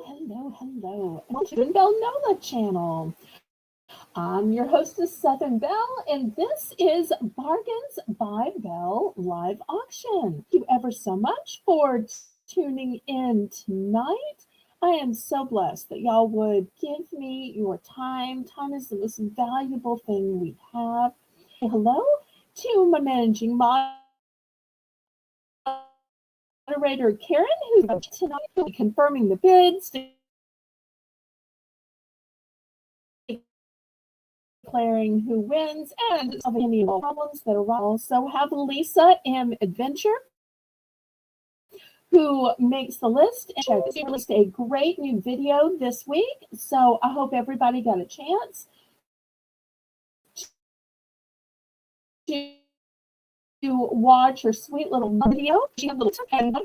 Hello. Welcome to Belle Nola channel. I'm your hostess, Southern Belle, and this is Bargains by Belle live auction. Thank you ever so much for tuning in tonight. I am so blessed that y'all would give me your time. Time is the most valuable thing we have. Hello to my managing moderator, Karen, who's tonight will be confirming the bids, declaring who wins, and solving any problems that arise. Also have Lisa M. Adventure, who makes the list. And she released a great new video this week, so I hope everybody got a chance to watch her sweet little video. She had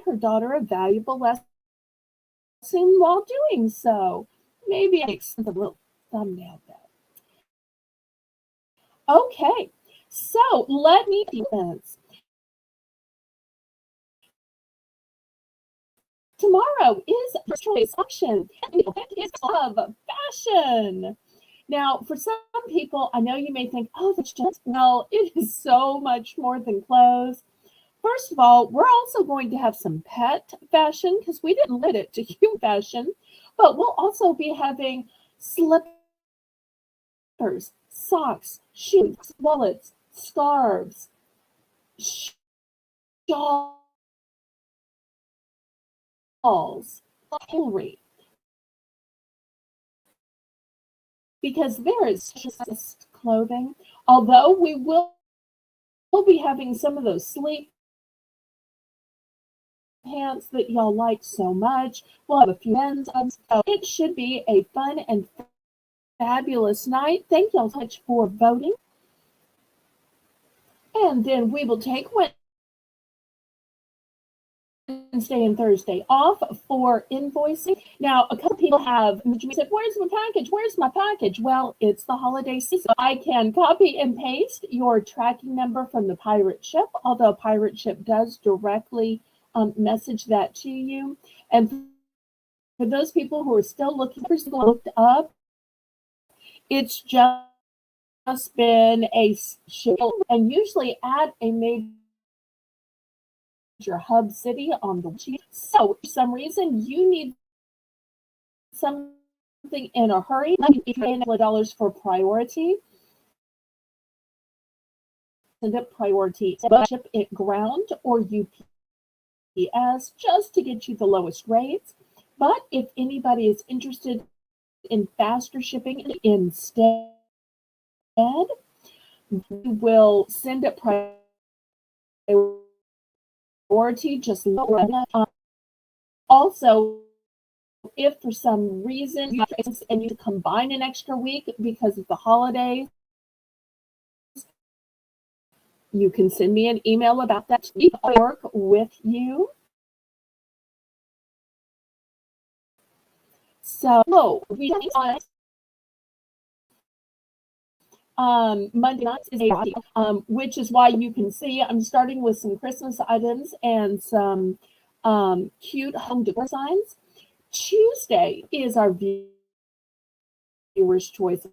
her daughter a valuable lesson while doing so. Maybe it's a little thumbnail though. Okay, so let me defense. Tomorrow is First Choice Auction, and it's of fashion. Now, for some people, I know you may think, oh, that's just, well, it is so much more than clothes. First of all, we're also going to have some pet fashion because we didn't limit it to human fashion, but we'll also be having slippers, socks, shoes, wallets, scarves, shawls, jewelry, because there is just clothing. Although we will be having some of those sleep pants that y'all like so much. We'll have a few ends. So it should be a fun and fabulous night. Thank y'all so much for voting. And then we will take Wednesday and Thursday off for invoicing. Now, a couple people have said, where's my package? Where's my package? Well, it's the holiday season. I can copy and paste your tracking number from the pirate ship, although pirate ship does directly message that to you. And for those people who are still looking for something looked up, it's just been a ship, and usually at a major hub city on the sheet. So for some reason you need something in a hurry, $90 for priority. Send it priority, ship it ground or UPS just to get you the lowest rates. But if anybody is interested in faster shipping instead, we will send it priority, just lower. Also, if for some reason you need to combine an extra week because of the holidays, you can send me an email about that. We work with you. So we Monday nights is which is why you can see I'm starting with some Christmas items and some cute home decor signs. Tuesday is our viewer's choice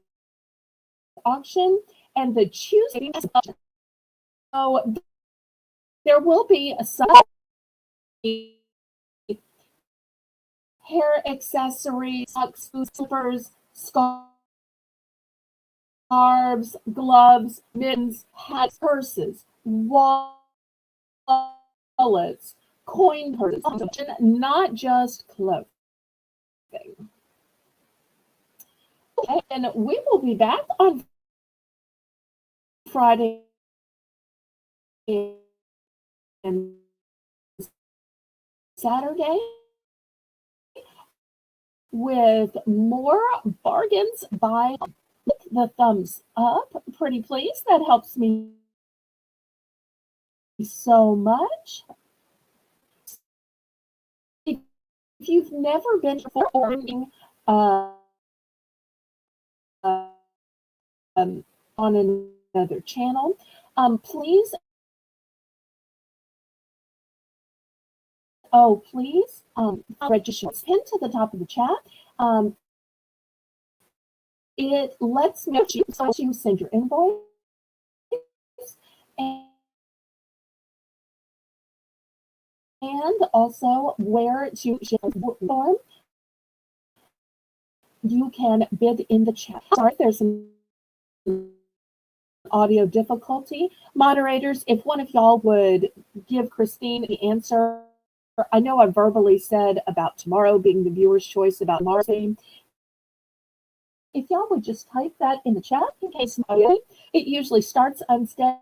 auction, and the Tuesday auction. So there will be a hair accessories, socks, slippers, scarves, gloves, mittens, hats, purses, wallets, coin purses, not just clothing. Okay, and we will be back on Friday and Saturday with more bargains by the thumbs up, pretty please. That helps me so much. If you've never been performing on another channel, please Oh, please, register. Pin to the top of the chat. Um, it lets me know so you send your invoice and also where to form. You can bid in the chat. Sorry, there's an audio difficulty. Moderators, if one of y'all would give Christine the answer. I know I verbally said about tomorrow being the viewer's choice about tomorrow's game. If y'all would just type that in the chat in case it usually starts unsteady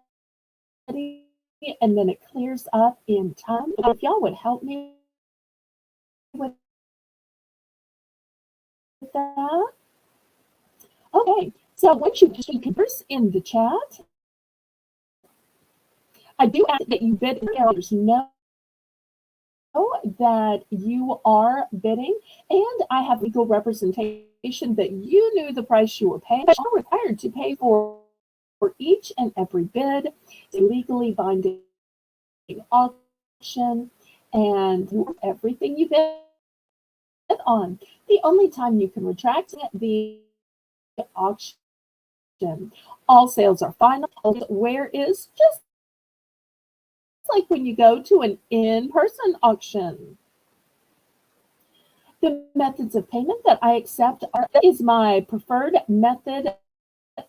and then it clears up in time. If y'all would help me with that. Okay, so once you converse in the chat, I do ask that you bid others know that you are bidding, and I have legal representation that you knew the price you were paying. You are required to pay for each and every bid. It's a legally binding auction, and everything you bid on. The only time you can retract the auction. All sales are final. Where is just like when you go to an in-person auction. The methods of payment that I accept is my preferred method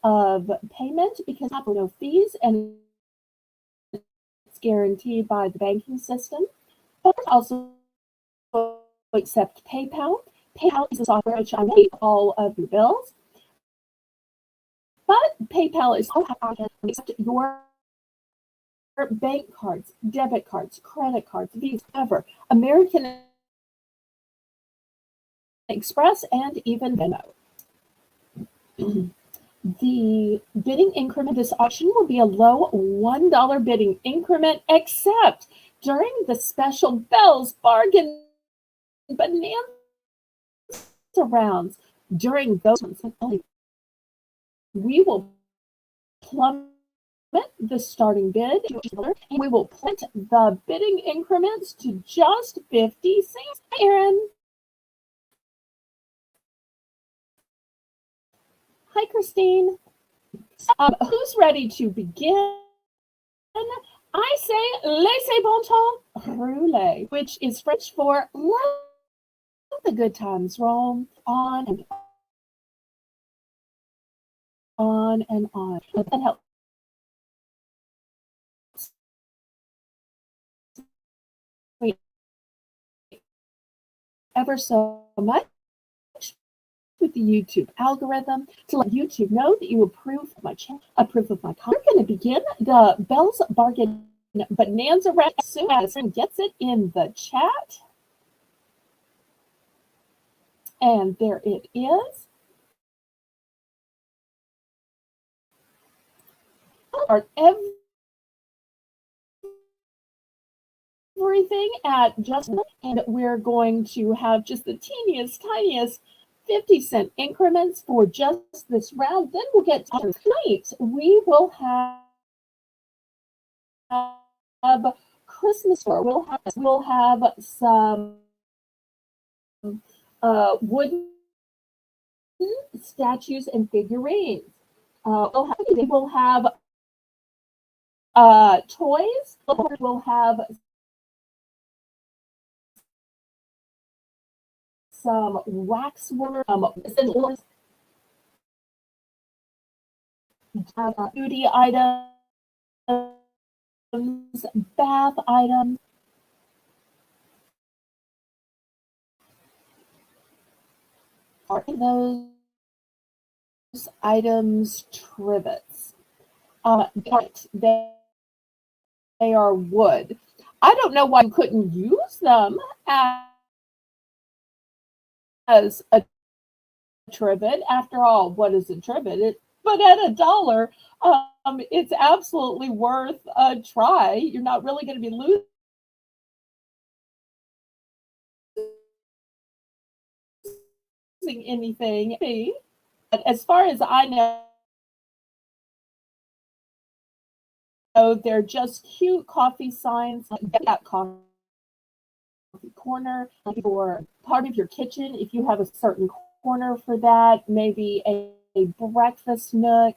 of payment because I have no fees and it's guaranteed by the banking system. But I also accept PayPal. PayPal is a software which I pay all of your bills. But PayPal is accept your bank cards, debit cards, credit cards, Visa, whatever, American Express, and even Venmo. The bidding increment this auction will be a low $1 bidding increment, except during the special Belle's Bargain Bonanza Rounds. During those ones, we will plummet the starting bid, and we will plant the bidding increments to just 50 cents. Aaron. Hi, Christine. Who's ready to begin? I say laissez bon temps rouler, which is French for let the good times roll on and on and on. That helps me ever so much with the YouTube algorithm to let YouTube know that you approve of my channel, approve of my content. We're going to begin the Belle's Bargain Bonanza Round as soon as it gets it in the chat. And there it is. Start everything at just, and we're going to have just the teeniest, tiniest 50-cent increments for just this round. Then we'll get to tonight. We will have Christmas store. We'll have some wooden statues and figurines. We'll have toys. We'll have some waxwork, beauty items, bath items. Are those items trivets? They are wood. I don't know why you couldn't use them as a trivet. After all, what is a trivet? But at $1, it's absolutely worth a try. You're not really going to be losing anything. But as far as I know, they're just cute coffee signs. Get that coffee corner, for part of your kitchen, if you have a certain corner for that, maybe a breakfast nook.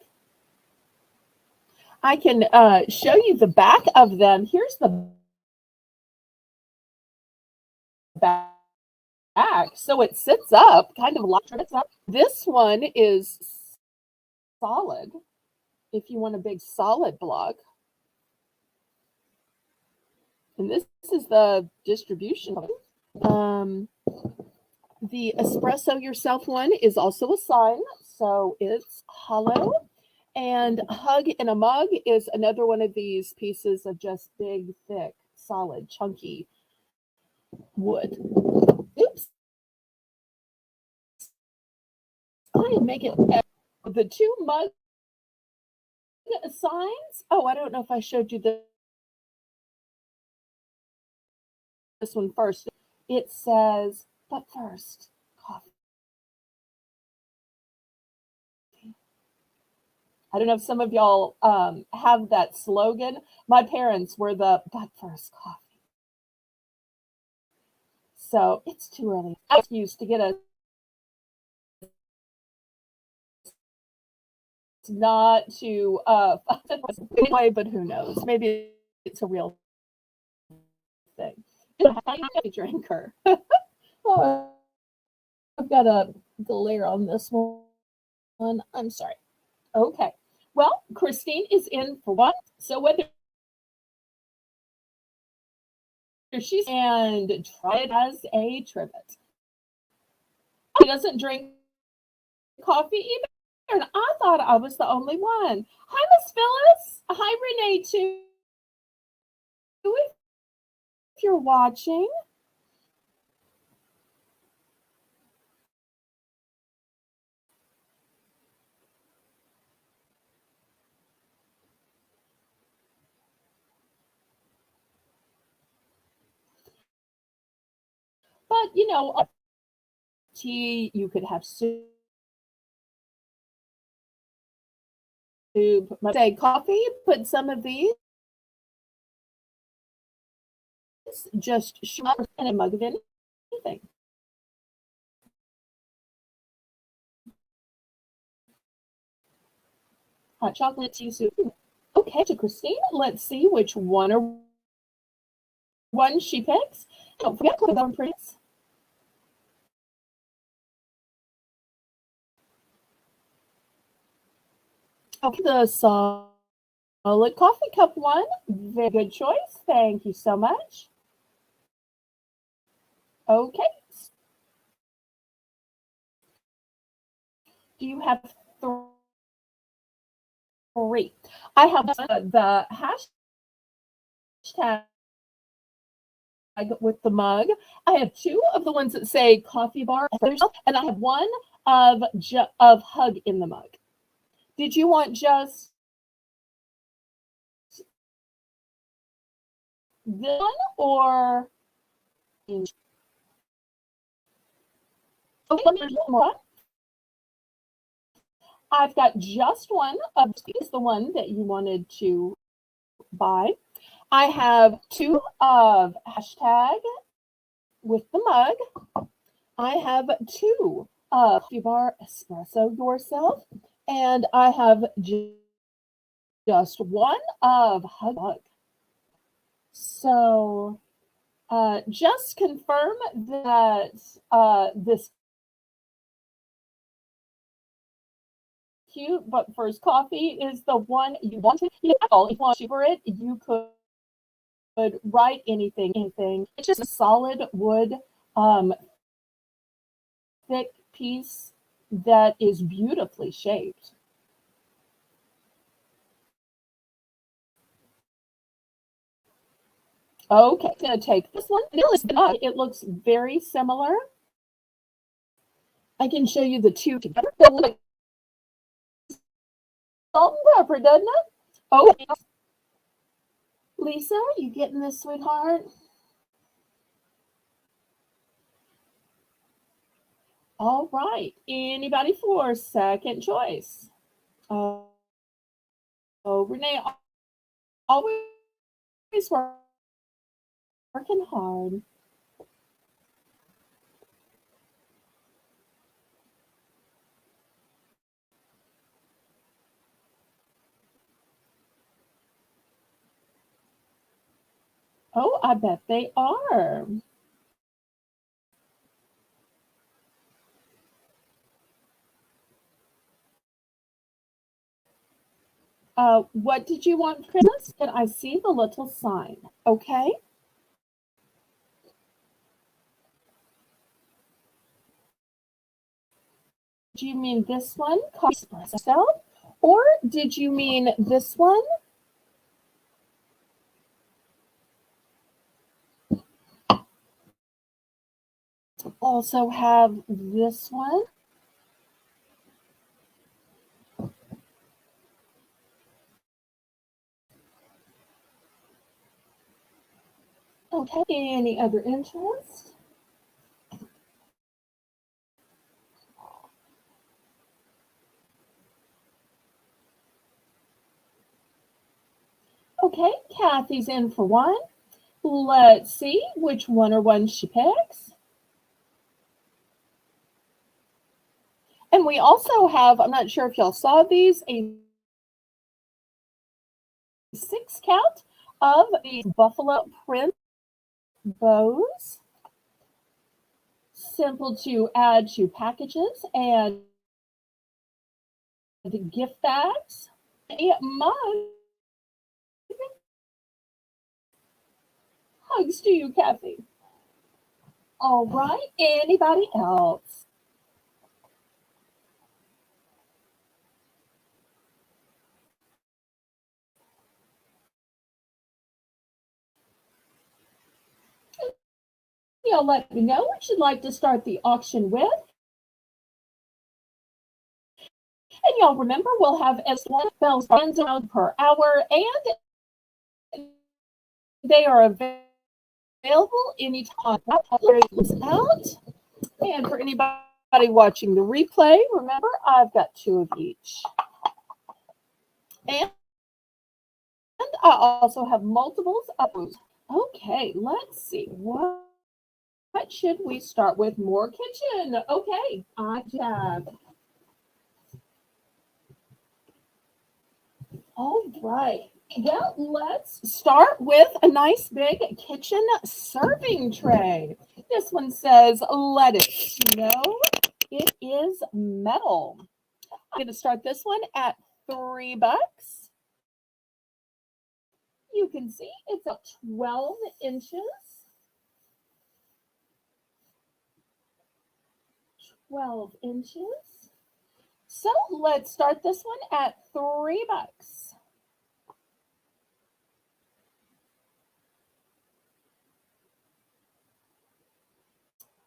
I can show you the back of them. Here's the back. So it sits up, kind of like it's up. This one is solid. If you want a big solid block. And this is the distribution. Um, the espresso yourself one is also a sign, so it's hollow. And hug in a mug is another one of these pieces of just big, thick, solid, chunky wood. Oops, I am making the two mug signs. Oh, I don't know if I showed you this one first. It says, but first, coffee. I don't know if some of y'all have that slogan. My parents were the but first coffee. So it's too early. I used to get us not to anyway, but who knows? Maybe it's a real thing. I'm a drinker. Oh, I've got a glare on this one. I'm sorry. Okay. Well, Christine is in for one. So whether she's and try it as a trivet. She doesn't drink coffee either. And I thought I was the only one. Hi, Miss Phyllis. Hi, Renee, too. If you're watching. But, tea, you could have soup, say coffee, put some of these, just sugar in a mug of anything. Hot chocolate tea soup. Okay, to Christine, let's see which one she picks. Don't forget to click on prints. Okay, the solid coffee cup one. Very good choice. Thank you so much. Okay. Do you have three? I have the hashtag with the mug. I have two of the ones that say coffee bar, and I have one of hug in the mug. Did you want just this one or? Okay, there's one more. I've got just one of these, the one that you wanted to buy. I have two of hashtag with the mug. I have two of coffee bar espresso yourself, and I have just one of hug. So just confirm that this cute but first coffee is the one you wanted. If you want to for it, you could write anything. It's just a solid wood, thick piece that is beautifully shaped. Okay, I'm going to take this one. It looks very similar. I can show you the two together. Like salt and pepper, doesn't it? Oh, Lisa, you getting this, sweetheart? All right. Anybody for second choice? Oh, Renee, always working hard. Oh, I bet they are. What did you want for Christmas? And I see the little sign. Okay. Do you mean this one, coffee espresso? Or did you mean this one? Also have this one. Okay. Any other interest? Okay. Kathy's in for one. Let's see which one or one she picks. And we also have, I'm not sure if y'all saw these, a 6 count of these buffalo print bows. Simple to add to packages and gift bags. A mug. Hugs to you, Kathy. All right. Anybody else? Y'all let me know what you'd like to start the auction with. And y'all remember, we'll have as one bells around per hour, and they are available anytime out. And for anybody watching the replay, remember, I've got 2 of each. And I also have multiples of those. Okay, let's see. What should we start with? More kitchen. Okay, I have. All right. Well, let's start with a nice big kitchen serving tray. This one says, let it snow. It is metal. I'm going to start this one at $3. You can see it's a 12 inches. 12 inches. So let's start this one at $3.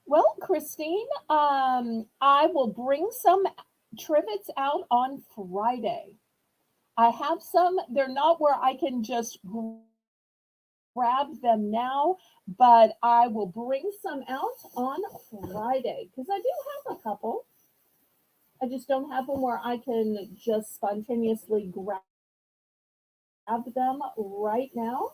Well, Christine, I will bring some trivets out on Friday. I have some, they're not where I can just grab them now, but I will bring some out on Friday because I do have a couple. I just don't have them where I can just spontaneously grab them right now.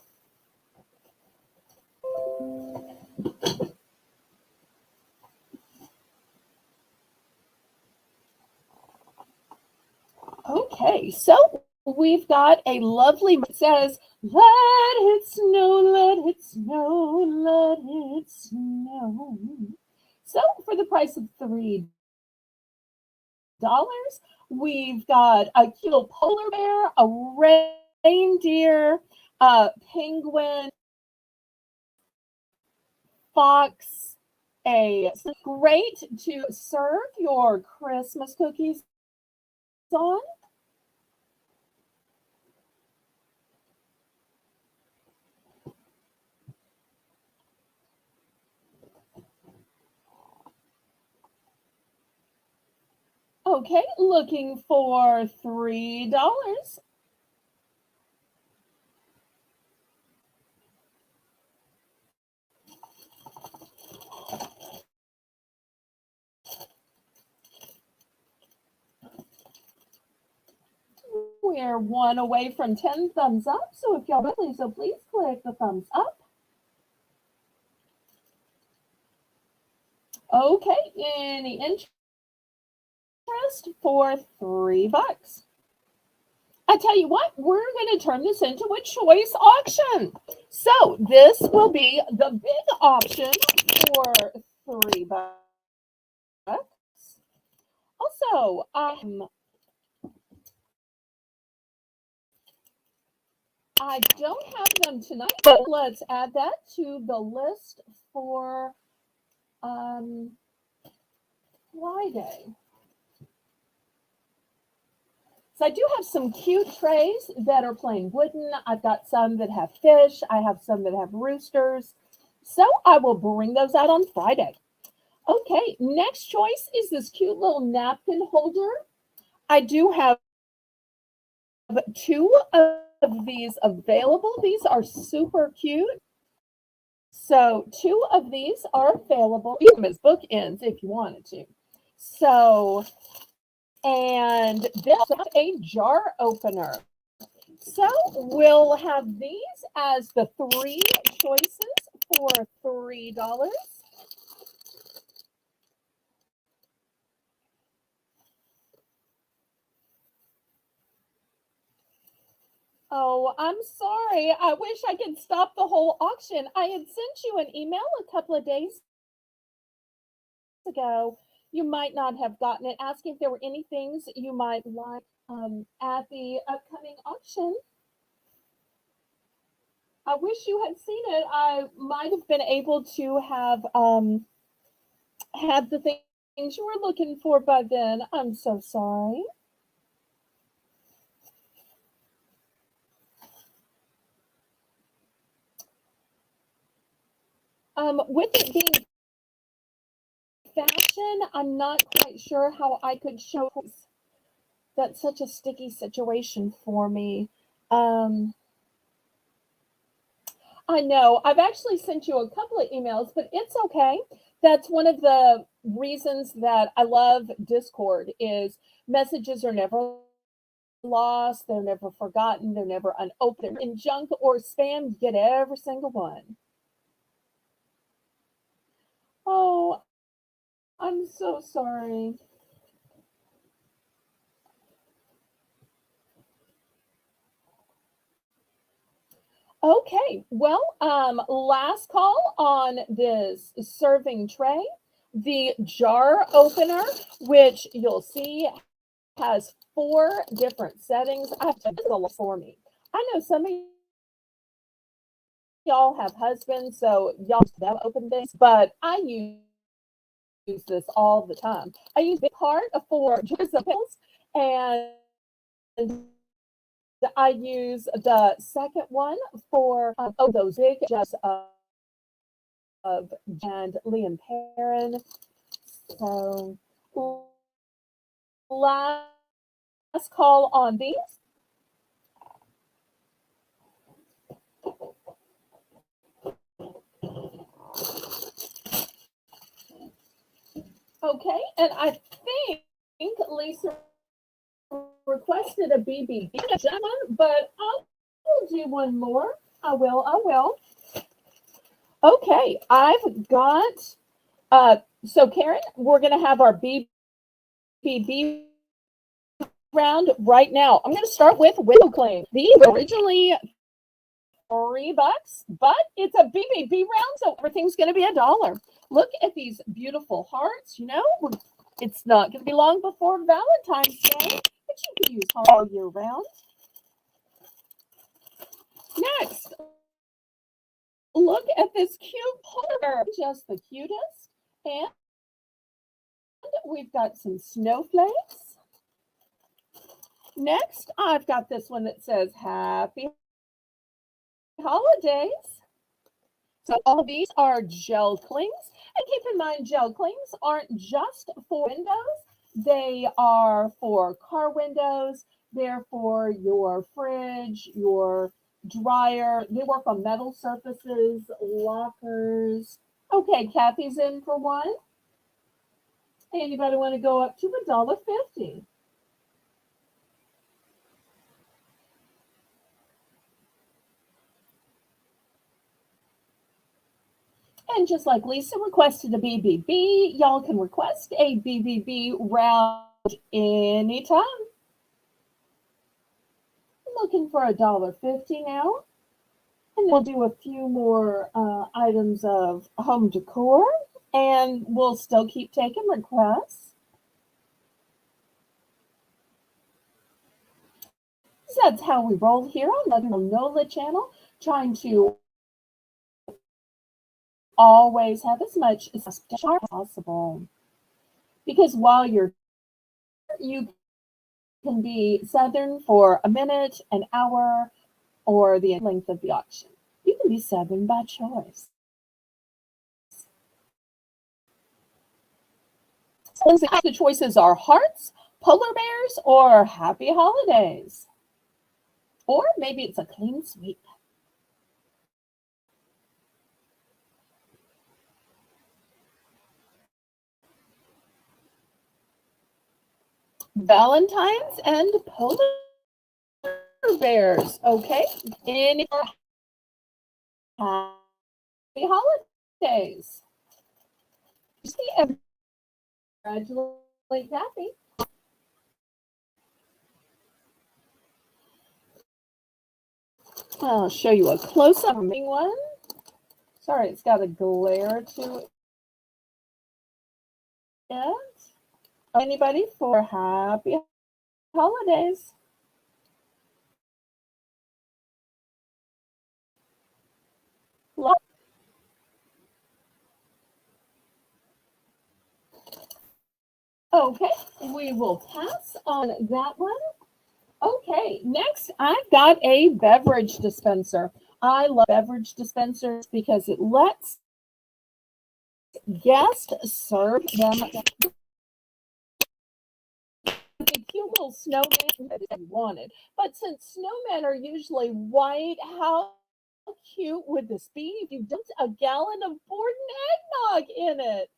Okay, so we've got a lovely, it says, let it snow, let it snow, let it snow. So for the price of $3, we've got a cute little polar bear, a reindeer, a penguin, fox, a great to serve your Christmas cookies on. Okay, looking for $3. We're one away from 10 thumbs up. So if y'all really, so please click the thumbs up. Okay, any interest for $3? I tell you what, we're going to turn this into a choice auction. So this will be the big option for $3. Also, I don't have them tonight, but let's add that to the list for Friday. So I do have some cute trays that are plain wooden. I've got some that have fish. I have some that have roosters. So I will bring those out on Friday. Okay, next choice is this cute little napkin holder. I do have 2 of these available. These are super cute. So 2 of these are available. You can use bookends if you wanted to. So, and this is a jar opener. So we'll have these as the 3 choices for $3. Oh, I'm sorry. I wish I could stop the whole auction. I had sent you an email a couple of days ago. You might not have gotten it, asking if there were any things you might like at the upcoming auction. I wish you had seen it. I might have been able to have had the things you were looking for by then. I'm so sorry. With it being fashion, I'm not quite sure how I could show. That's such a sticky situation for me. Um, I know. I've actually sent you a couple of emails, but it's okay. That's one of the reasons that I love Discord is messages are never lost, they're never forgotten, they're never unopened. In junk or spam, you get every single one. Oh, I'm so sorry. Okay, well, last call on this serving tray. The jar opener, which you'll see has 4 different settings. I have to do a lot for me. I know some of y'all have husbands, so y'all have open things, but I use this all the time. I use the part for jars of pills, and I use the second one for those big jars of and Liam Perrin. So last call on these. Okay, and I think Lisa requested a BBB, but I'll do one more. I will. Okay, I've got, so Karen, we're going to have our BBB round right now. I'm going to start with Window Claim. These were originally $3, but it's a BBB round, so everything's going to be $1. Look at these beautiful hearts. It's not going to be long before Valentine's Day, but you can use hearts all year round. Next, look at this cute polar, just the cutest. And we've got some snowflakes. Next, I've got this one that says Happy Holidays. So all of these are gel clings. And keep in mind, gel clings aren't just for windows. They are for car windows. They're for your fridge, your dryer. They work on metal surfaces, lockers. Okay, Kathy's in for one. Anybody want to go up to $1.50? And just like Lisa requested a BBB, y'all can request a BBB round anytime. looking for $1.50 now. And we'll do a few more items of home decor, and we'll still keep taking requests. So that's how we roll here on the NOLA channel, trying to always have as much as possible. Because while you can be Southern for a minute, an hour, or the length of the auction. You can be Southern by choice. So the choices are hearts, polar bears, or happy holidays. Or maybe it's a clean sweep. Valentine's and polar bears. Okay. And happy holidays. See, congratulate Kathy. I'll show you a close-up one. Sorry, it's got a glare to it. Anybody for happy holidays? Okay, we will pass on that one. Okay, next I've got a beverage dispenser. I love beverage dispensers because it lets guests serve them a cute little snowman that they wanted. But since snowmen are usually white, how cute would this be if you dumped a gallon of Borden eggnog in it?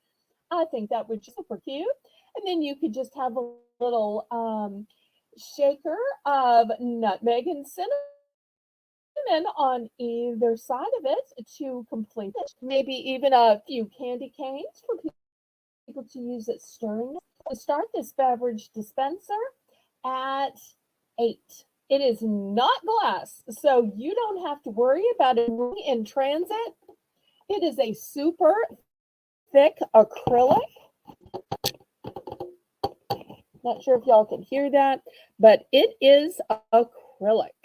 I think that would be super cute. And then you could just have a little shaker of nutmeg and cinnamon on either side of it to complete it. Maybe even a few candy canes for people to use it stirring. To start this beverage dispenser at 8. It is not glass, so you don't have to worry about it in transit. It is a super thick acrylic. Not sure if y'all can hear that, but it is acrylic.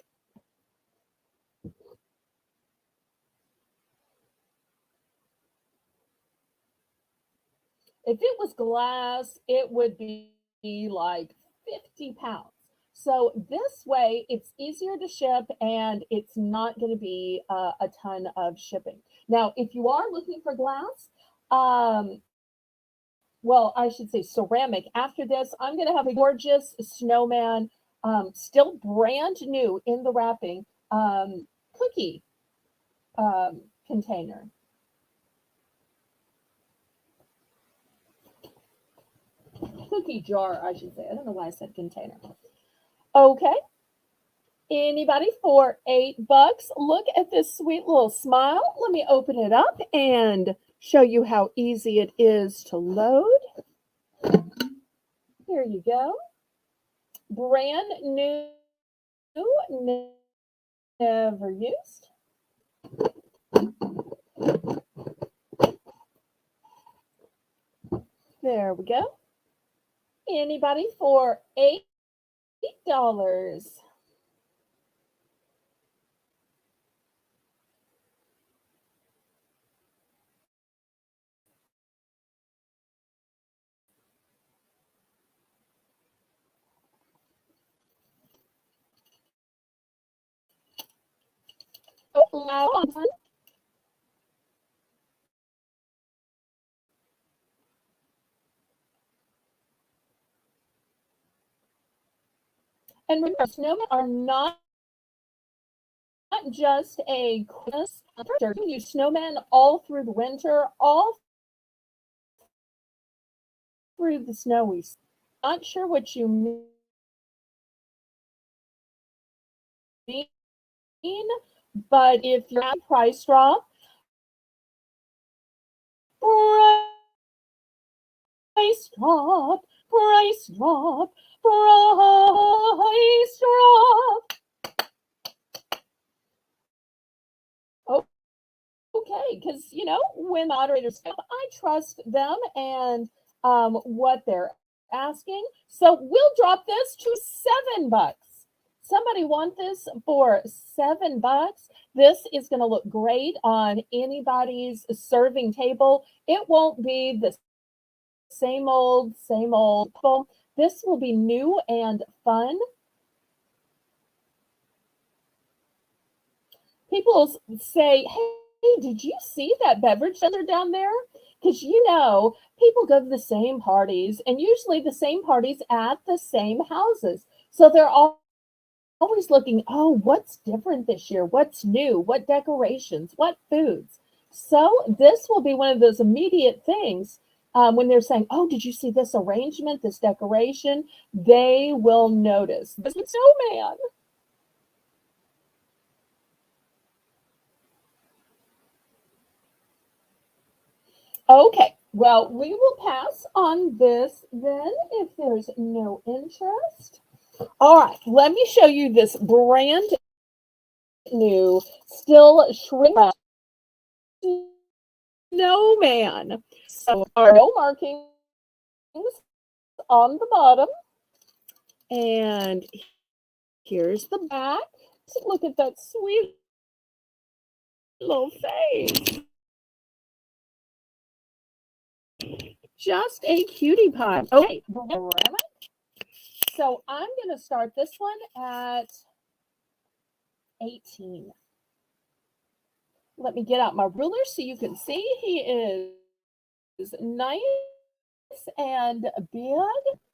If it was glass, it would be like 50 pounds. So this way, it's easier to ship and it's not going to be a ton of shipping. Now, if you are looking for glass, well, I should say ceramic. After this, I'm going to have a gorgeous snowman, still brand new in the wrapping, cookie container. Cookie jar, I should say. I don't know why I said container. Okay. Anybody for $8? Look at this sweet little smile. Let me open it up and show you how easy it is to load. Here you go. Brand new, never used. There we go. Anybody for $8? And remember, snowmen are not just a Christmas. You can use snowmen all through the winter, all through the snowy. Not sure what you mean, but if you're at price drop, price drop, price drop, price drop. great because, when moderators come, I trust them and what they're asking. So we'll drop this to $7. Somebody want this for $7? This is going to look great on anybody's serving table. It won't be the same old, same old. This will be new and fun. People say, hey, did you see that beverage vendor down there? Because people go to the same parties, and usually the same parties at the same houses. So they're always looking, oh, what's different this year? What's new? What decorations? What foods? So this will be one of those immediate things when they're saying, oh, did you see this arrangement, this decoration? They will notice. This is snowman. Okay, well, we will pass on this then if there's no interest. All right, let me show you this brand new, still shrink snowman. So our no markings on the bottom. And here's the back. Look at that sweet little face. Just a cutie pie. Okay, so I'm going to start this one at 18. Let me get out my ruler so you can see he is nice and big.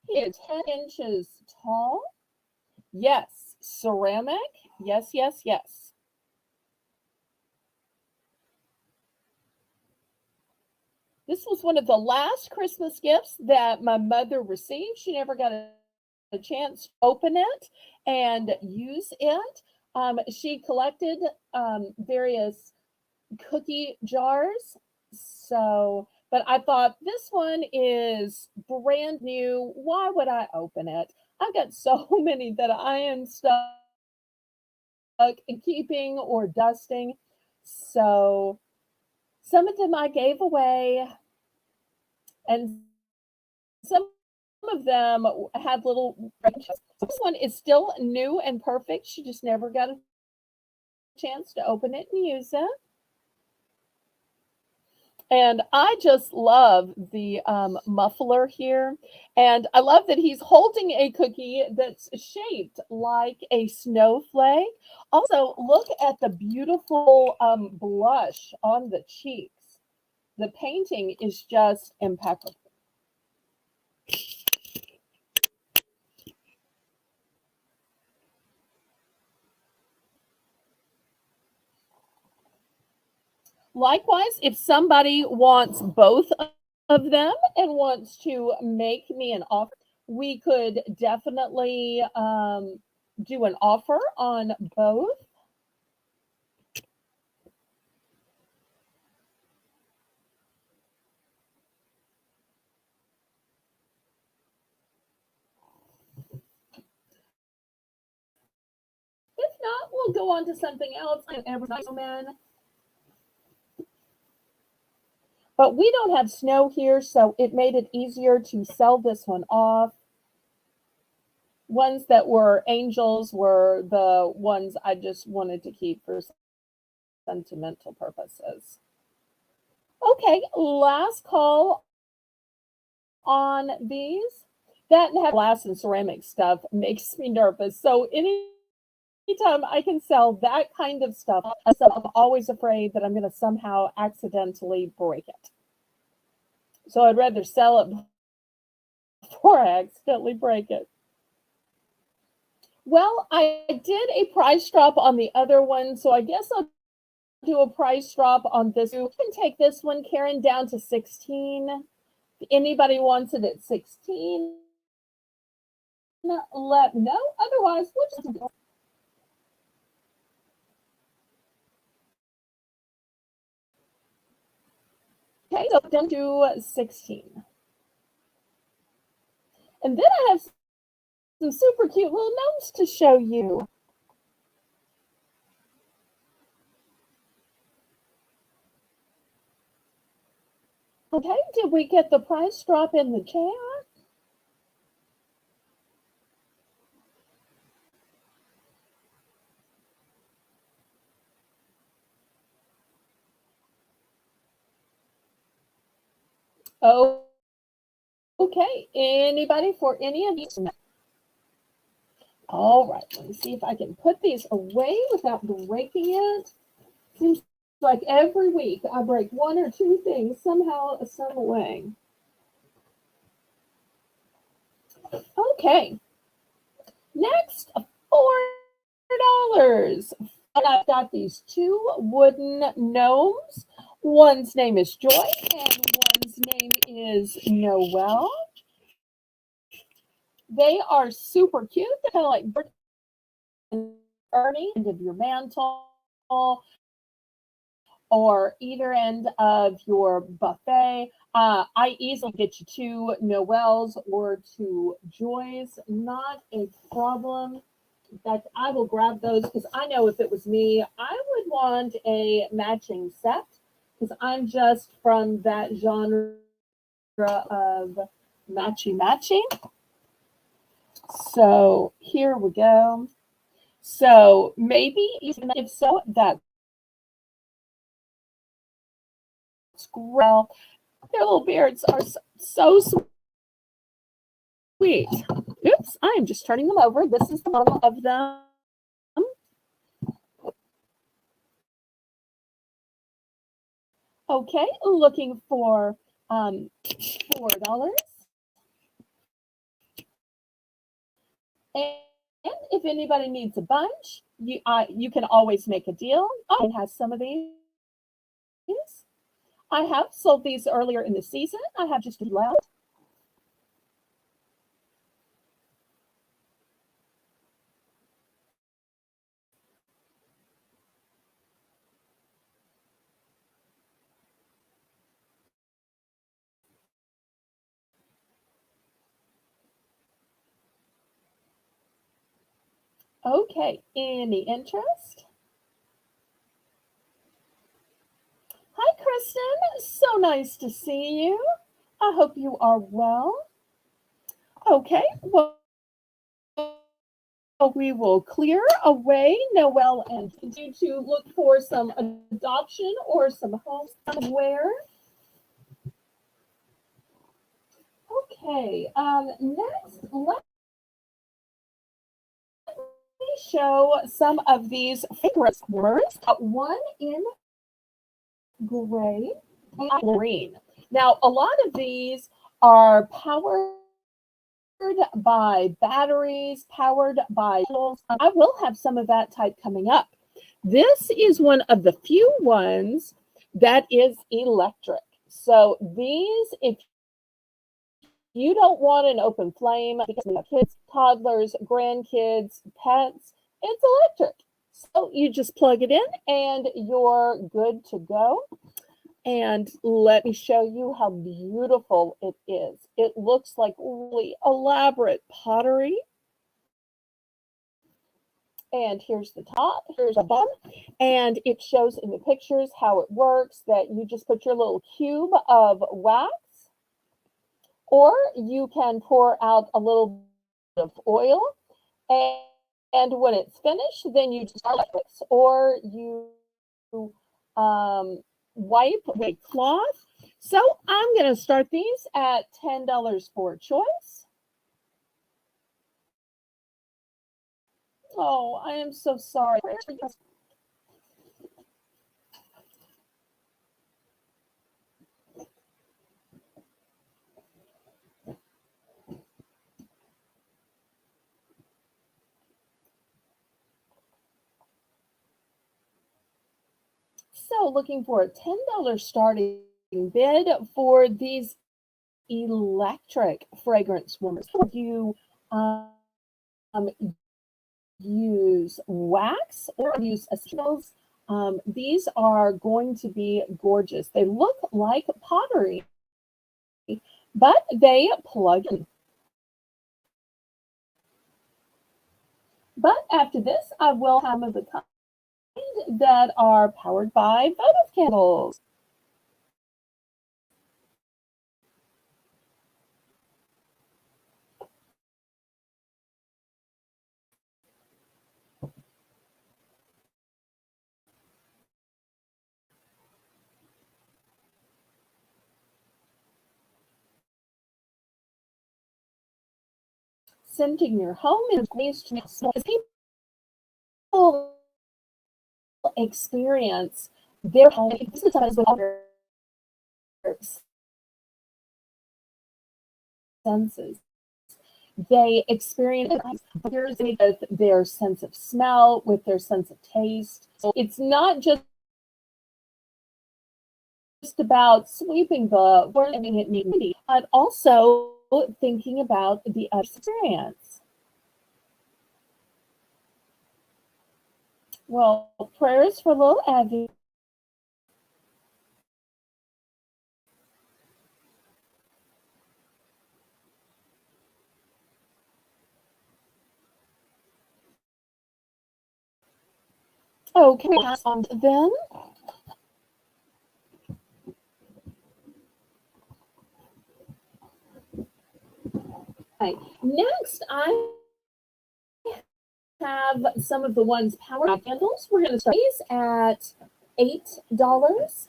He is 10 inches tall. Yes, ceramic. Yes, yes, yes. This was one of the last Christmas gifts that my mother received. She never got a chance to open it and use it. She collected various cookie jars. But I thought this one is brand new. Why would I open it? I've got so many that I am stuck in keeping or dusting. So some of them I gave away, and some of them had little branches. This one is still new and perfect. She just never got a chance to open it and use it. And I just love the muffler here. And I love that he's holding a cookie that's shaped like a snowflake. Also, look at the beautiful blush on the cheeks. The painting is just impeccable. Likewise, if somebody wants both of them and wants to make me an offer, we could definitely do an offer on both. If not, we'll go on to something else. But we don't have snow here, so it made it easier to sell this one off. Ones that were angels were the ones I just wanted to keep for sentimental purposes. Okay, last call on these. That and glass and ceramic stuff makes me nervous. So anytime I can sell that kind of stuff, I'm always afraid that I'm going to somehow accidentally break it. So I'd rather sell it before I accidentally break it. Well, I did a price drop on the other one, so I guess I'll do a price drop on this. You can take this one, Karen, down to 16. If anybody wants it at 16, let me know. Otherwise, we'll just go. Okay, so down to 16. And then I have some super cute little gnomes to show you. Okay, did we get the price drop in the chat? Oh, okay. Anybody for any of these? All right, let me see if I can put these away without breaking it. Seems like every week I break one or two things somehow, some way. Okay, next, $4. And I've got these two wooden gnomes. One's name is Joy and one's name is Noelle. They are super cute. They're kind of like Bert and Ernie, end of your mantle, or either end of your buffet. I easily get you two Noels or two Joys, not a problem. In fact, I will grab those because I know if it was me, I would want a matching set because I'm just from that genre of matchy. So here we go. So maybe if so, that's great. Their little beards are so sweet. Oops, I am just turning them over. This is the one of them. Okay, looking for $4. And if anybody needs a bunch, you can always make a deal. Oh, it has some of these. I have sold these earlier in the season. I have just left. Okay, any interest? Hi, Kristen. So nice to see you. I hope you are well. Okay, well, we will clear away Noelle and do to look for some adoption or some home somewhere. Okay, next, let me show some of these fragrance words. One in gray and green. Now, a lot of these are powered by batteries, powered by tools. I will have some of that type coming up. This is one of the few ones that is electric. So these, if you don't want an open flame because you have kids, toddlers, grandkids, pets, it's electric. So you just plug it in and you're good to go. And let me show you how beautiful it is. It looks like really elaborate pottery. And here's the top, here's a bottom, and it shows in the pictures how it works, that you just put your little cube of wax, or you can pour out a little bit of oil, and when it's finished, then you just fix, or you wipe with a cloth. So I'm going to start these at $10 for choice. Oh, I am so sorry. So looking for a $10 starting bid for these electric fragrance warmers. You um, use wax or use essentials. These are going to be gorgeous. They look like pottery, but they plug in. But after this, I will have the kind that are powered by votive candles. scenting your home in ways to make people experience their home with other senses. They experience with their sense of smell, with their sense of taste. So it's not just about sweeping the floor and making it neat, but also thinking about the experience. Well, prayers for little Evie. Okay, pass on to them. Okay, next I have some of the ones power candles. We're going to start these at $8.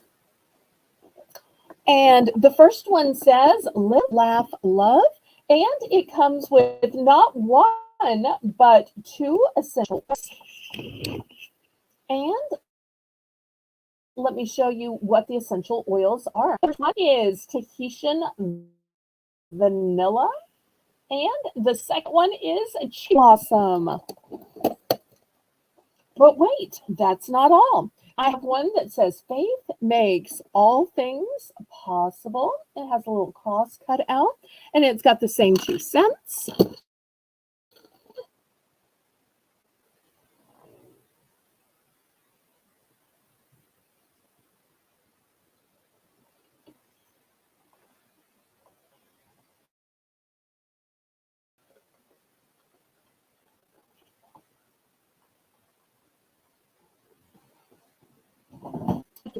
And the first one says live, laugh, love. And it comes with not one, but 2 essentials. And let me show you what the essential oils are. The first one is Tahitian vanilla. And the second one is cherry blossom. But wait, that's not all. I have one that says faith makes all things possible. It has a little cross cut out, and it's got the same 2 cents.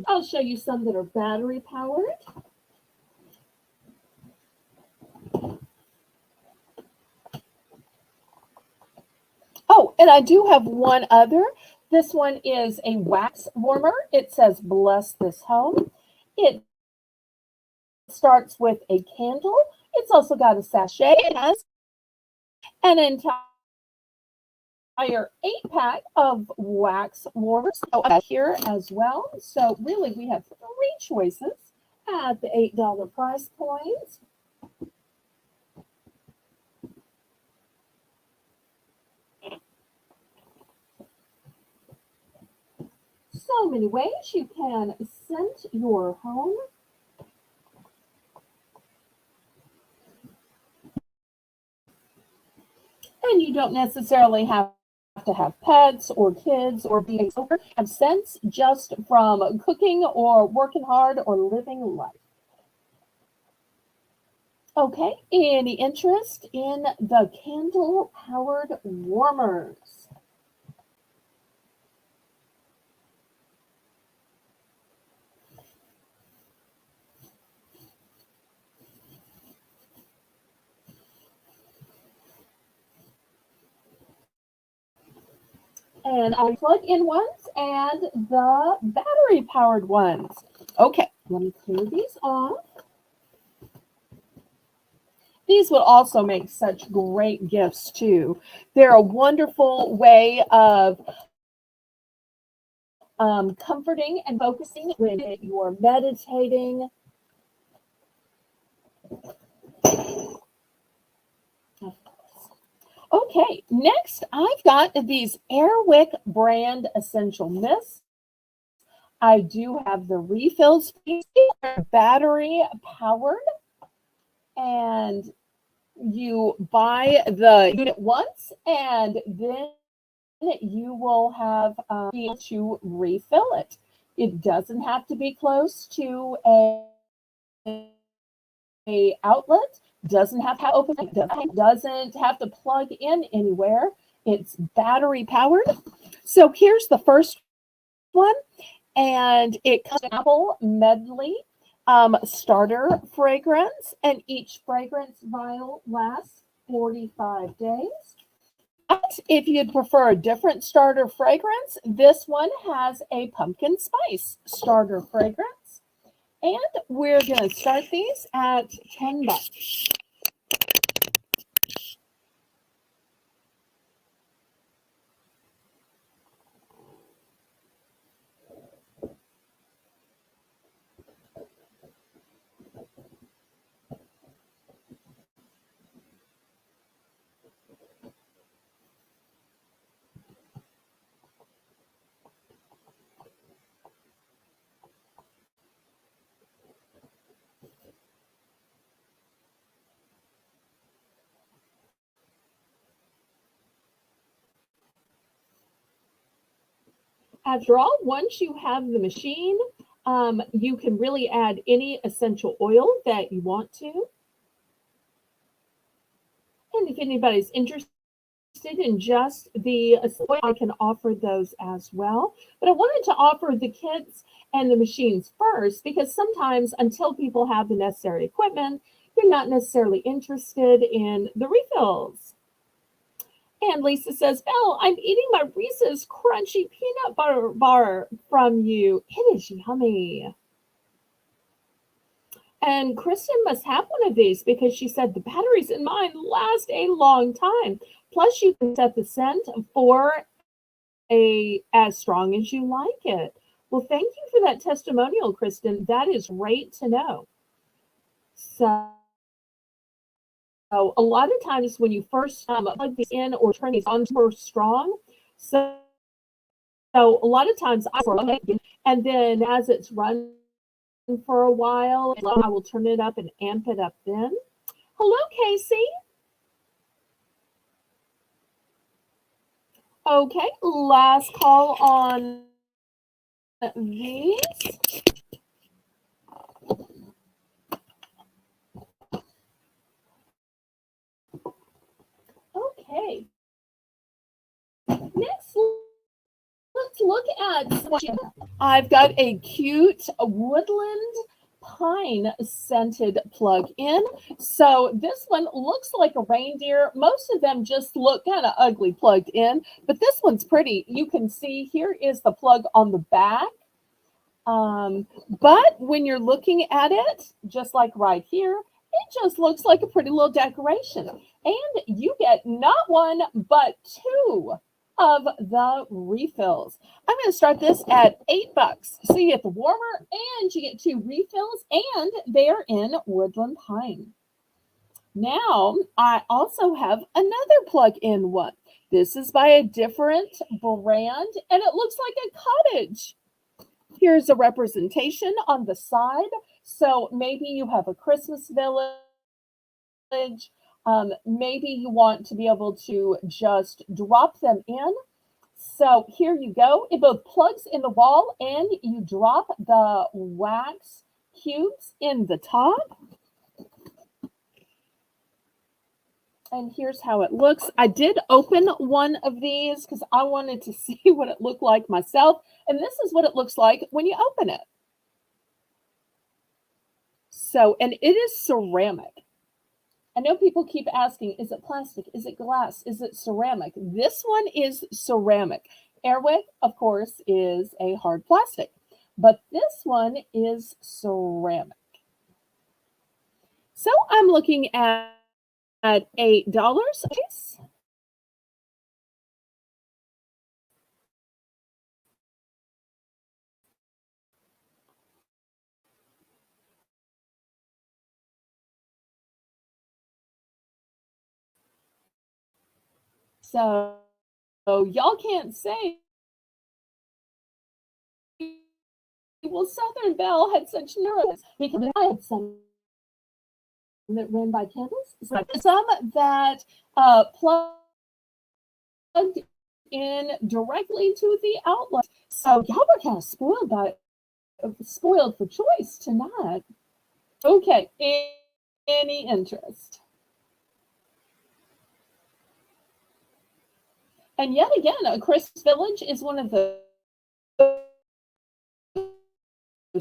I'll show you some that are battery powered. Oh, and I do have one other. This one is a wax warmer. It says bless this home. It starts with a candle. It's also got a sachet. It has an entire 8-pack of wax warmers here as well. So really we have 3 choices at the $8 price point. So many ways you can scent your home. And you don't necessarily have to have pets or kids or be over. Have scents just from cooking or working hard or living life. Okay, any interest in the candle-powered warmers? And I plug-in ones and the battery-powered ones. Okay, let me clear these off. These would also make such great gifts too. They're a wonderful way of comforting and focusing when you're meditating. Okay, next I've got these Airwick brand essential mists. I do have the refills, battery powered, and you buy the unit once and then you will have be able to refill it. It doesn't have to be close to a outlet, doesn't have to open, doesn't have to plug in anywhere. It's battery powered. So here's the first one, and it comes with apple medley starter fragrance, and each fragrance vial lasts 45 days. But if you'd prefer a different starter fragrance, this one has a pumpkin spice starter fragrance. And we're going to start these at $10. After all, once you have the machine, you can really add any essential oil that you want to. And if anybody's interested in just the oil, I can offer those as well. But I wanted to offer the kits and the machines first because sometimes until people have the necessary equipment, they're not necessarily interested in the refills. And Lisa says, Belle, I'm eating my Reese's crunchy peanut butter bar from you. It is yummy. And Kristen must have one of these because she said the batteries in mine last a long time. Plus, you can set the scent for as strong as you like it. Well, thank you for that testimonial, Kristen. That is great to know. So a lot of times when you first plug these in or turn these on super strong, so a lot of times and then as it's run for a while, I will turn it up and amp it up then. Hello, Casey. Okay, last call on these. Okay. Next, let's look at, I've got a cute woodland pine scented plug-in. So this one looks like a reindeer. Most of them just look kind of ugly plugged in, but this one's pretty. You can see here is the plug on the back. But when you're looking at it, just like right here, it just looks like a pretty little decoration. And you get not one, but two of the refills. I'm going to start this at $8. So you get the warmer and you get two refills, and they're in woodland pine. Now, I also have another plug-in one. This is by a different brand, and it looks like a cottage. Here's a representation on the side. So maybe you have a Christmas village. Maybe you want to be able to just drop them in. So here you go. It both plugs in the wall and you drop the wax cubes in the top. And here's how it looks. I did open one of these because I wanted to see what it looked like myself. And this is what it looks like when you open it. So, and it is ceramic. I know people keep asking, is it plastic? Is it glass? Is it ceramic? This one is ceramic. Airwick, of course, is a hard plastic. But this one is ceramic. So I'm looking at $8 a piece. So y'all can't say, well, Southern Belle had such nerves because I had some that ran by candles, some that plugged in directly to the outlet. So y'all were kind of spoiled for choice tonight. Okay, any interest? And yet again, a Christmas village is one of those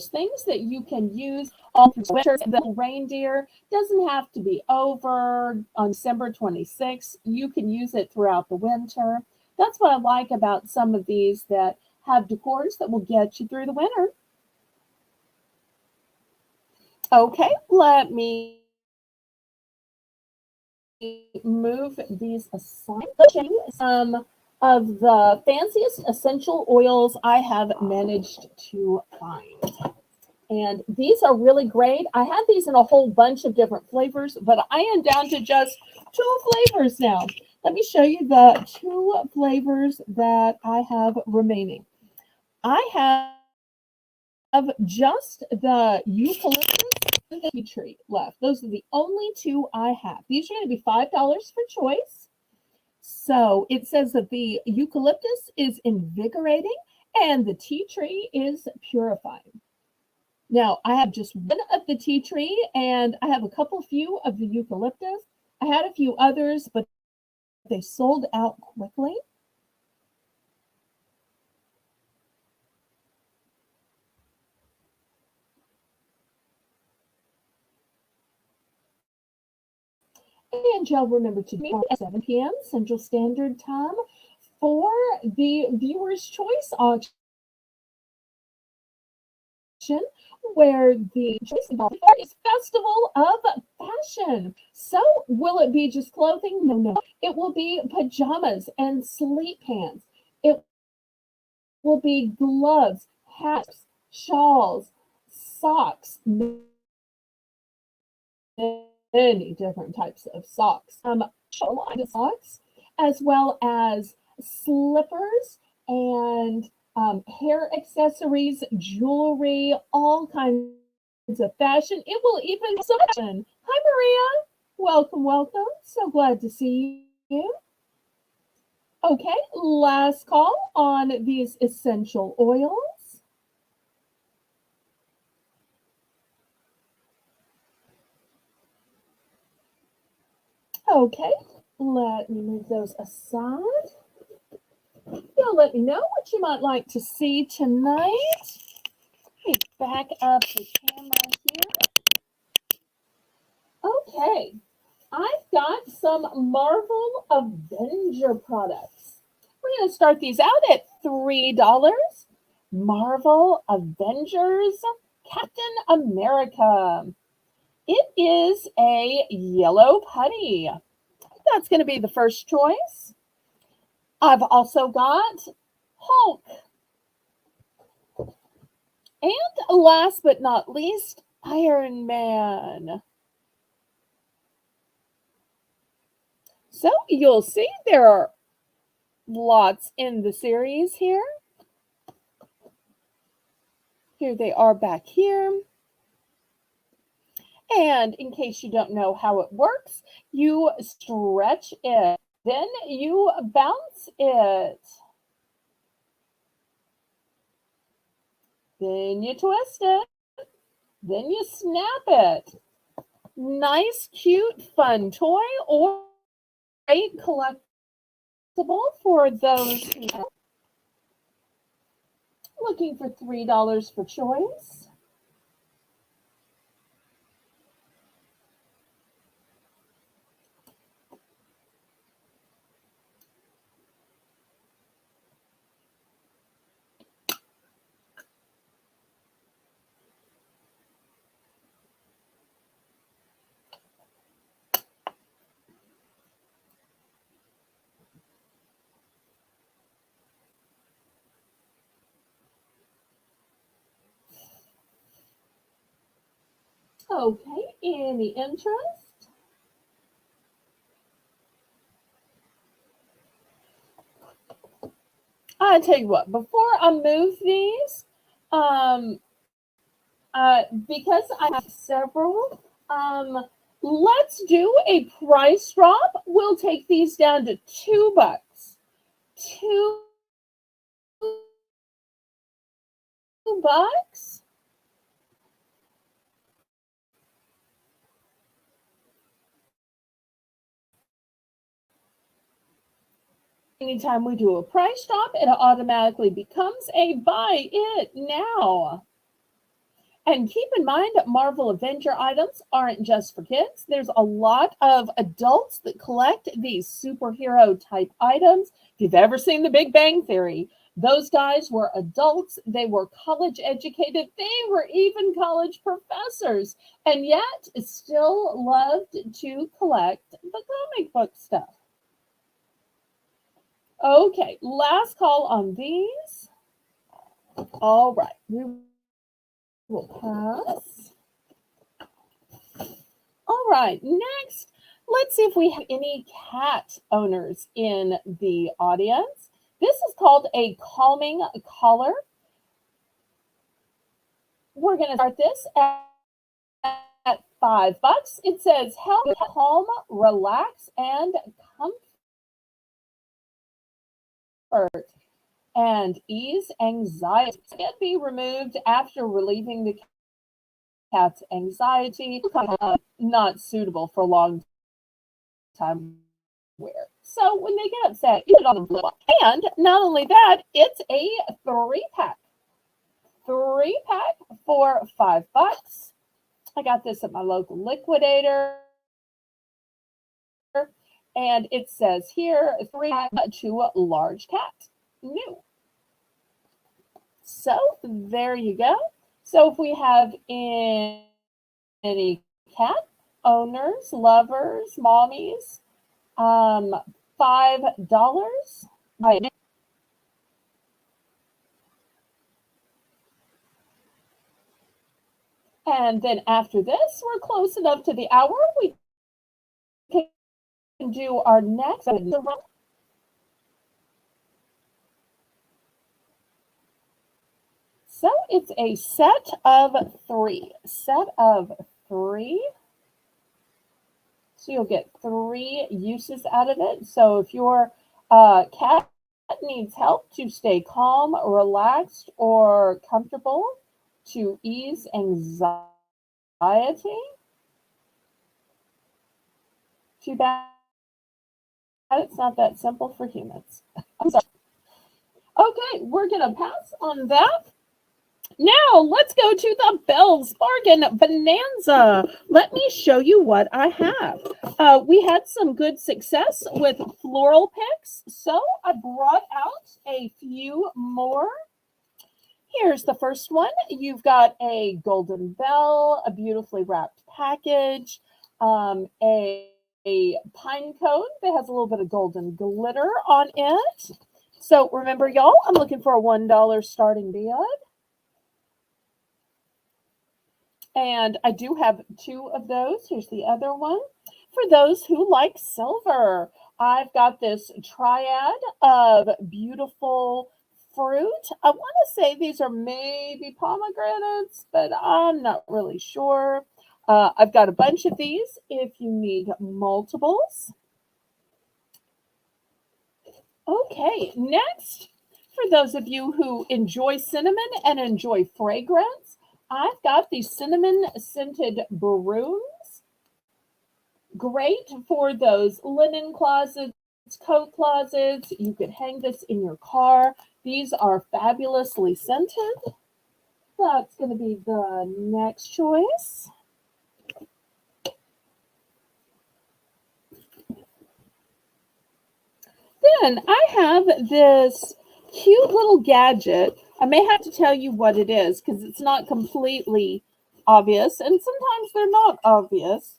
things that you can use all through winter. The reindeer doesn't have to be over on December 26th. You can use it throughout the winter. That's what I like about some of these that have decors that will get you through the winter. Okay, let me move these aside. Some of the fanciest essential oils I have managed to find. And these are really great. I had these in a whole bunch of different flavors, but I am down to just 2 flavors now. Let me show you the two flavors that I have remaining. I have just the eucalyptus and the tea tree left. Those are the only two I have. These are going to be $5 for choice. So it says that the eucalyptus is invigorating and the tea tree is purifying. Now, I have just one of the tea tree and I have a few of the eucalyptus. I had a few others, but they sold out quickly. And y'all remember to be at 7 p.m. Central Standard Time for the Viewer's Choice auction, where the choice involved is Festival of Fashion. So, will it be just clothing? No, no. It will be pajamas and sleep pants. It will be gloves, hats, shawls, socks, many different types of socks. Socks, as well as slippers and hair accessories, jewelry, all kinds of fashion. It will even be fashion. Hi, Maria. Welcome, welcome. So glad to see you. Okay, last call on these essential oils. Okay, let me move those aside. You'll let me know what you might like to see tonight. Let me back up the camera here. Okay, I've got some Marvel Avenger products. We're going to start these out at $3. Marvel Avengers Captain America. It is a yellow putty. That's going to be the first choice. I've also got Hulk. And last but not least, Iron Man. So you'll see there are lots in the series here. Here they are back here. And in case you don't know how it works, you stretch it, then you bounce it. Then you twist it. Then you snap it. Nice, cute, fun toy or great collectible for those who are looking for $3 for choice. Okay, any interest? I tell you what, before I move these, um, because I have several, let's do a price drop. We'll take these down to $2. $2. Anytime we do a price drop, it automatically becomes a buy it now. And keep in mind, Marvel Avenger items aren't just for kids. There's a lot of adults that collect these superhero type items. If you've ever seen The Big Bang Theory, those guys were adults. They were college educated. They were even college professors, and yet still loved to collect the comic book stuff. Okay, last call on these. All right, we will pass. All right, next, let's see if we have any cat owners in the audience. This is called a calming collar. We're going to start this at $5. It says help calm, relax, and comfort and ease anxiety. It can be removed after relieving the cat's anxiety. Not suitable for long time wear. So when they get upset, you put it on the blue. And not only that, it's a 3-pack. 3-pack for $5. I got this at my local liquidator. And it says here, 3-pack to a large cat. New. So there you go. So if we have any cat owners, lovers, mommies, $5. And then after this, we're close enough to the hour. We can do our next. So it's a set of 3. Set of 3. So you'll get 3 uses out of it. So if your cat needs help to stay calm, relaxed, or comfortable, to ease anxiety, too bad it's not that simple for humans. I'm sorry. Okay, we're going to pass on that. Now, let's go to the Belle's Bargain Bonanza. Let me show you what I have. We had some good success with floral picks, so I brought out a few more. Here's the first one. You've got a golden bell, a beautifully wrapped package, a pine cone that has a little bit of golden glitter on it. So remember, y'all, I'm looking for a $1 starting bid. And I do have 2 of those. Here's the other one. For those who like silver, I've got this triad of beautiful fruit. I want to say these are maybe pomegranates, but I'm not really sure. I've got a bunch of these if you need multiples. Okay, next, for those of you who enjoy cinnamon and enjoy fragrance, I've got these cinnamon scented brooms. Great for those linen closets, coat closets. You could hang this in your car. These are fabulously scented. That's going to be the next choice. Then I have this cute little gadget. I may have to tell you what it is because it's not completely obvious, and sometimes they're not obvious.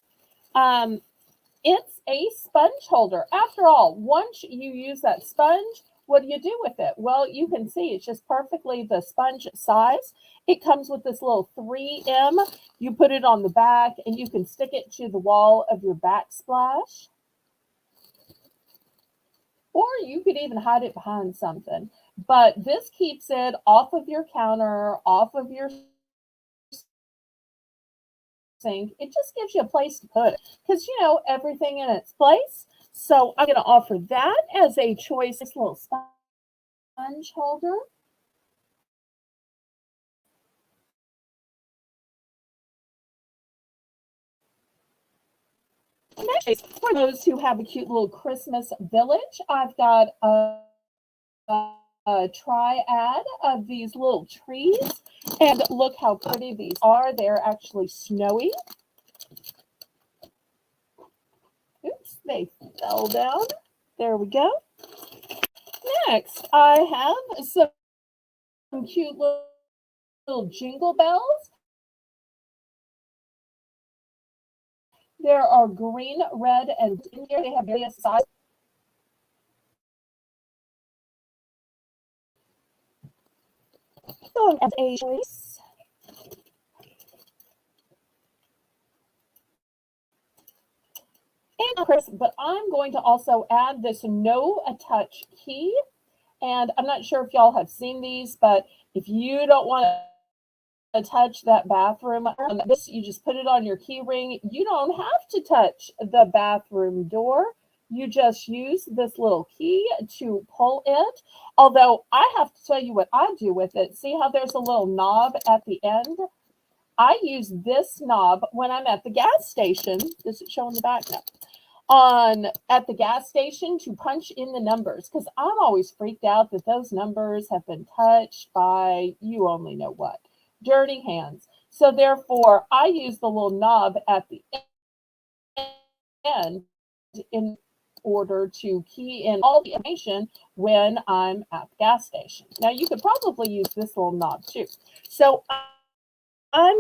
It's a sponge holder. After all, once you use that sponge, what do you do with it? Well, you can see it's just perfectly the sponge size. It comes with this little 3M. You put it on the back, and you can stick it to the wall of your backsplash. Or you could even hide it behind something. But this keeps it off of your counter, off of your sink. It just gives you a place to put it. Because, you know, everything in its place. So I'm going to offer that as a choice. This little sponge holder. Next, for those who have a cute little Christmas village, I've got a triad of these little trees. And look how pretty these are. They're actually snowy. Oops, they fell down. There we go. Next, I have some cute little jingle bells. There are green, red, and blue here. They have various sizes. So as a choice. And Chris, but I'm going to also add this no touch key. And I'm not sure if y'all have seen these, but if you don't want to touch that bathroom, this you just put it on your key ring. You don't have to touch the bathroom door. You just use this little key to pull it. Although I have to tell you what I do with it. See how there's a little knob at the end? I use this knob when I'm at the gas station. Does it show in the back? No. At the gas station to punch in the numbers, because I'm always freaked out that those numbers have been touched by you only know what. Dirty hands. So therefore, I use the little knob at the end in order to key in all the information when I'm at the gas station. Now, you could probably use this little knob too. So I'm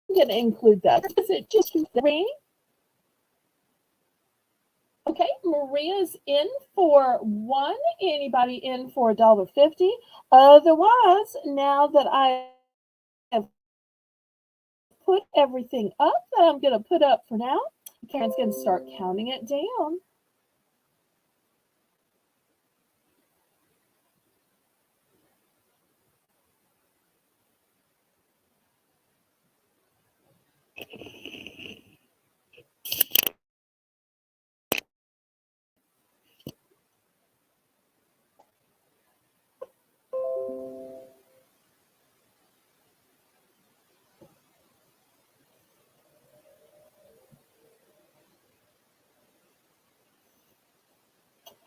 going to include that. Is it just three? Okay, Maria's in for one. Anybody in for $1.50? Otherwise, now that I have put everything up that I'm going to put up for now, Karen's going to start counting it down.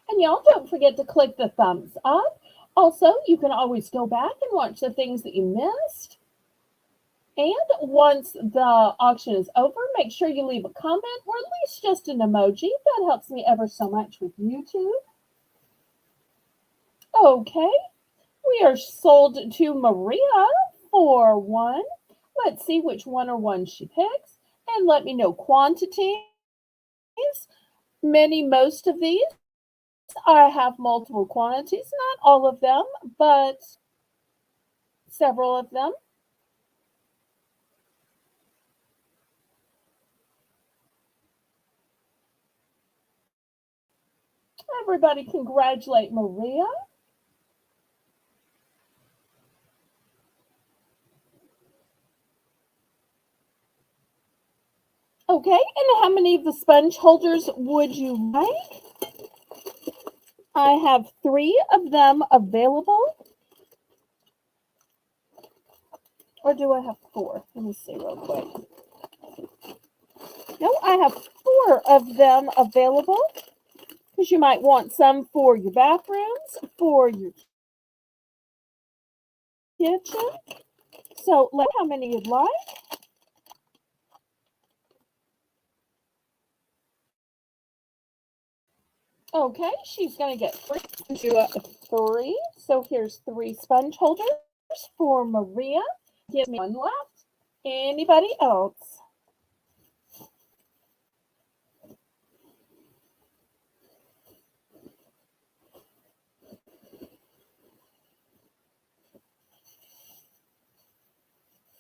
And y'all don't forget to click the thumbs up. Also, you can always go back and watch the things that you missed. And once the auction is over, make sure you leave a comment or at least just an emoji. That helps me ever so much with YouTube. Okay, we are sold to Maria for one. Let's see which one or one she picks. And let me know quantities. Most of these, I have multiple quantities. Not all of them, but several of them. Everybody congratulate Maria. Okay, and how many of the sponge holders would you like? I have 3 of them available. Or do I have 4? Let me see real quick. No, I have 4 of them available. Because you might want some for your bathrooms, for your kitchen. So let me know how many you'd like. Okay, she's going to get 3. So here's 3 sponge holders for Maria. Give me one left. Anybody else?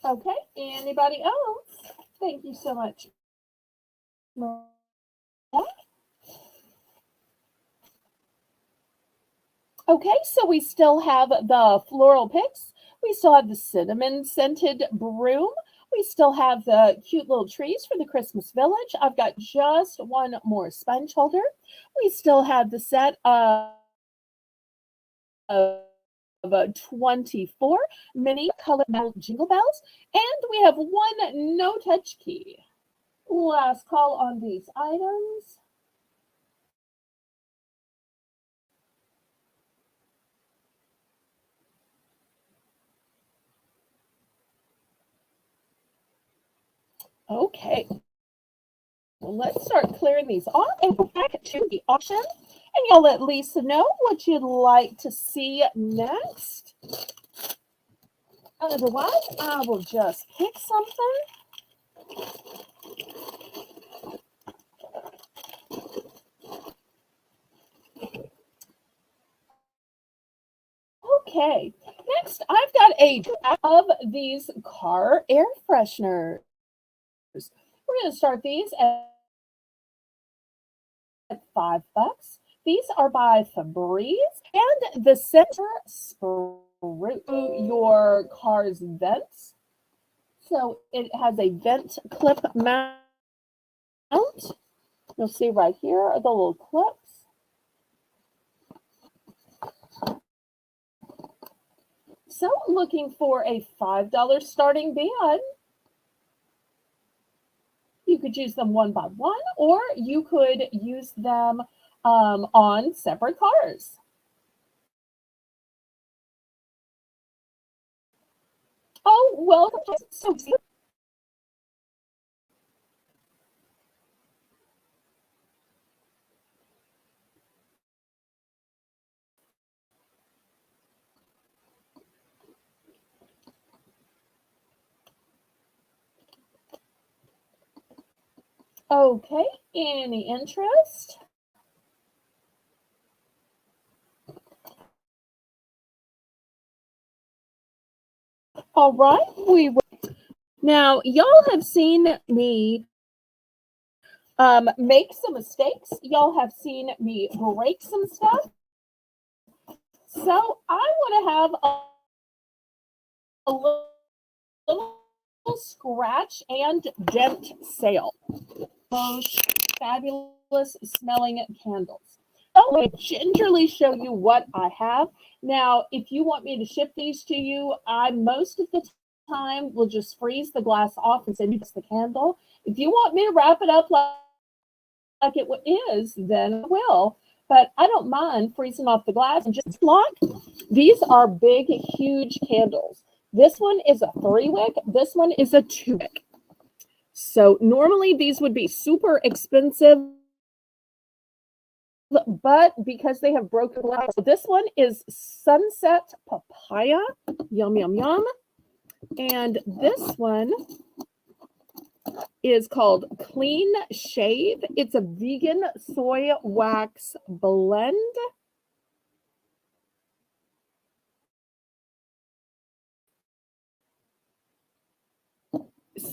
Okay, anybody else? Thank you so much. Okay, so we still have the floral picks. We still have the cinnamon scented broom. We still have the cute little trees for the Christmas village. I've got just one more sponge holder. We still have the set of 24 mini colored metal jingle bells. And we have one no touch key. Last call on these items. Okay. Well, let's start clearing these off and go back to the auction. And you'll let Lisa know what you'd like to see next. Otherwise, I will just pick something. Okay, next I've got a of these car air fresheners. We're going to start these $5. These are by Febreze, and the center screw your car's vents. So it has a vent clip mount. You'll see right here are the little clips. So looking for a $5 starting bid. You could use them one by one, or you could use them on separate cars. Oh, well, so okay, any interest? All right, we will. Now, y'all have seen me make some mistakes. Y'all have seen me break some stuff. So I want to have a little scratch and dent sale. Those fabulous smelling candles. So I'm going to gingerly show you what I have. Now, if you want me to ship these to you, I most of the time will just freeze the glass off and send you just the candle. If you want me to wrap it up like it is, then I will. But I don't mind freezing off the glass and just lock. These are big, huge candles. This one is a 3-wick. This one is a 2-wick. So normally these would be super expensive, but because they have broken glass, this one is Sunset Papaya. Yum, yum, yum. And this one is called Clean Shave. It's a vegan soy wax blend.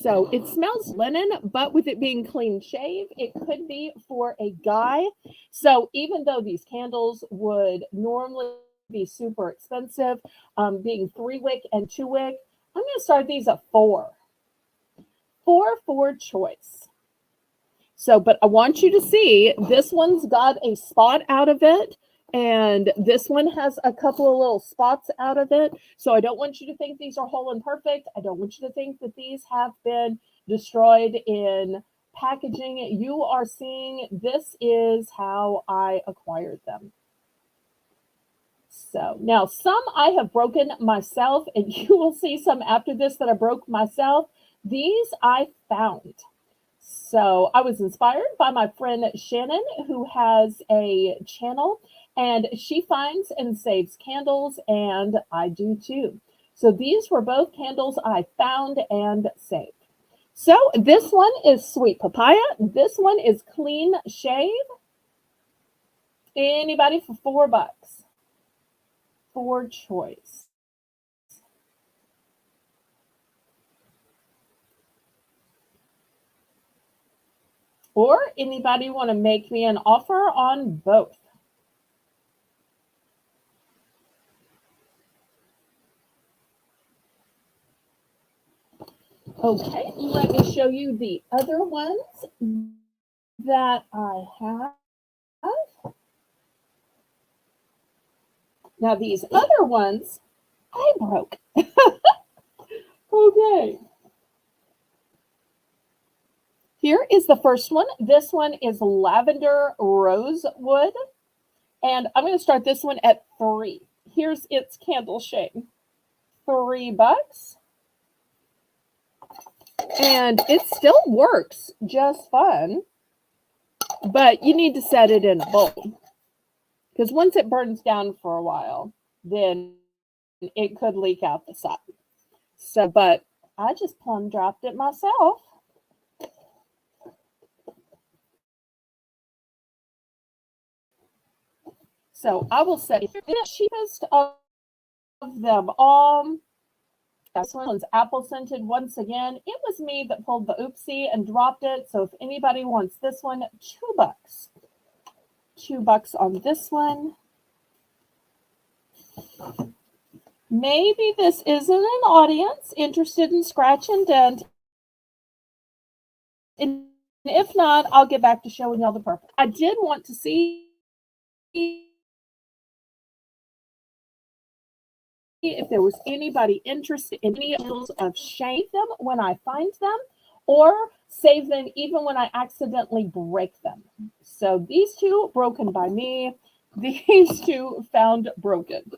So it smells linen, but with it being clean shave, it could be for a guy. So even though these candles would normally be super expensive, being 3-wick and 2-wick, I'm going to start these at 4. 4 for choice. So, but I want you to see this one's got a spot out of it. And this one has a couple of little spots out of it. So I don't want you to think these are whole and perfect. I don't want you to think that these have been destroyed in packaging. You are seeing this is how I acquired them. So now some I have broken myself, and you will see some after this that I broke myself. These I found. So I was inspired by my friend Shannon, who has a channel, and she finds and saves candles, and I do too. So these were both candles I found and saved. So this one is Sweet Papaya. This one is Clean Shave. Anybody for $4? For choice. Or anybody want to make me an offer on both? Okay, let me show you the other ones that I have. Now these other ones I broke. Okay. Here is the first one. This one is Lavender Rosewood. And I'm going to start this one at 3. Here's its candle shade. $3. And it still works just fine. But you need to set it in a bowl. Because once it burns down for a while, then it could leak out the side. So, but I just plumb dropped it myself. So I will say the cheapest of them all. This one's apple scented once again. It was me that pulled the oopsie and dropped it. So if anybody wants this one, $2. $2 on this one. Maybe this isn't an audience interested in scratch and dent. And if not, I'll get back to showing y'all the purple. I did want to see if there was anybody interested in any of shave them when I find them, or save them even when I accidentally break them. So these two broken by me, these two found broken.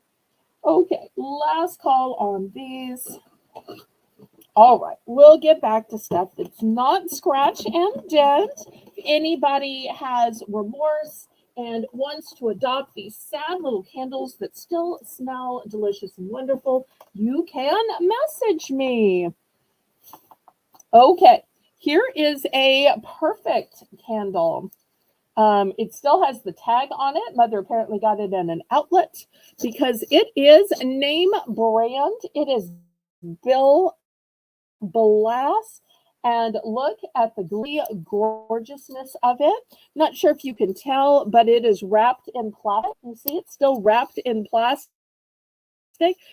Okay, last call on these. All right, we'll get back to stuff that's not scratch and dent. If anybody has remorse and wants to adopt these sad little candles that still smell delicious and wonderful, you can message me. Okay, here is a perfect candle. It still has the tag on it. Mother apparently got it in an outlet because it is name brand. It is Bill Blass, and look at the gorgeousness of it. Not sure if you can tell, but it is wrapped in plastic. You see, it's still wrapped in plastic.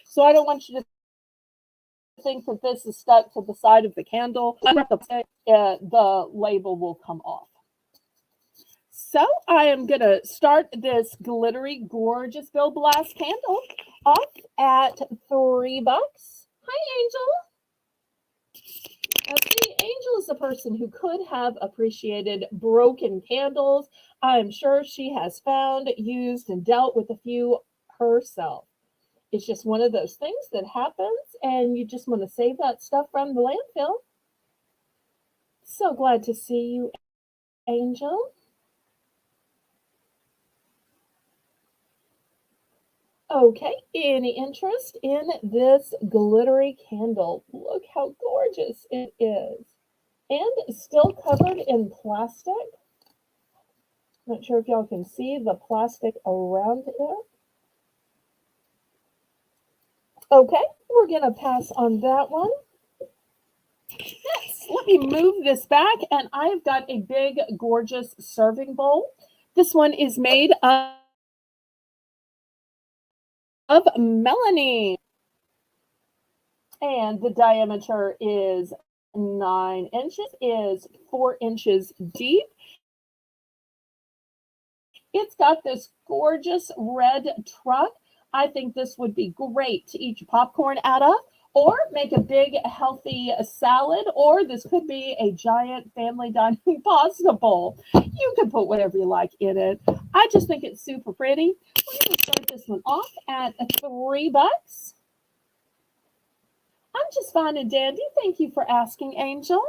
So I don't want you to think that this is stuck to the side of the candle. The label will come off. So I am going to start this glittery, gorgeous Bill Blass candle off at $3. Hi, Angel. See, Angel is a person who could have appreciated broken candles. I'm sure she has found, used, and dealt with a few herself. It's just one of those things that happens, and you just want to save that stuff from the landfill. So glad to see you, Angel. Okay, any interest in this glittery candle? Look how gorgeous it is. And still covered in plastic. Not sure if y'all can see the plastic around it. Okay, we're going to pass on that one. Next, let me move this back, and I've got a big, gorgeous serving bowl. This one is made of melamine, and the diameter is 9 inches, is 4 inches deep. It's got this gorgeous red truck. I think this would be great to eat your popcorn out of, or make a big, healthy salad, or this could be a giant family dining pasta bowl. You can put whatever you like in it. I just think it's super pretty. We're going to start this one off at $3. I'm just fine and dandy. Thank you for asking, Angel.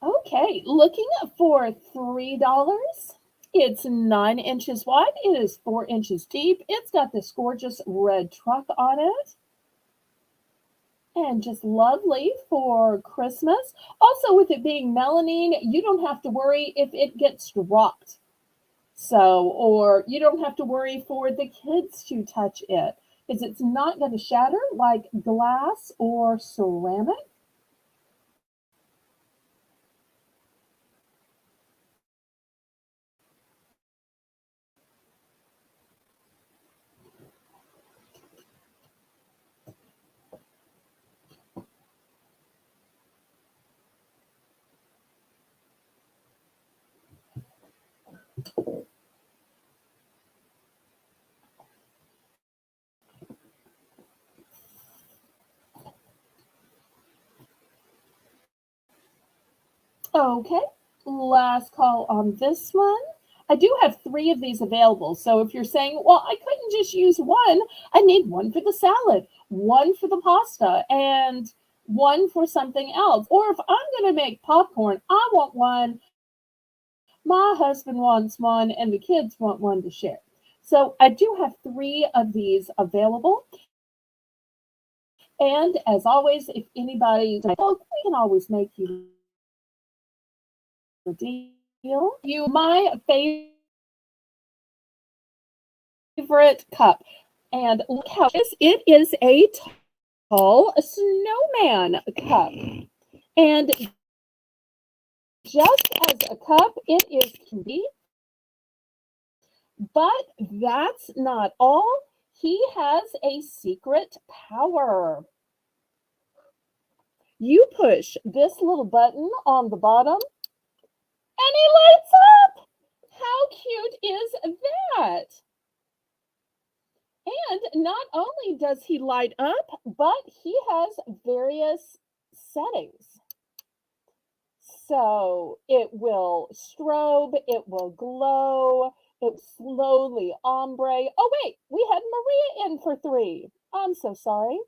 Okay, looking for $3. It's 9 inches wide. It is 4 inches deep. It's got this gorgeous red truck on it. And just lovely for Christmas. Also, with it being melamine, you don't have to worry if it gets dropped. So, or you don't have to worry for the kids to touch it, because it's not going to shatter like glass or ceramic. Okay, last call on this one. I do have 3 of these available. So if you're saying, well, I couldn't just use one, I need one for the salad, one for the pasta, and one for something else. Or if I'm going to make popcorn, I want one, my husband wants one, and the kids want one to share. So I do have 3 of these available. And as always, if anybody's like, oh, we can always make you a deal. My favorite cup. And look how it is a tall snowman cup. And just as a cup, it is can be. But that's not all. He has a secret power. You push this little button on the bottom and he lights up. How cute is that? And not only does he light up, but he has various settings. So it will strobe, it will glow, it slowly ombre. Oh, wait, we had Maria in for 3. I'm so sorry.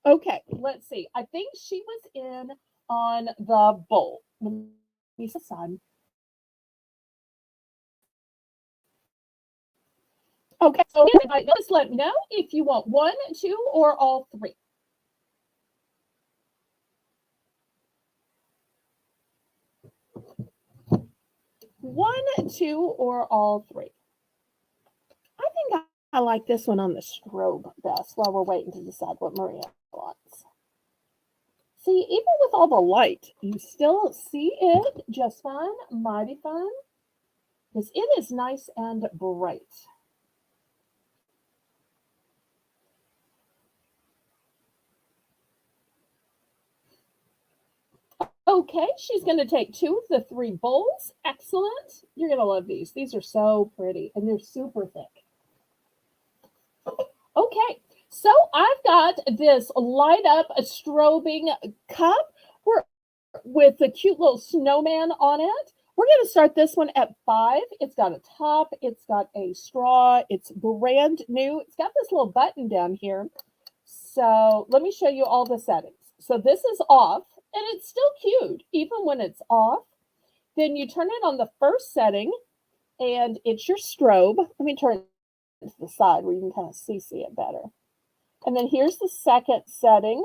Okay, let's see. I think she was in on the bowl. Let me see the sun. Okay, so just let me know if you want 1, 2, or all 3. 1, 2, or all 3. I think I like this one on the strobe best while we're waiting to decide what Maria wants. See, even with all the light, you still see it just fine, mighty fun, because it is nice and bright. Okay, she's going to take 2 of the 3 bowls. Excellent. You're going to love these. These are so pretty, and they're super thick. Okay, so I've got this light up strobing cup with the cute little snowman on it. We're going to start this one at 5. It's got a top, it's got a straw, it's brand new. It's got this little button down here. So let me show you all the settings. So this is off, and it's still cute, even when it's off. Then you turn it on the first setting, and it's your strobe. Let me turn it to the side where you can kind of see it better. And then here's the second setting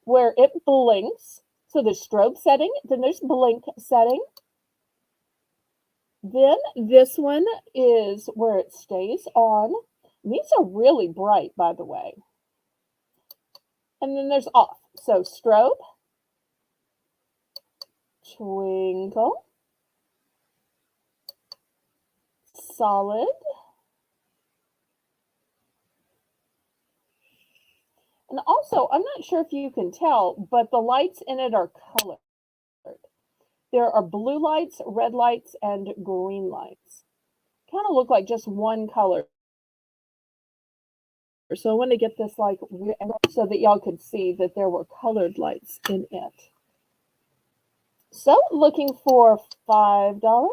where it blinks. So there's strobe setting, then there's blink setting. Then this one is where it stays on. These are really bright, by the way. And then there's off. So strobe, twinkle, solid, and also, I'm not sure if you can tell, but the lights in it are colored. There are blue lights, red lights, and green lights. Kind of look like just one color. So I want to get this like so that y'all could see that there were colored lights in it. So looking for $5.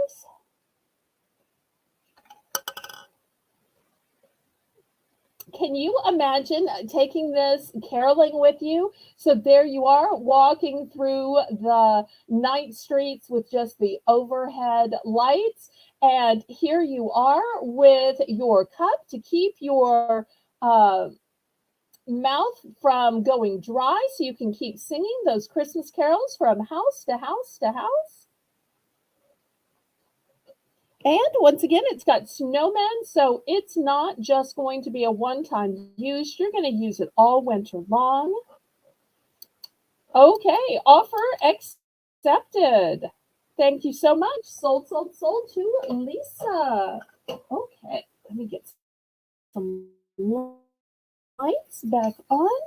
Can you imagine taking this caroling with you? So there you are walking through the night streets with just the overhead lights. And here you are with your cup to keep your mouth from going dry so you can keep singing those Christmas carols from house to house to house. And once again, it's got snowmen, so it's not just going to be a one-time use. You're going to use it all winter long. Okay, offer accepted. Thank you so much. Sold, sold, sold to Lisa. Okay, let me get some lights back on.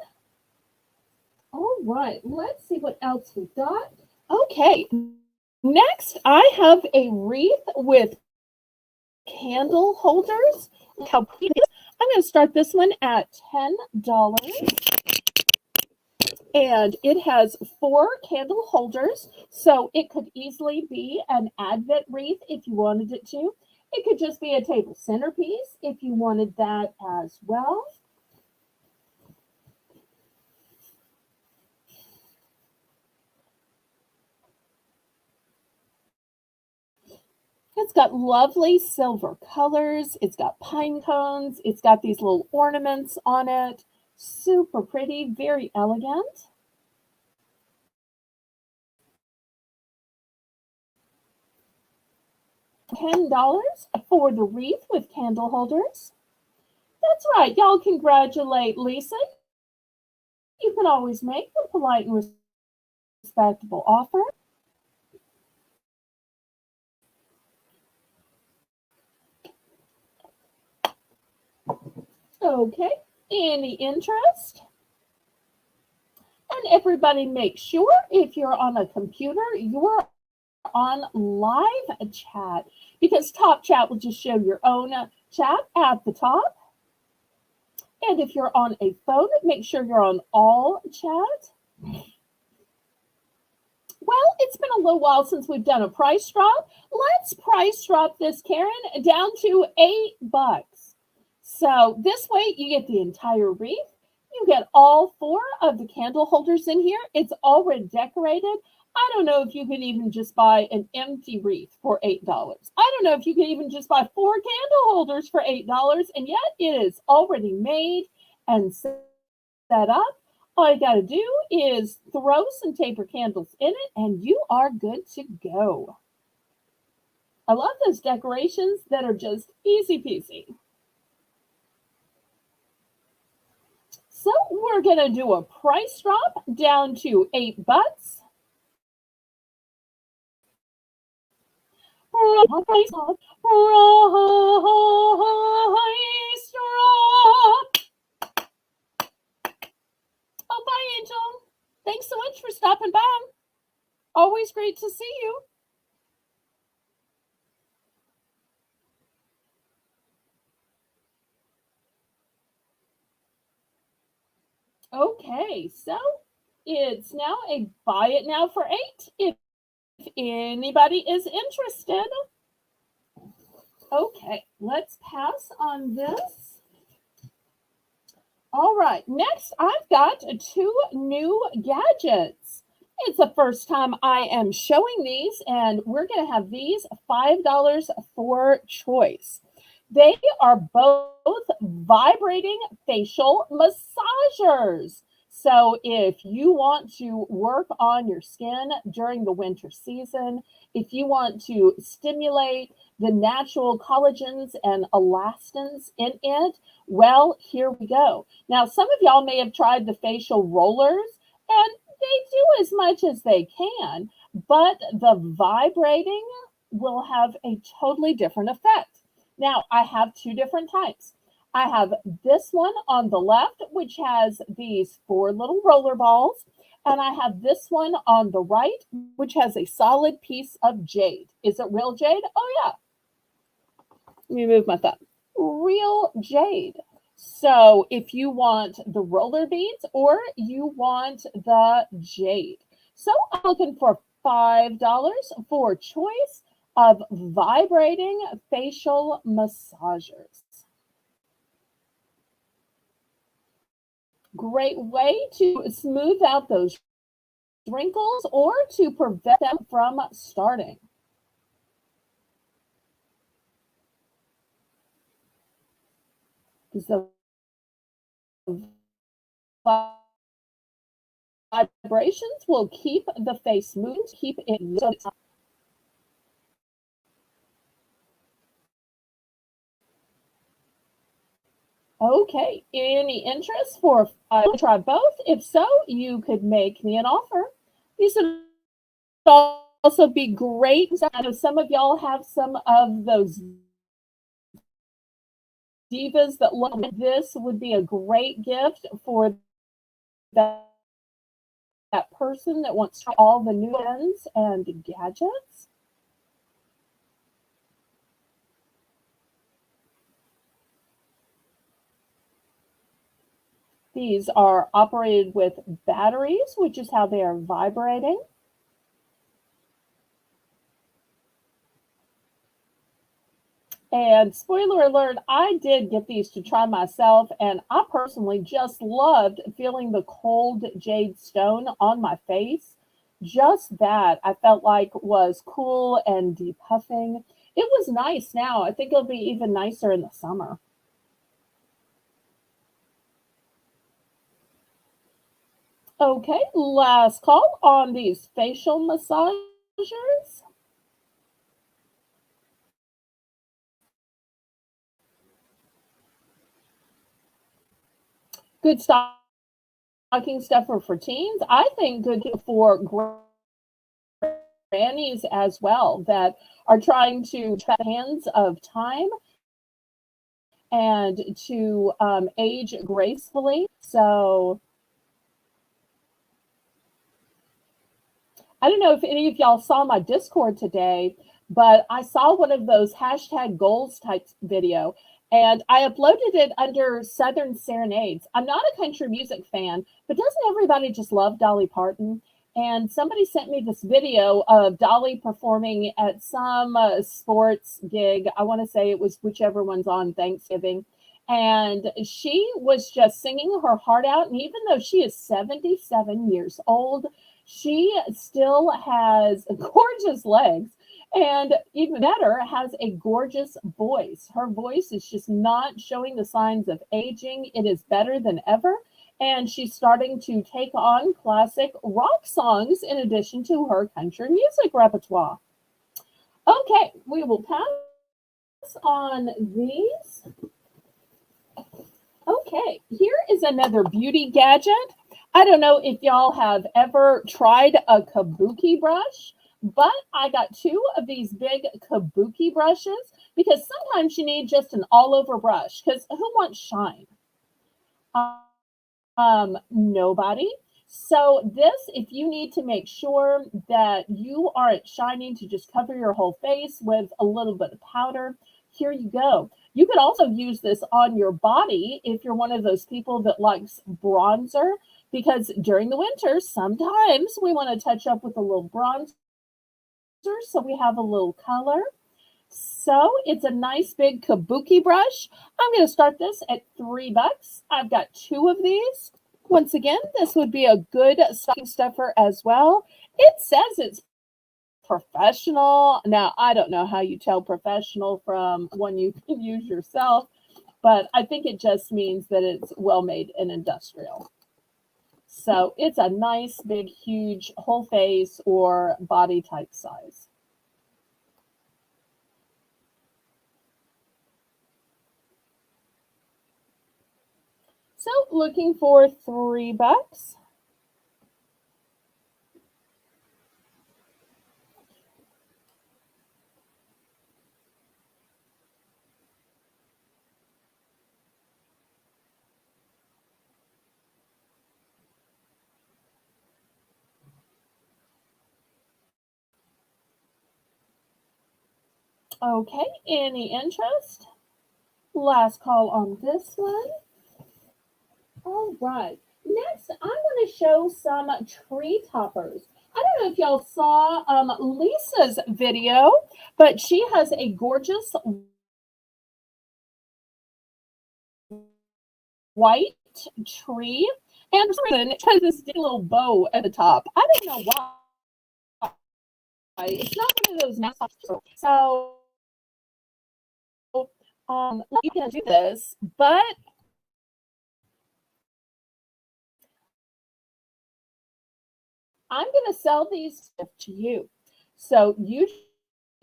All right, let's see what else we got. Okay, next I have a wreath with candle holders. Look how pretty it is. I'm going to start this one at $10. And it has 4 candle holders, so it could easily be an Advent wreath if you wanted it to. It could just be a table centerpiece if you wanted that as well. It's got lovely silver colors. It's got pine cones. It's got these little ornaments on it. Super pretty, very elegant. $10 for the wreath with candle holders. That's right. Y'all congratulate Lisa. You can always make a polite and respectable offer. Okay, any interest? And everybody make sure if you're on a computer, you're on live chat because top chat will just show your own chat at the top. And if you're on a phone, make sure you're on all chat. Well, it's been a little while since we've done a price drop. Let's price drop this, Karen, down to $8. So this way you get the entire wreath. You get all four of the candle holders in here. It's already decorated. I don't know if you can even just buy an empty wreath for $8. I don't know if you can even just buy four candle holders for $8, and yet it is already made and set up. All you got to do is throw some taper candles in it, and you are good to go. I love those decorations that are just easy peasy. So we're going to do a price drop down to $8. Price drop. Oh, bye, Angel. Thanks so much for stopping by. Always great to see you. Okay, so it's now a buy it now for $8 if anybody is interested. Okay, let's pass on this. All right, next I've got two new gadgets. It's the first time I am showing these, and we're going to have these $5 for choice. They are both vibrating facial massagers. So if you want to work on your skin during the winter season, if you want to stimulate the natural collagens and elastins in it, well, here we go. Now, some of y'all may have tried the facial rollers, and they do as much as they can, but the vibrating will have a totally different effect. Now, I have two different types. I have this one on the left, which has these four little roller balls, and I have this one on the right, which has a solid piece of jade. Is it real jade? Oh, yeah. Let me move my thumb. Real jade. So if you want the roller beads or you want the jade. So I'm looking for $5 for choice of vibrating facial massagers. Great way to smooth out those wrinkles or to prevent them from starting. The vibrations will keep the face moving, keep it moving. Okay, any interest for try both? If so, you could make me an offer. These would also be great. I know some of y'all have some of those divas that look like this would be a great gift for that person that wants to try all the new ends and gadgets. These are operated with batteries, which is how they are vibrating. And spoiler alert, I did get these to try myself, and I personally just loved feeling the cold jade stone on my face. Just that I felt like was cool and depuffing. It was nice now. I think it'll be even nicer in the summer. Okay, last call on these facial massagers. Good stocking stuffer for teens. I think good for grannies as well that are trying to track hands of time and to age gracefully. So I don't know if any of y'all saw my Discord today, but I saw one of those hashtag goals type video and I uploaded it under Southern Serenades. I'm not a country music fan, but doesn't everybody just love Dolly Parton? And somebody sent me this video of Dolly performing at some sports gig. I want to say it was whichever one's on Thanksgiving. And she was just singing her heart out. And even though she is 77 years old, she still has gorgeous legs and even better, has a gorgeous voice. Her voice is just not showing the signs of aging. It is better than ever. And she's starting to take on classic rock songs in addition to her country music repertoire. Okay, we will pass on these. Okay, here is another beauty gadget. I don't know if y'all have ever tried a kabuki brush, but I got two of these big kabuki brushes because sometimes you need just an all-over brush because who wants shine? Nobody. So this, if you need to make sure that you aren't shining to just cover your whole face with a little bit of powder, here you go. You could also use this on your body if you're one of those people that likes bronzer, because during the winter, sometimes we want to touch up with a little bronzer so we have a little color. So it's a nice big kabuki brush. I'm going to start this at $3. I've got two of these. Once again, this would be a good stocking stuffer as well. It says it's professional. Now, I don't know how you tell professional from one you can use yourself, but I think it just means that it's well made and industrial. So it's a nice, big, huge whole face or body type size. So looking for $3. Okay, any interest? Last call on this one. All right. Next, I'm going to show some tree toppers. I don't know if y'all saw Lisa's video, but she has a gorgeous white tree. And for some reason, it has this little bow at the top. I don't know why. It's not one of those mass. So you can do this, but I'm going to sell these to you. So you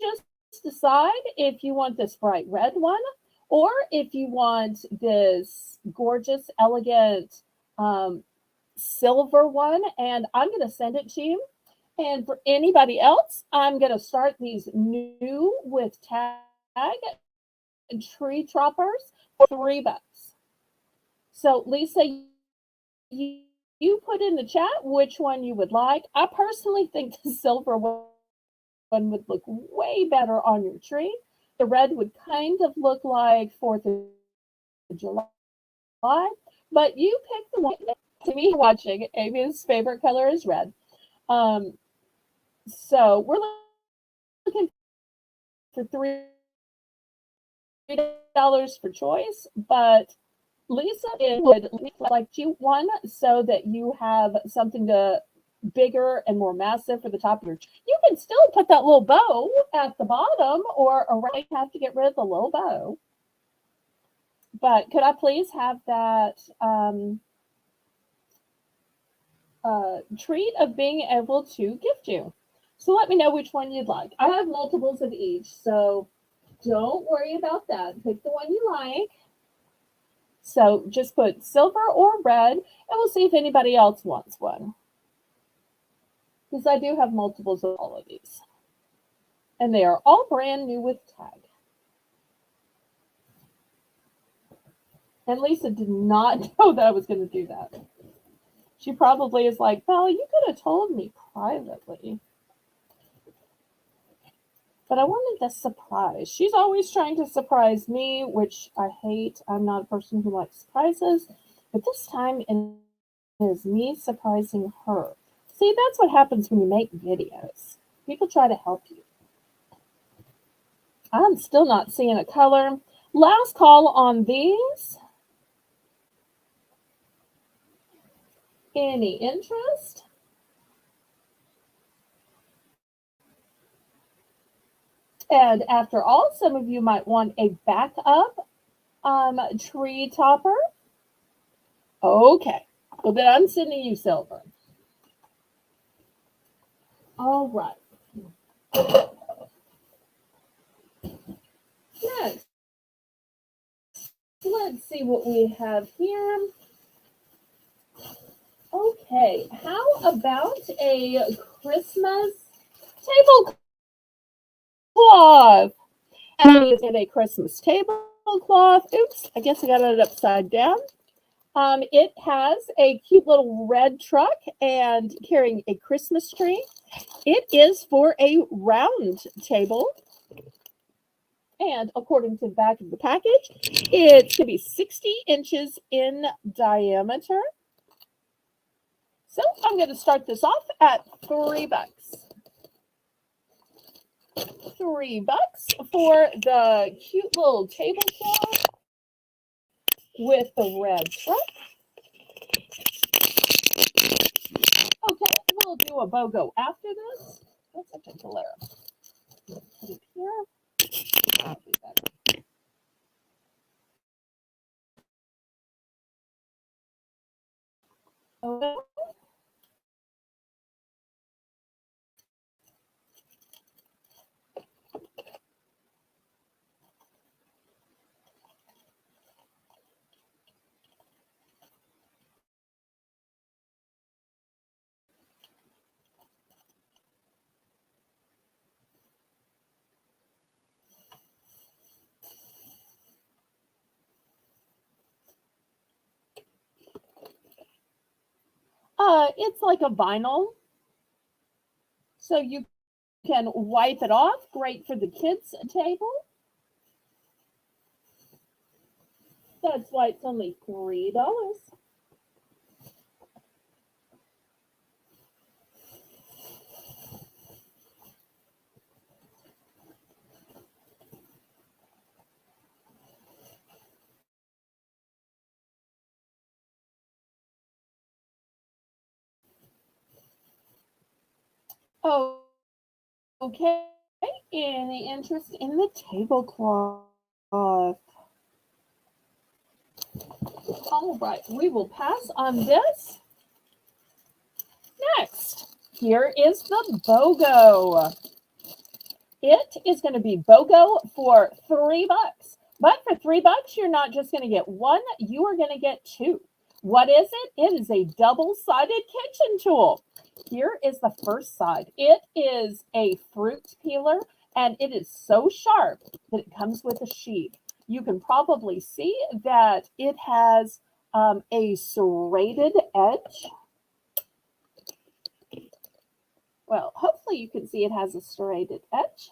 just decide if you want this bright red one or if you want this gorgeous, elegant silver one. And I'm going to send it to you. And for anybody else, I'm going to start these new with tag tree toppers for $3. So Lisa, you put in the chat which one you would like. I personally think the silver one would look way better on your tree. The red would kind of look like 4th of July, but you pick the one. To me, watching, Amy's favorite color is red. So we're looking for $3 for choice, but Lisa would like you one so that you have something to bigger and more massive for the top of your tree. You can still put that little bow at the bottom or around. You have to get rid of the little bow. But could I please have that treat of being able to gift you? So let me know which one you'd like. I have multiples of each, so don't worry about that. Pick the one you like. So just put silver or red, and we'll see if anybody else wants one. Because I do have multiples of all of these. And they are all brand new with tag. And Lisa did not know that I was going to do that. She probably is like, well, you could have told me privately. But I wanted the surprise. She's always trying to surprise me, which I hate. I'm not a person who likes surprises. But this time it is me surprising her. See, that's what happens when you make videos. People try to help you. I'm still not seeing a color. Last call on these. Any interest? And after all, some of you might want a backup tree topper. Okay. Well, then I'm sending you silver. All right. Next, let's see what we have here. Okay. How about a Christmas tablecloth? And is it a Christmas tablecloth? Oops, I guess I got it upside down. It has a cute little red truck and carrying a Christmas tree. It is for a round table. And according to the back of the package, it's going to be 60 inches in diameter. So I'm going to start this off at $3. $3 for the cute little tablecloth with the red truck. Okay, we'll do a BOGO after this. That's such a glare. Put it here. That'll be better. Okay. It's like a vinyl, so you can wipe it off. Great for the kids' table. That's why it's only $3. Oh, okay. Any interest in the tablecloth? All right, we will pass on this. Next, here is the BOGO. It is going to be BOGO for $3. But for $3, you're not just going to get one, you are going to get two. What is it? It is a double-sided kitchen tool. Here is the first side. It is a fruit peeler, and it is so sharp that it comes with a sheath. You can probably see that it has a serrated edge. Well, hopefully you can see it has a serrated edge.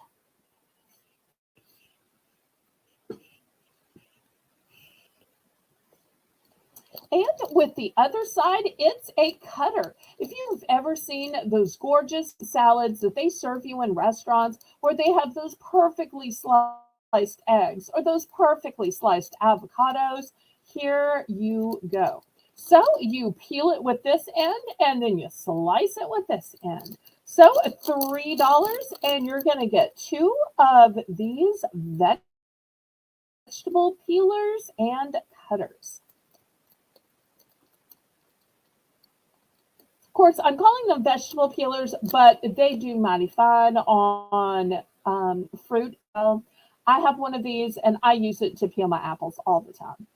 And with the other side, it's a cutter. If you've ever seen those gorgeous salads that they serve you in restaurants where they have those perfectly sliced eggs or those perfectly sliced avocados, here you go. So you peel it with this end and then you slice it with this end. So $3 and you're going to get two of these vegetable peelers and cutters. Of course, I'm calling them vegetable peelers, but they do mighty fine on fruit. I have one of these, and I use it to peel my apples all the time.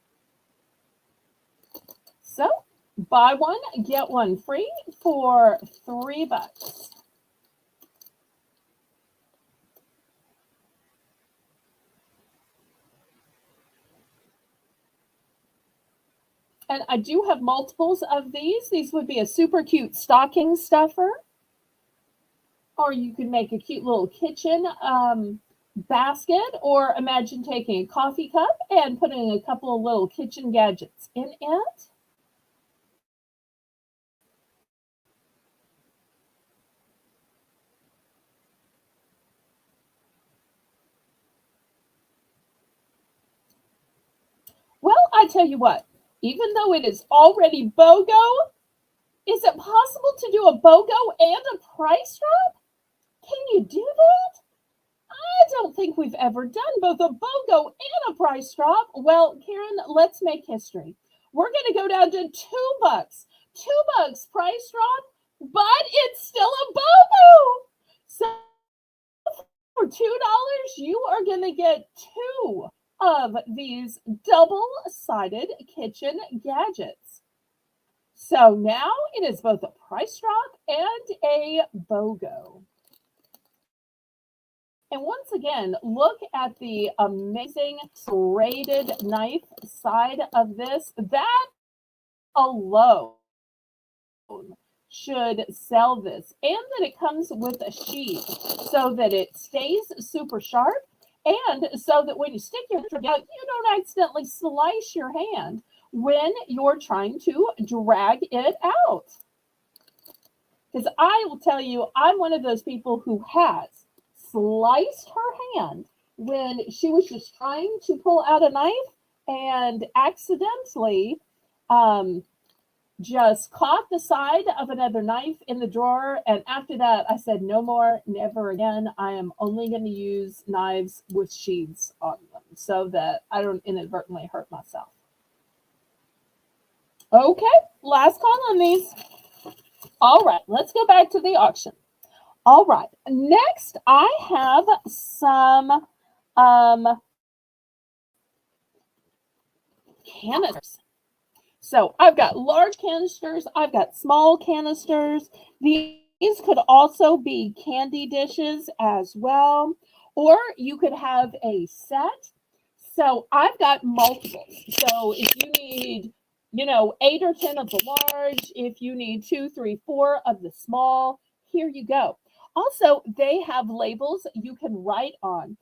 So, buy one, get one free for $3. And I do have multiples of these. These would be a super cute stocking stuffer, or you could make a cute little kitchen basket, or imagine taking a coffee cup and putting a couple of little kitchen gadgets in it. Well, I tell you what, even though it is already BOGO, is it possible to do a BOGO and a price drop? Can you do that? I don't think we've ever done both a BOGO and a price drop. Well, Karen, let's make history. We're going to go down to $2. $2 price drop, but it's still a BOGO. So for $2, you are going to get two of these double-sided kitchen gadgets. So now it is both a price drop and a BOGO. And once again, look at the amazing serrated knife side of this. That alone should sell this. And that it comes with a sheath so that it stays super sharp, and so that when you stick your trigger out, you don't accidentally slice your hand when you're trying to drag it out. Because I will tell you, I'm one of those people who has sliced her hand when she was just trying to pull out a knife and accidentally just caught the side of another knife in the drawer. And after that, I said, no more, never again. I am only going to use knives with sheaths on them so that I don't inadvertently hurt myself. Okay, last call on these. All right, let's go back to the auction. All right, next I have some canisters. So I've got large canisters, I've got small canisters. These could also be candy dishes as well, or you could have a set. So I've got multiples. So if you need, 8 or 10 of the large, if you need 2, 3, 4 of the small, here you go. Also, they have labels you can write on.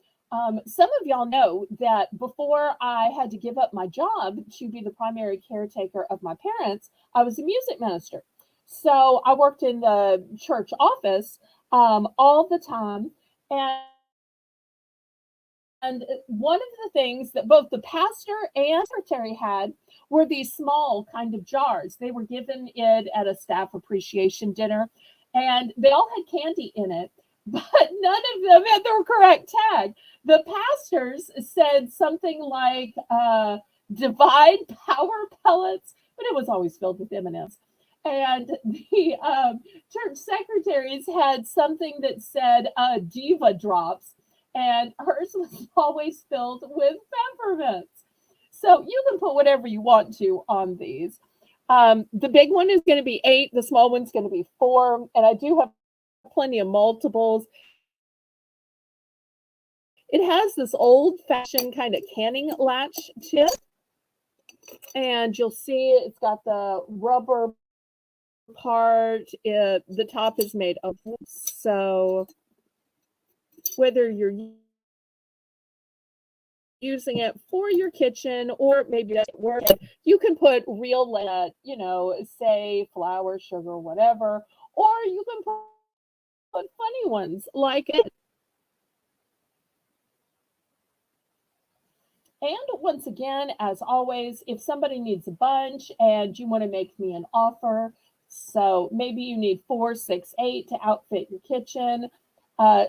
Some of y'all know that before I had to give up my job to be the primary caretaker of my parents, I was a music minister. So I worked in the church office all the time. And one of the things that both the pastor and secretary had were these small kind of jars. They were given it at a staff appreciation dinner, and they all had candy in it, but none of them had the correct tag. The pastors said something like divide power pellets, but it was always filled with M&Ms. And the church secretaries had something that said diva drops, and hers was always filled with peppermints. So you can put whatever you want to on these. The big one is going to be 8, the small one's going to be 4, and I do have plenty of multiples. It has this old-fashioned kind of canning latch to it, and you'll see it's got the rubber part. The top is made of wood, so whether you're using it for your kitchen or maybe it doesn't work, you can put real, say flour, sugar, whatever, or you can put funny ones like it. And once again, as always, if somebody needs a bunch and you want to make me an offer, so maybe you need 4, 6, 8 to outfit your kitchen.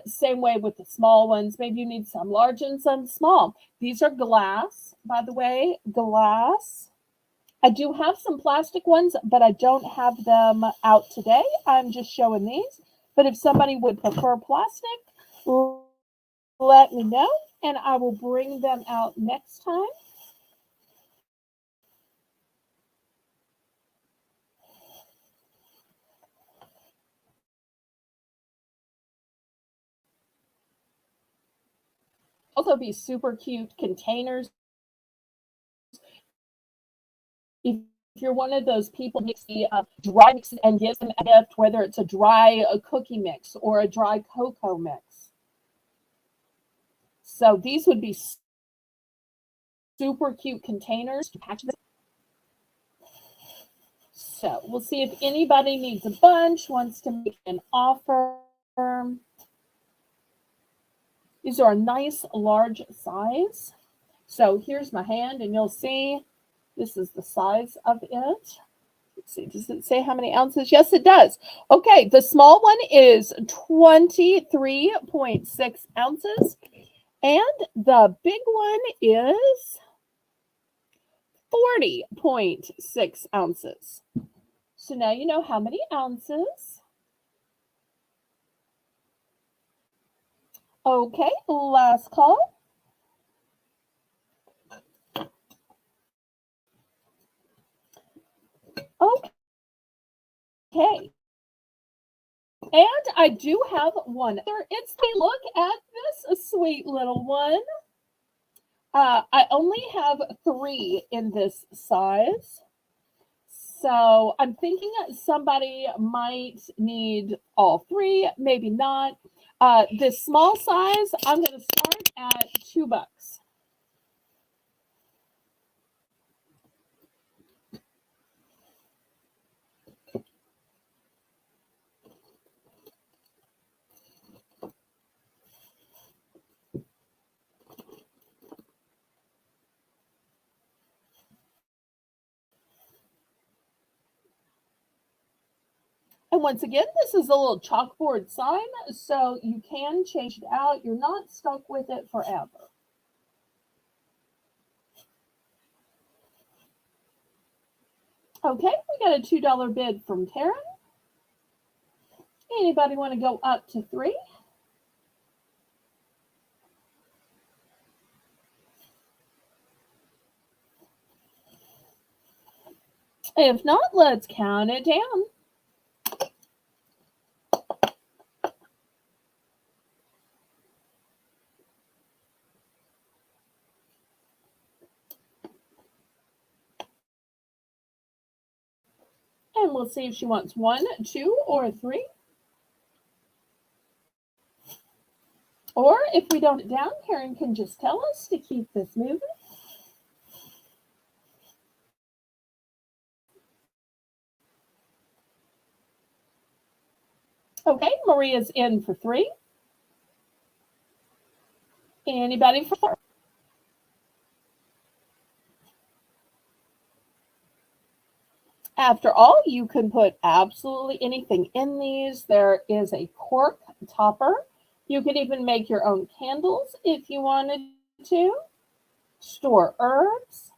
Same way with the small ones. Maybe you need some large and some small. These are glass, by the way, glass. I do have some plastic ones, but I don't have them out today. I'm just showing these. But if somebody would prefer plastic, let me know, and I will bring them out next time. Also be super cute containers. If you're one of those people who makes the dry mix and gives them a gift, whether it's a dry cookie mix or a dry cocoa mix. So these would be super cute containers to pack this. So we'll see if anybody needs a bunch, wants to make an offer. These are a nice large size. So here's my hand, and you'll see this is the size of it. Let's see, does it say how many ounces? Yes, it does. Okay, the small one is 23.6 ounces, and the big one is 40.6 ounces. So now you know how many ounces. Okay, last call. Okay. And I do have one. It's a look at this sweet little one. I only have 3 in this size. So I'm thinking somebody might need all 3, maybe not. This small size, I'm going to start at $2. And once again, this is a little chalkboard sign, so you can change it out. You're not stuck with it forever. Okay, we got a $2 bid from Karen. Anybody want to go up to 3? If not, let's count it down. And we'll see if she wants 1, 2, or 3. Or if we don't get it down, Karen can just tell us to keep this moving. Okay, Maria's in for 3. Anybody for 4? After all, you can put absolutely anything in these. There is a cork topper. You could even make your own candles if you wanted to. Store herbs.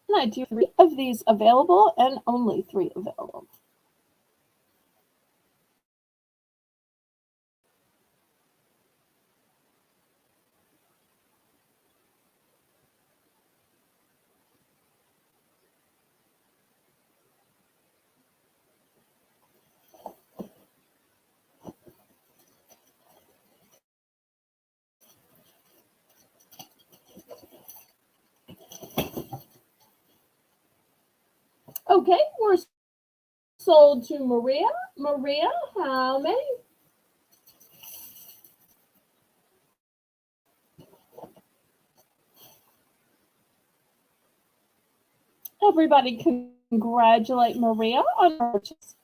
And I do 3 of these available and only 3 available. Okay, we're sold to Maria. Maria, how many? Everybody congratulate Maria on her purchase.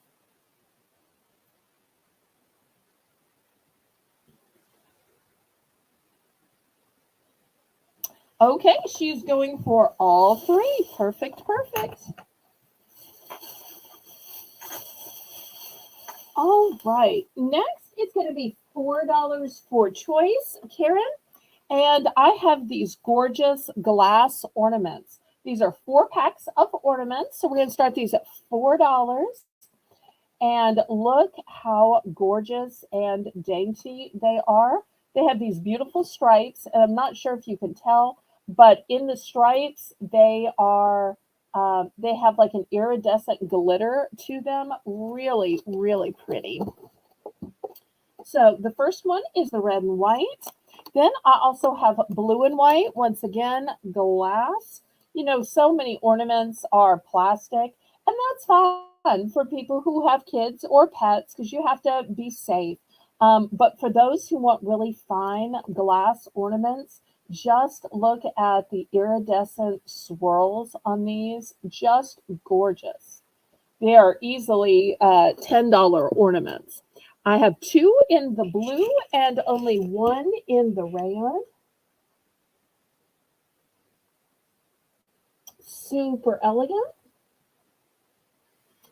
Okay, she's going for all 3. Perfect, perfect. All right, next it's going to be $4 for choice, Karen. And I have these gorgeous glass ornaments. These are 4 packs of ornaments. So we're going to start these at $4. And look how gorgeous and dainty they are. They have these beautiful stripes, and I'm not sure if you can tell, but in the stripes, they have like an iridescent glitter to them. Really, really pretty. So the first one is the red and white. Then I also have blue and white. Once again, glass. You know, so many ornaments are plastic, and that's fun for people who have kids or pets because you have to be safe. But for those who want really fine glass ornaments, just look at the iridescent swirls on these. Just gorgeous. They are easily $10 ornaments. I have 2 in the blue and only 1 in the red. Super elegant.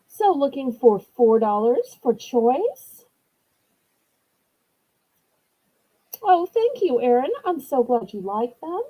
So looking for $4 for choice. Oh, thank you, Erin. I'm so glad you like them.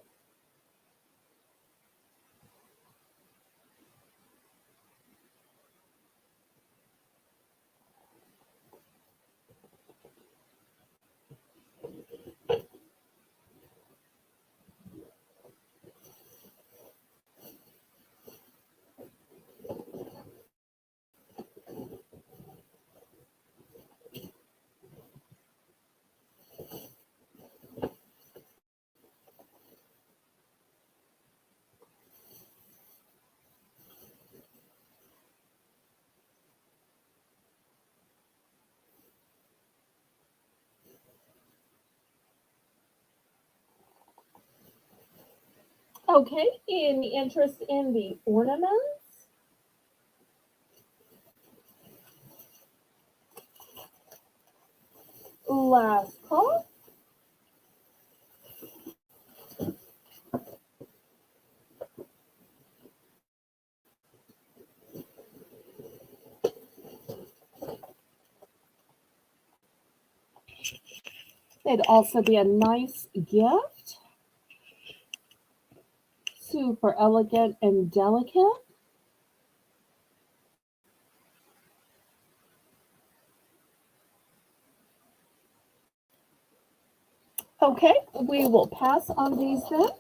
Okay, any interest in the ornaments? Last call. They'd also be a nice gift. Super elegant and delicate. Okay, we will pass on these then.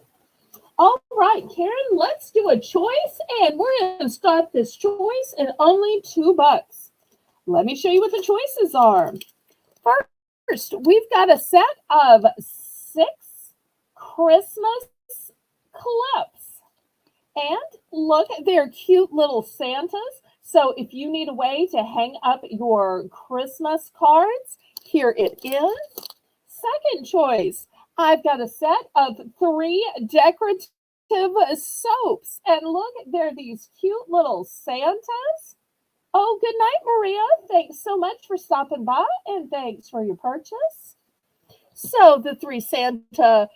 All right, Karen, let's do a choice, and we're going to start this choice at only $2. Let me show you what the choices are. First, we've got a set of 6 Christmas clips. And look, they're cute little Santas. So if you need a way to hang up your Christmas cards, here it is. Second choice, I've got a set of 3 decorative soaps. And look, they're these cute little Santas. Oh, good night, Maria. Thanks so much for stopping by and thanks for your purchase. So the 3 Santa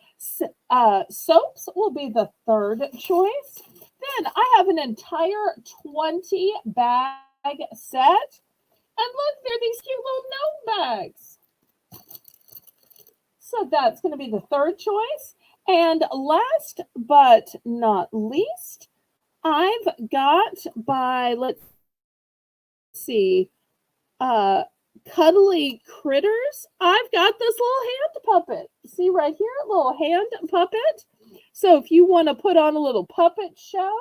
soaps will be the third choice. Then I have an entire 20 bag set. And look, they're these cute little gnome bags. So that's going to be the third choice. And last but not least, I've got by, let's see, cuddly critters. I've got this little hand puppet. See right here, little hand puppet. So if you want to put on a little puppet show,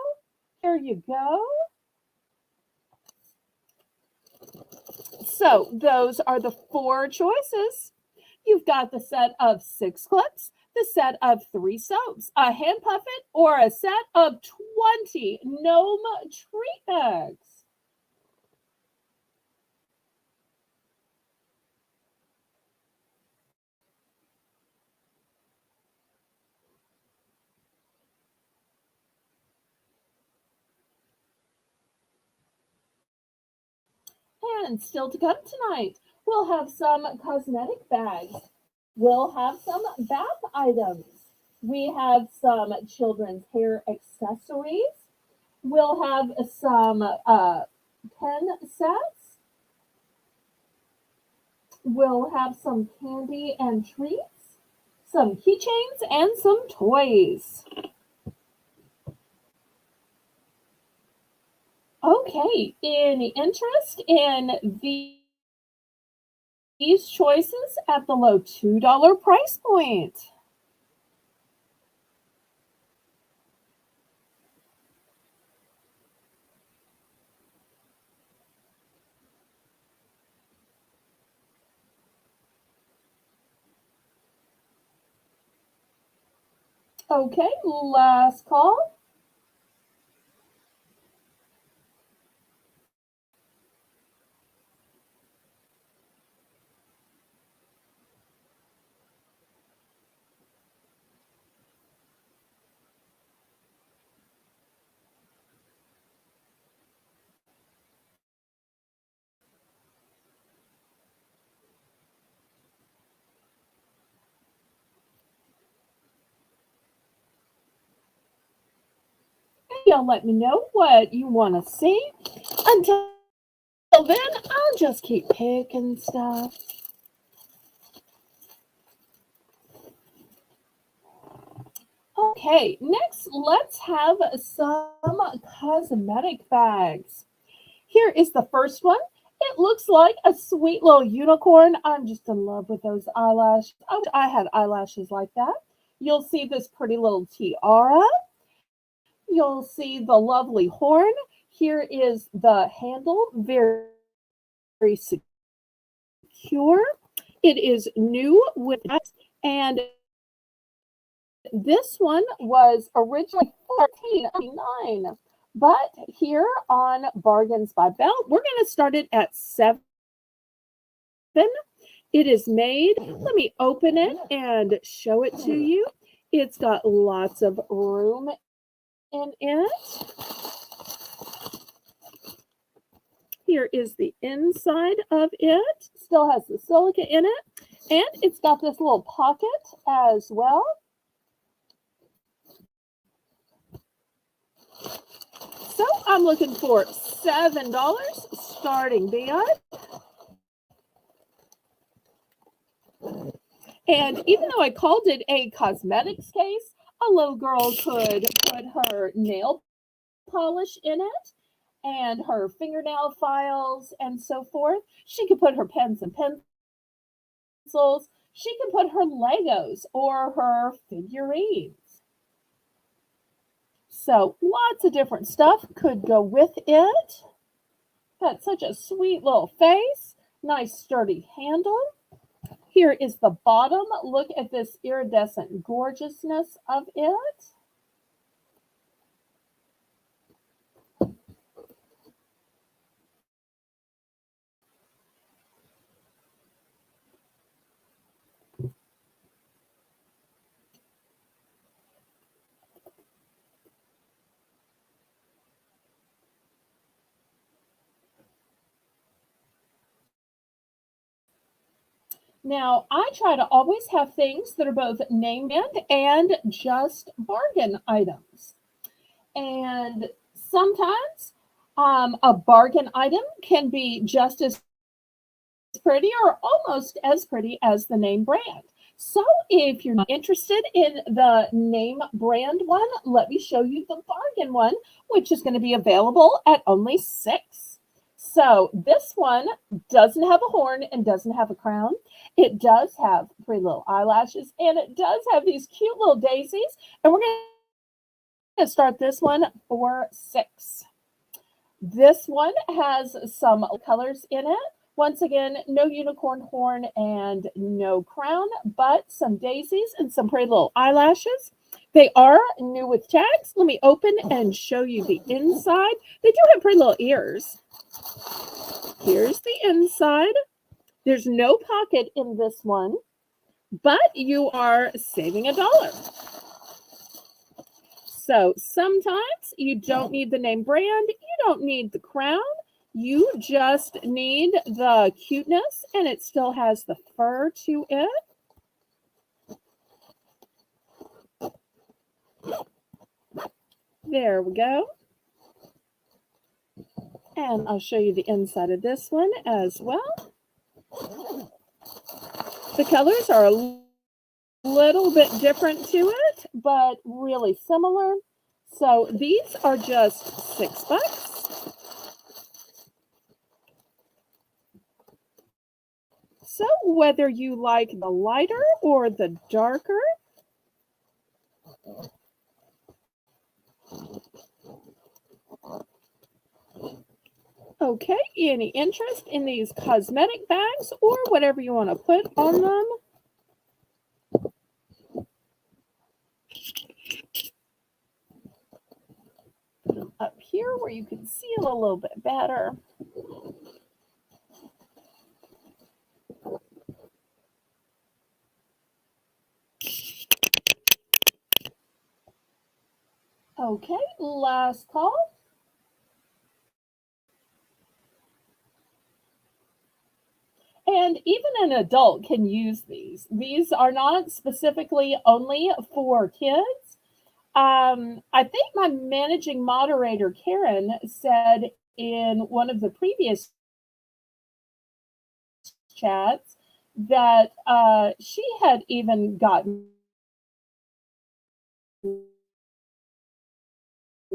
here you go. So those are the 4 choices. You've got the set of 6 clips, the set of 3 soaps, a hand puppet, or a set of 20 gnome treat bags. And still to come tonight, we'll have some cosmetic bags. We'll have some bath items. We have some children's hair accessories. We'll have some pen sets. We'll have some candy and treats, some keychains, and some toys. Okay, any interest in these choices at the low $2 price point? Okay, last call. Y'all let me know what you want to see. Until then, I'll just keep picking stuff. Okay, next let's have some cosmetic bags. Here is the first one. It looks like a sweet little unicorn. I'm just in love with those eyelashes. I wish I had eyelashes like that. You'll see this pretty little tiara. You'll see the lovely horn. Here is the handle, very, very secure. It is new with that, and this one was originally $14.99, but here on Bargains by Belle, we're going to start it at $7. It is made. Let me open it and show it to you. It's got lots of room in it. Here is the inside of it. Still has the silica in it. And it's got this little pocket as well. So I'm looking for $7 starting bid. And even though I called it a cosmetics case, a little girl could put her nail polish in it and her fingernail files and so forth. She could put her pens and pencils. She could put her Legos or her figurines. So lots of different stuff could go with it. Got such a sweet little face. Nice sturdy handle. Here is the bottom. Look at this iridescent gorgeousness of it. Now, I try to always have things that are both name brand and just bargain items. And sometimes a bargain item can be just as pretty or almost as pretty as the name brand. So if you're not interested in the name brand one, let me show you the bargain one, which is going to be available at only $6. So this one doesn't have a horn and doesn't have a crown. It does have pretty little eyelashes and it does have these cute little daisies. And we're going to start this one for $6. This one has some colors in it. Once again, no unicorn horn and no crown, but some daisies and some pretty little eyelashes. They are new with tags. Let me open and show you the inside. They do have pretty little ears. Here's the inside. There's no pocket in this one, but you are saving $1. So sometimes you don't need the name brand. You don't need the crown. You just need the cuteness, and it still has the fur to it. There we go. And I'll show you the inside of this one as well. The colors are a little bit different to it, but really similar. So these are just $6. So whether you like the lighter or the darker, okay, any interest in these cosmetic bags or whatever you want to put on them? Put them up here where you can see them a little bit better. Okay, last call. And even an adult can use these. These are not specifically only for kids. I think my managing moderator, Karen, said in one of the previous chats that she had even gotten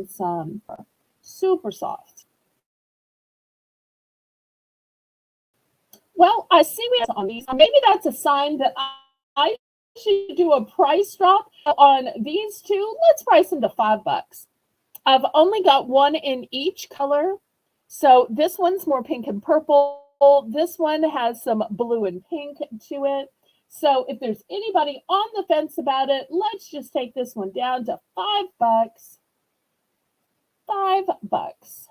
some super soft. Well, I see we have on these. Maybe that's a sign that I should do a price drop on these two. Let's price them to $5. I've only got one in each color. So this one's more pink and purple. This one has some blue and pink to it. So if there's anybody on the fence about it, let's just take this one down to $5. $5.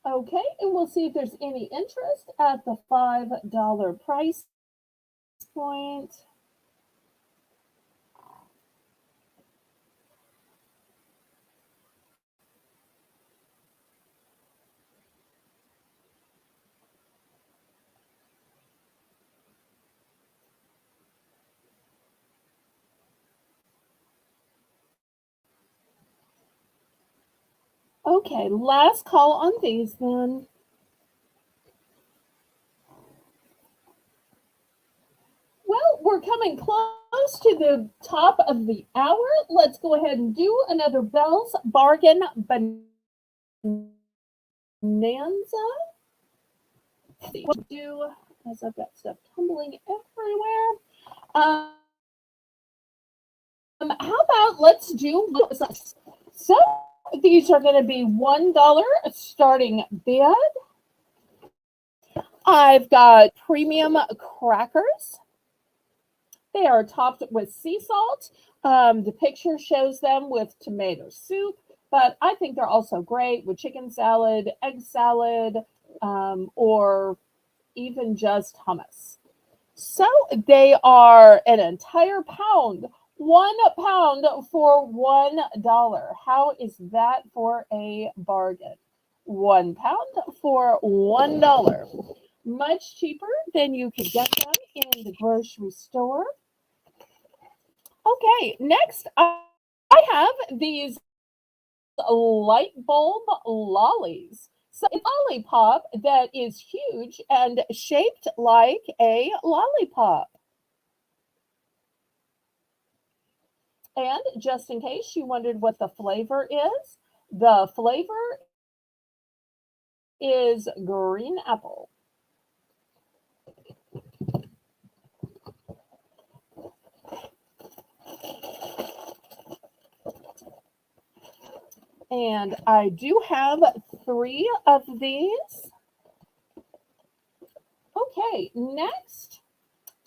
Okay, and we'll see if there's any interest at the $5 price point. Okay, last call on these then. Well, we're coming close to the top of the hour. Let's go ahead and do another Bell's Bargain Bonanza. Let's see what to do as I've got stuff tumbling everywhere. How about let's do this? So these are going to be $1 starting bid. I've got premium crackers. They are topped with sea salt. The picture shows them with tomato soup, but I think they're also great with chicken salad, egg salad, or even just hummus. So they are an entire pound, 1 pound for $1. How is that for a bargain? 1 pound for $1. Much cheaper than you could get them in the grocery store. Okay, next I have these light bulb lollies. So it's a lollipop that is huge and shaped like a lollipop. And just in case you wondered what the flavor is, the flavor is green apple. And I do have 3 of these. Okay, next,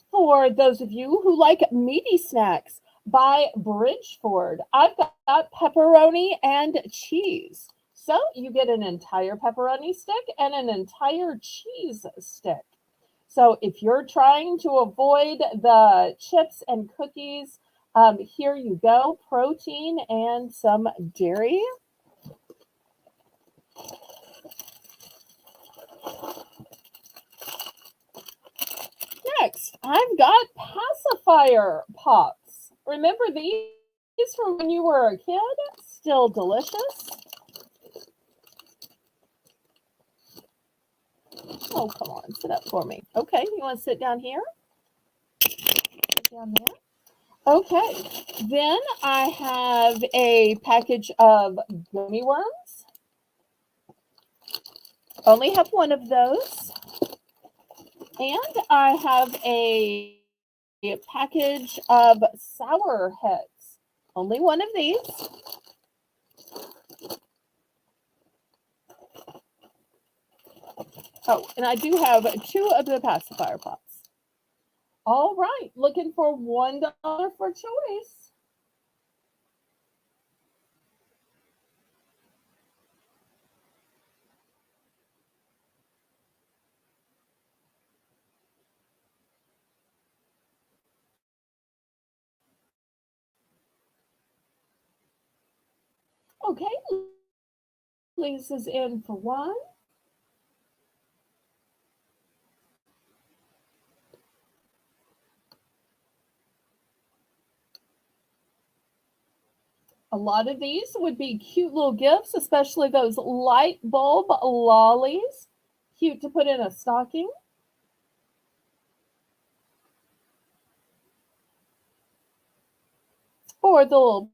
for those of you who like meaty snacks by Bridgeford, I've got pepperoni and cheese. So you get an entire pepperoni stick and an entire cheese stick. So if you're trying to avoid the chips and cookies, here you go, protein and some dairy. Next, I've got pacifier pops. Remember these from when you were a kid? Still delicious. Oh, come on, sit up for me. Okay, you want to sit down here? Sit down there. Okay, then I have a package of gummy worms. Only have one of those. And I have a package of sour heads. Only one of these. Oh, and I do have 2 of the pacifier pops. All right, looking for $1 for choice. Okay, Lisa's in for 1. A lot of these would be cute little gifts, especially those light bulb lollies. Cute to put in a stocking. Or the little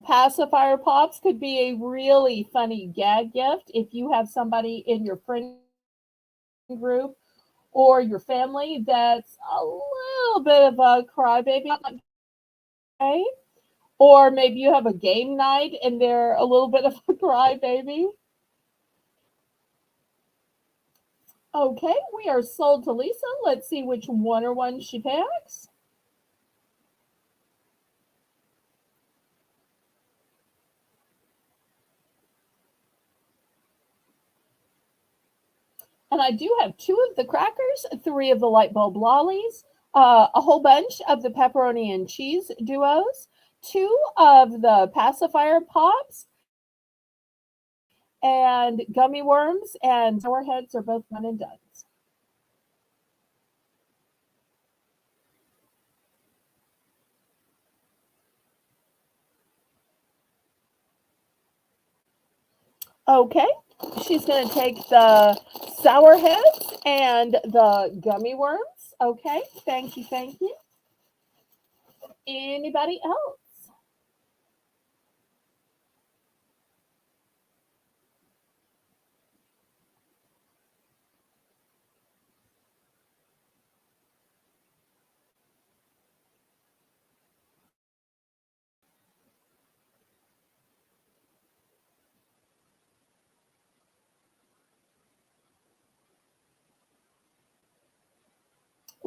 pacifier pops could be a really funny gag gift if you have somebody in your friend group or your family that's a little bit of a crybaby. Okay? Or maybe you have a game night and they're a little bit of a crybaby. Okay, we are sold to Lisa. Let's see which one she picks. And I do have 2 of the crackers, 3 of the light bulb lollies, a whole bunch of the pepperoni and cheese duos, 2 of the pacifier pops, and gummy worms and sour heads are both one and done. Okay, she's going to take the sour heads and the gummy worms. Okay, thank you, thank you. Anybody else?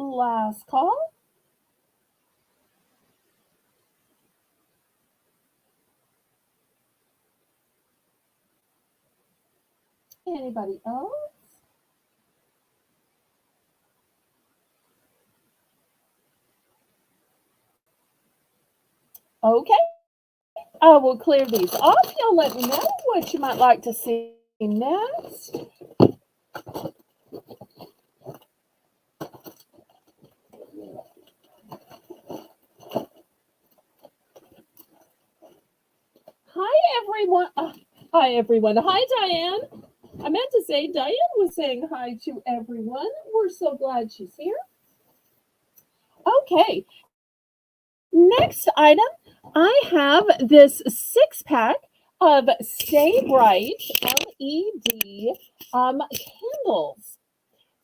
Last call. Anybody else? Okay, I will clear these off. You'll let me know what you might like to see next. Hi, everyone. Hi, everyone. Hi, Diane. I meant to say Diane was saying hi to everyone. We're so glad she's here. Okay, next item, I have this 6-pack of Stay Bright LED candles.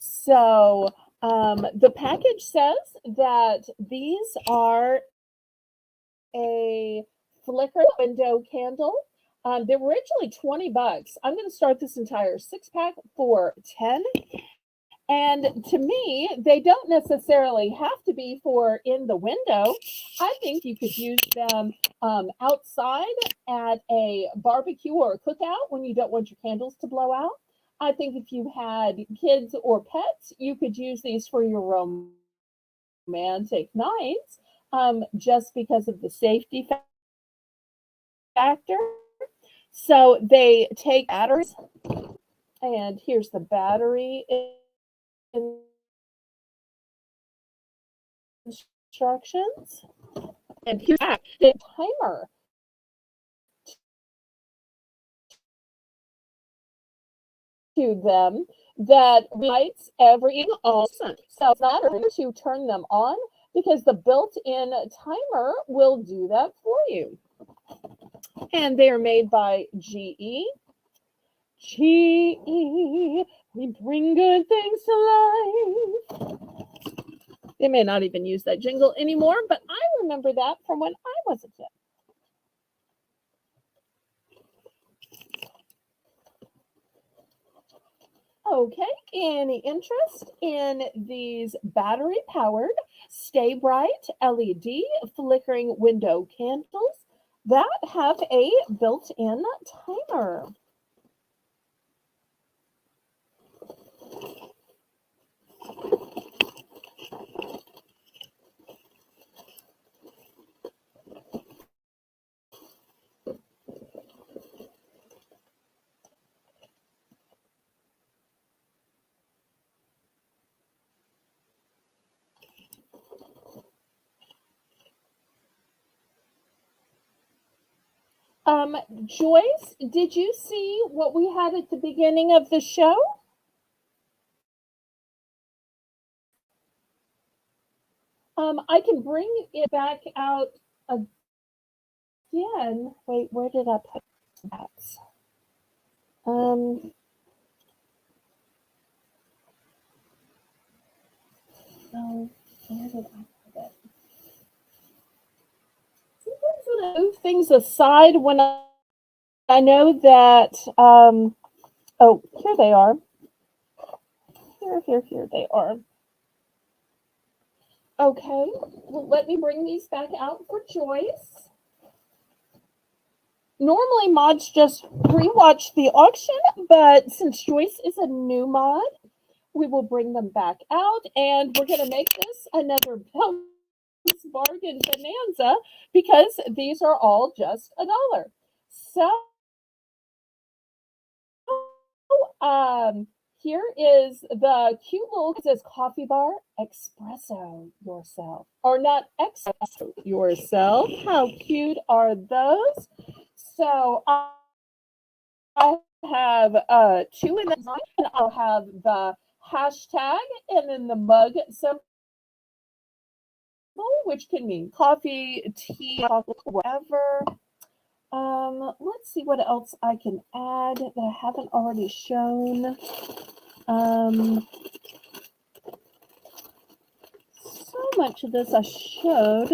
So the package says that these are a flicker window candle. They were originally $20. I'm going to start this entire 6-pack for 10. And to me, they don't necessarily have to be for in the window. I think you could use them outside at a barbecue or a cookout when you don't want your candles to blow out. I think if you had kids or pets, you could use these for your romantic nights just because of the safety factor. So they take batteries And here's the battery instructions. And here's the timer to them that lights every all season. So it's not to turn them on because the built-in timer will do that for you. And they are made by GE. GE, we bring good things to life. They may not even use that jingle anymore, but I remember that from when I was a kid. Okay, any interest in these battery-powered, stay bright LED flickering window candles that have a built-in timer? Joyce, did you see what we had at the beginning of the show? I can bring it back out again. Wait, where did I put that? No, where did I put it? Sometimes when I move things aside when I know that, oh, here they are. Here they are. Okay, well, let me bring these back out for Joyce. Normally, mods just rewatch the auction, but since Joyce is a new mod, we will bring them back out, and we're going to make this another bargain bonanza because these are all just $1. So, here is the cute little, it says coffee bar, espresso yourself. Or not espresso yourself. How cute are those? So I have two in the design, and I'll have the hashtag and then the mug symbol, which can mean coffee, tea, chocolate, whatever. Let's see what else I can add that I haven't already shown. So much of this I showed.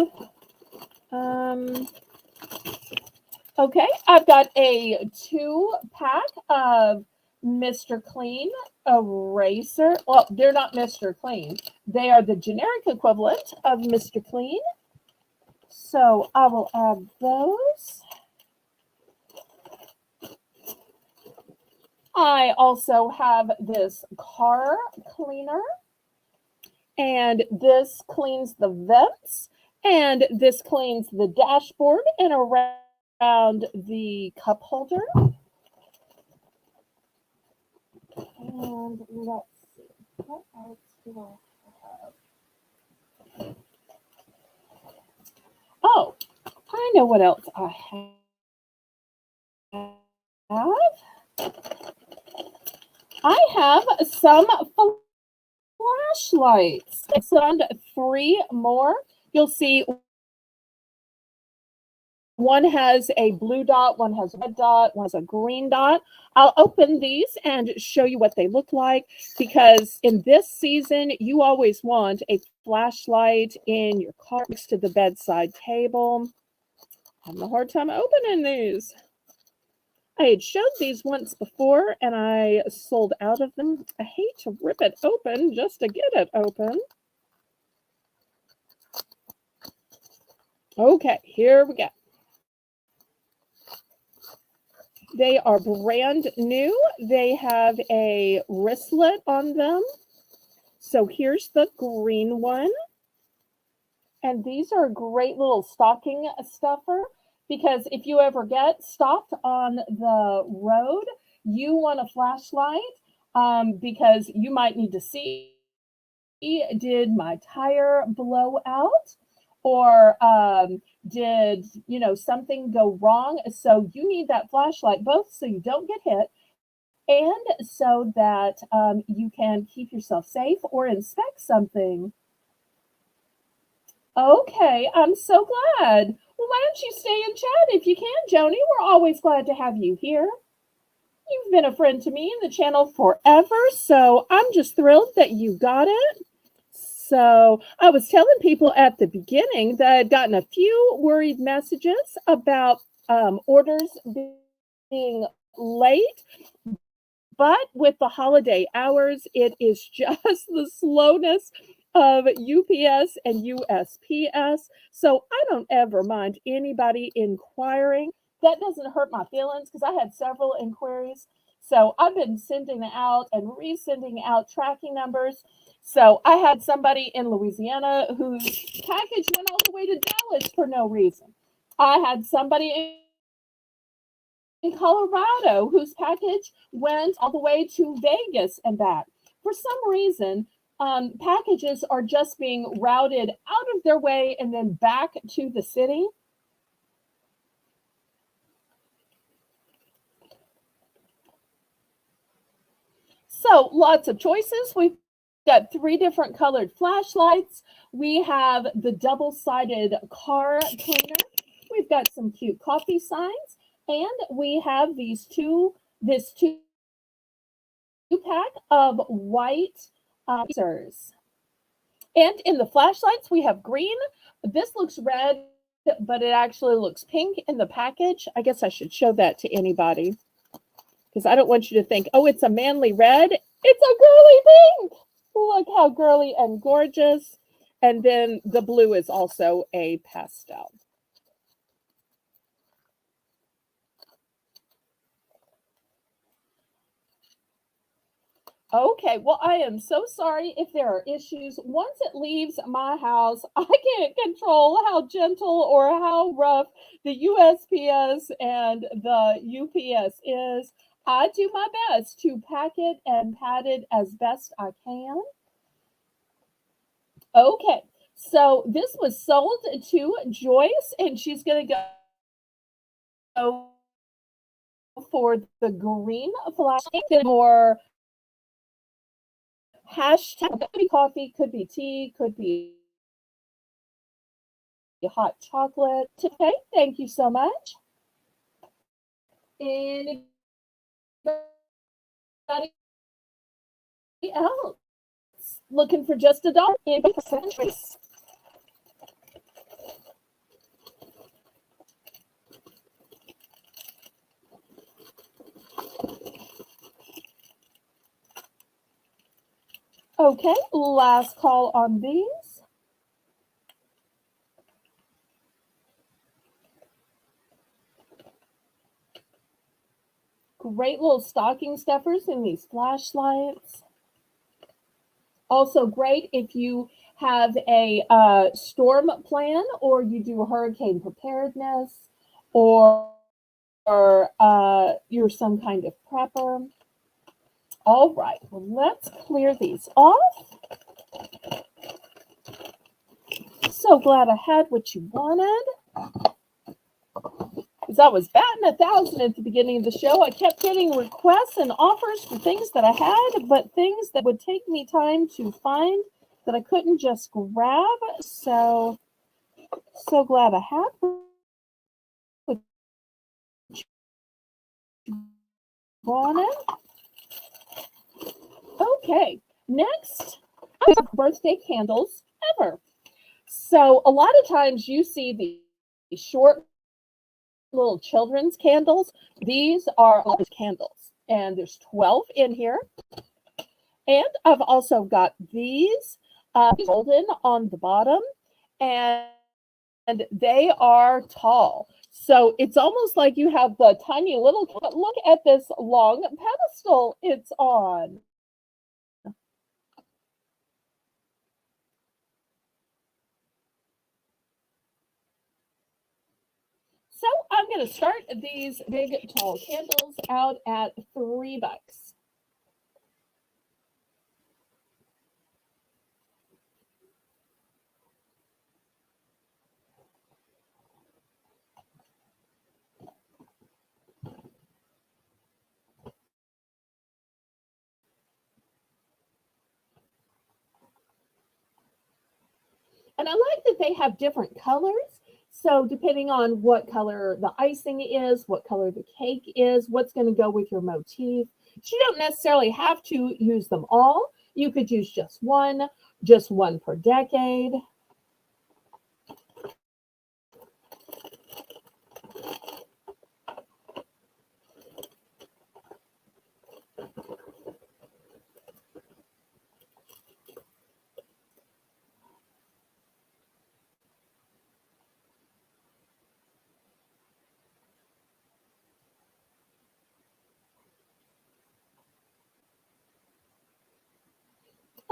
Okay, I've got a 2-pack of Mr. Clean eraser. Well, they're not Mr. Clean. They are the generic equivalent of Mr. Clean. So I will add those. I also have this car cleaner, and this cleans the vents, and this cleans the dashboard and around the cup holder. And let's see, what else do I have? Oh, I know what else I have. I have some flashlights. I found 3 more. You'll see one has a blue dot, one has a red dot, one has a green dot. I'll open these and show you what they look like because in this season, you always want a flashlight in your car next to the bedside table. I'm having a hard time opening these. I had showed these once before and I sold out of them. I hate to rip it open just to get it open. Okay, here we go. They are brand new. They have a wristlet on them. So here's the green one. And these are a great little stocking stuffer because if you ever get stopped on the road, you want a flashlight because you might need to see, did my tire blow out? Or did, something go wrong? So you need that flashlight both so you don't get hit and so that you can keep yourself safe or inspect something. Okay, I'm so glad. Well, why don't you stay and chat if you can, Joni? We're always glad to have you here. You've been a friend to me in the channel forever, so I'm just thrilled that you got it. So I was telling people at the beginning that I'd gotten a few worried messages about orders being late. But with the holiday hours, it is just the slowness of UPS and USPS. So I don't ever mind anybody inquiring. That doesn't hurt my feelings because I had several inquiries. So I've been sending out and resending out tracking numbers. So I had somebody in Louisiana whose package went all the way to Dallas for no reason. I had somebody in Colorado whose package went all the way to Vegas and back. For some reason, packages are just being routed out of their way and then back to the city. So lots of choices. We've got 3 different colored flashlights. We have the double-sided car cleaner. We've got some cute coffee signs. And we have this 2-pack of white erasers. And in the flashlights, we have green. This looks red, but it actually looks pink in the package. I guess I should show that to anybody because I don't want you to think, oh, it's a manly red. It's a girly pink. Look how girly and gorgeous. And then the blue is also a pastel. Okay, well, I am so sorry if there are issues. Once it leaves my house, I can't control how gentle or how rough the USPS and the UPS is. I do my best to pack it and pat it as best I can. Okay, so this was sold to Joyce, and she's going to go for the green flash or hashtag. Could be coffee, could be tea, could be hot chocolate. Okay, thank you so much. Anybody else looking for just a dollar? Okay, last call on these. Great little stocking stuffers in these flashlights. Also great if you have a storm plan or you do hurricane preparedness or you're some kind of prepper. All right, well, let's clear these off. So glad I had what you wanted. Because I was batting 1,000 at the beginning of the show. I kept getting requests and offers for things that I had, but things that would take me time to find that I couldn't just grab. So glad I had what you wanted. Okay, next, birthday candles ever. So a lot of times you see the short little children's candles. These are all candles, and there's 12 in here. And I've also got these golden on the bottom, and they are tall. So it's almost like you have the tiny little, but look at this long pedestal it's on. So I'm going to start these big tall candles out at $3. And I like that they have different colors. So depending on what color the icing is, what color the cake is, what's going to go with your motif. So you don't necessarily have to use them all. You could use just one per decade.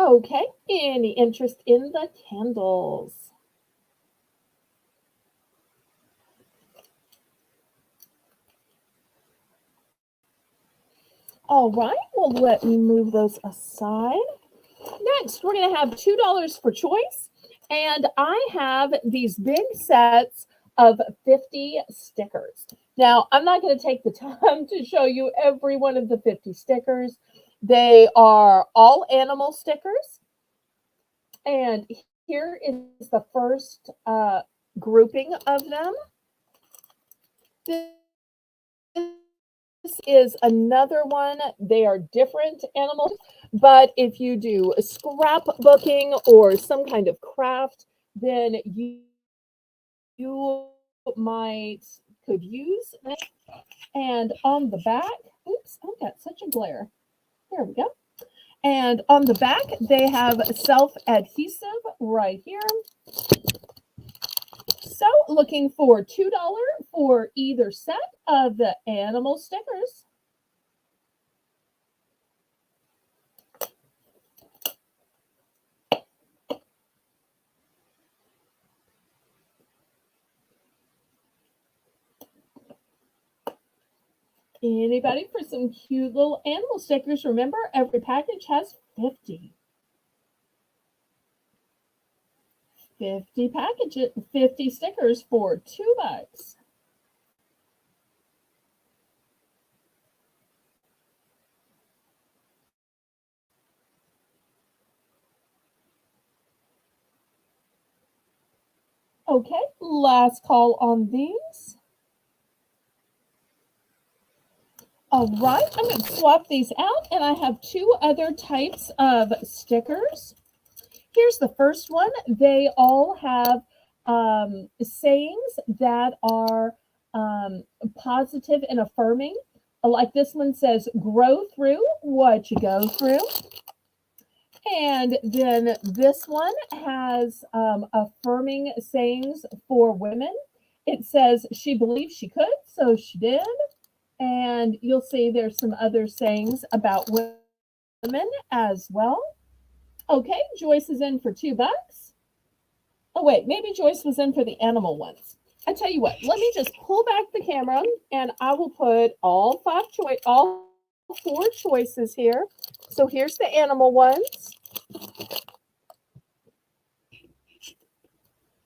Okay, any interest in the candles? All right, well, let me move those aside. Next, we're going to have $2 for choice. And I have these big sets of 50 stickers. Now, I'm not going to take the time to show you every one of the 50 stickers. They are all animal stickers. And here is the first grouping of them. This is another one. They are different animals, but if you do scrapbooking or some kind of craft, then you might could use this. And on the back, oops, I've got such a glare. There we go. And on the back, they have self-adhesive right here. So looking for $2 for either set of the animal stickers. Anybody for some cute little animal stickers? Remember, every package has 50. 50 packages, 50 stickers for $2. Okay, last call on these. All right, I'm going to swap these out, and I have two other types of stickers. Here's the first one. They all have sayings that are positive and affirming. Like this one says, grow through what you go through. And then this one has affirming sayings for women. It says she believed she could, so she did. And you'll see there's some other sayings about women as well. Okay, Joyce is in for $2. Oh, wait, maybe Joyce was in for the animal ones. I tell you what, let me just pull back the camera and I will put all four choices here. So here's the animal ones.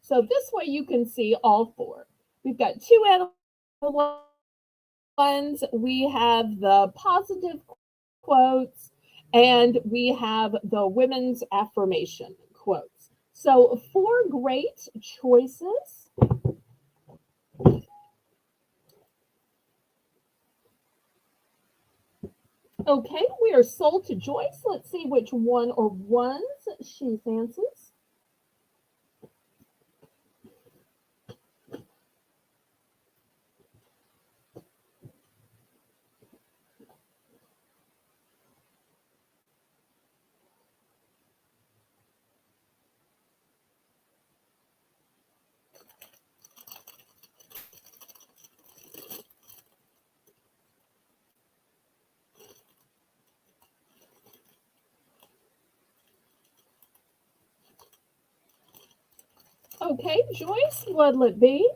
So this way you can see all four. We've got two animal ones. We have the positive quotes and we have the women's affirmation quotes. So four great choices. Okay, we are sold to Joyce. Let's see which one or ones she fancies. Okay, Joyce, what'll it be?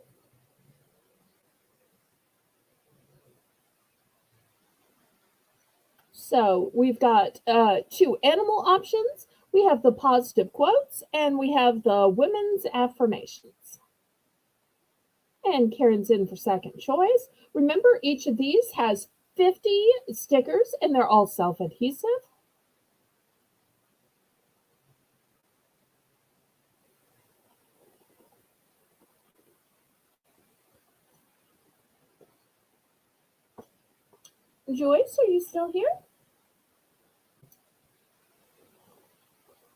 So we've got two animal options. We have the positive quotes and we have the women's affirmations. And Karen's in for second choice. Remember, each of these has 50 stickers and they're all self-adhesive. Joyce, are you still here?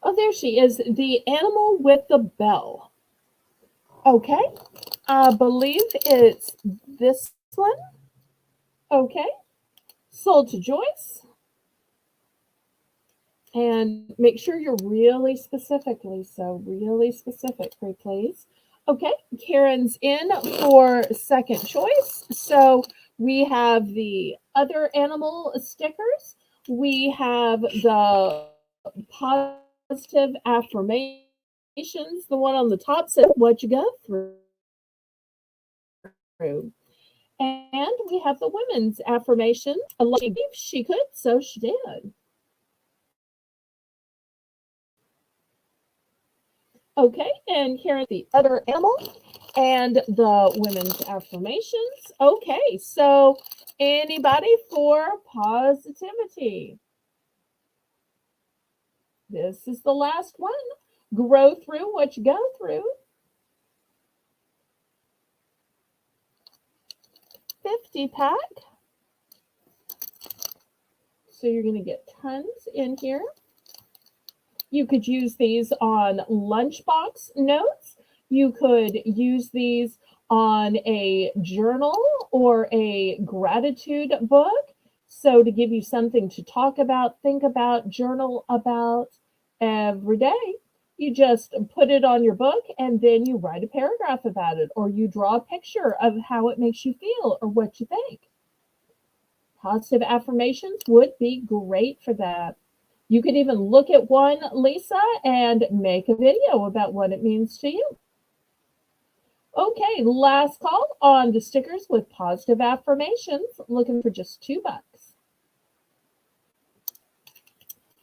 Oh, there she is, the animal with the bell. Okay, I believe it's this one. Okay, sold to Joyce. And make sure you're really specific, Lisa. Really specific, pretty please. Okay, Karen's in for second choice. So we have the other animal stickers. We have the positive affirmations. The one on the top says what you go through. And we have the women's affirmation. Like she could, so she did. Okay, and here's the other animal and the women's affirmations. Okay, so anybody for positivity? This is the last one. Grow through what you go through. 50 pack. So you're going to get tons in here. You could use these on lunchbox notes. You could use these on a journal or a gratitude book. So to give you something to talk about, think about, journal about every day. You just put it on your book and then you write a paragraph about it, or you draw a picture of how it makes you feel or what you think. Positive affirmations would be great for that. You could even look at one, Lisa, and make a video about what it means to you. Okay, last call on the stickers with positive affirmations, looking for just $2.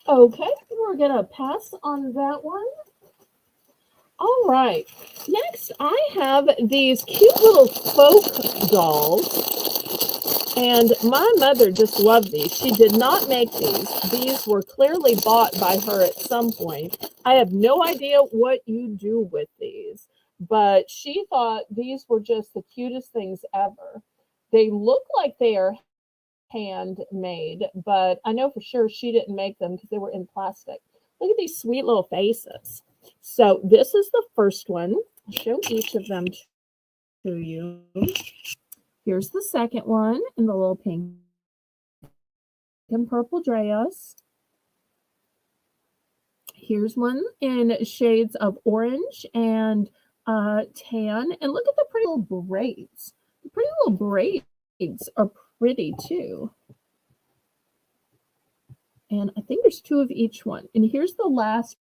Okay, we're going to pass on that one. All right, next I have these cute little folk dolls. And my mother just loved these. She did not make these. These were clearly bought by her at some point. I have no idea what you do with these, but she thought these were just the cutest things ever. They look like they are handmade, but I know for sure she didn't make them because they were in plastic. Look at these sweet little faces. So this is the first one. I'll show each of them to you. Here's the second one in the little pink and purple dress. Here's one in shades of orange and tan. And look at the pretty little braids. The pretty little braids are pretty too. And I think there's 2 of each one. And here's the last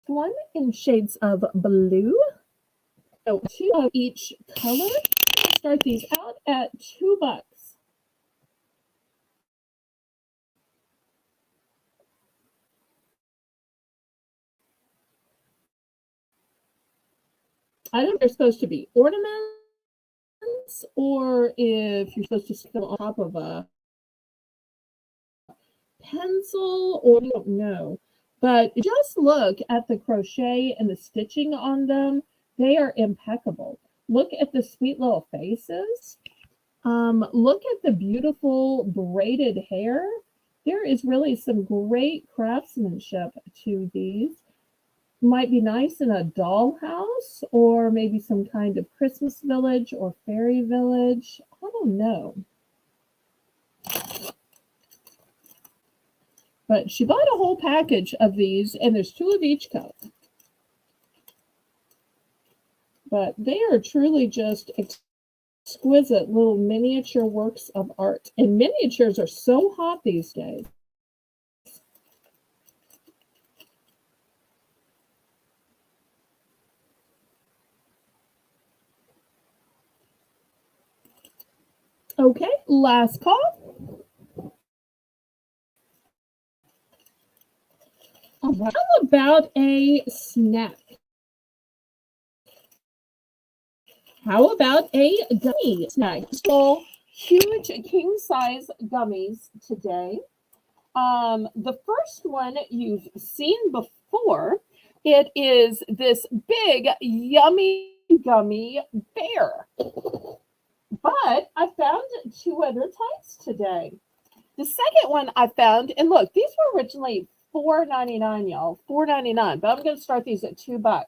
one in shades of blue. So 2 of each color. Start these out at $2. I don't know if they're supposed to be ornaments or if you're supposed to stick them on top of a pencil, or I don't know. But just look at the crochet and the stitching on them. They are impeccable. Look at the sweet little faces. Look at the beautiful braided hair. There is really some great craftsmanship to these. Might be nice in a dollhouse or maybe some kind of Christmas village or fairy village. I don't know. But she bought a whole package of these, and there's 2 of each color. But they are truly just exquisite little miniature works of art. And miniatures are so hot these days. Okay, last call. All right. How about a snack? How about a gummy snack? So huge king size gummies today. The first one you've seen before. It is this big, yummy gummy bear. But I found two other types today. The second one I found, and look, these were originally $4.99, y'all, $4.99. But I'm going to start these at $2.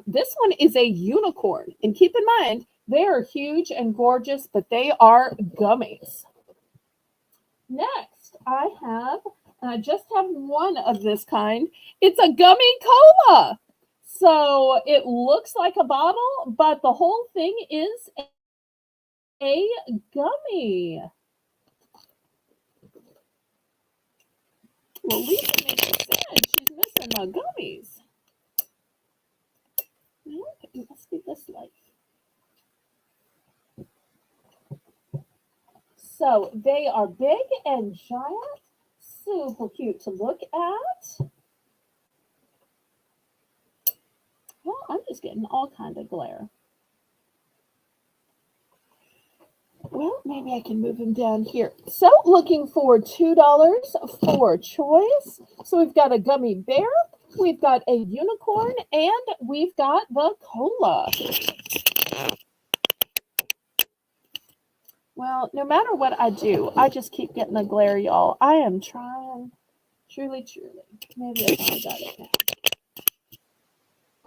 This one is a unicorn, and keep in mind they are huge and gorgeous, but they are gummies. Next, I have, and I just have one of this kind. It's a gummy cola. So it looks like a bottle, but the whole thing is a gummy. Well, Lisa makes it sad. She's missing my gummies. Nope, it must be this light. So they are big and giant, super cute to look at. Well, I'm just getting all kind of glare. Well, maybe I can move them down here. So looking for $2 for choice. So we've got a gummy bear, we've got a unicorn, and we've got the cola. Well, no matter what I do, I just keep getting the glare, y'all. I am trying, truly. Maybe I got it now.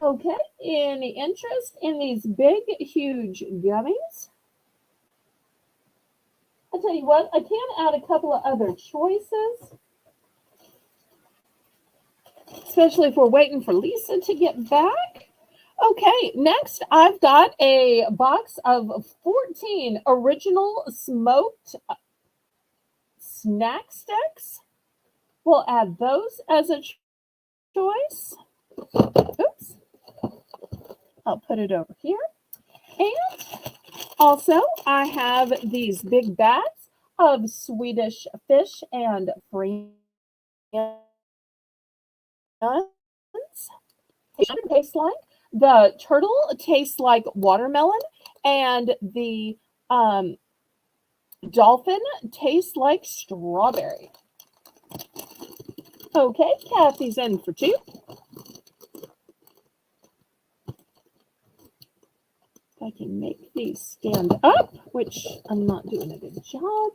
Okay, any interest in these big, huge gummies? I'll tell you what, I can add a couple of other choices, especially if we're waiting for Lisa to get back. Okay, next I've got a box of 14 original smoked snack sticks. We'll add those as a choice. Oops. I'll put it over here. And also, I have these big bags of Swedish fish and friends. Tastes like the turtle tastes like watermelon, and the dolphin tastes like strawberry. Okay, Kathy's in for two. I can make these stand up, which I'm not doing a good job.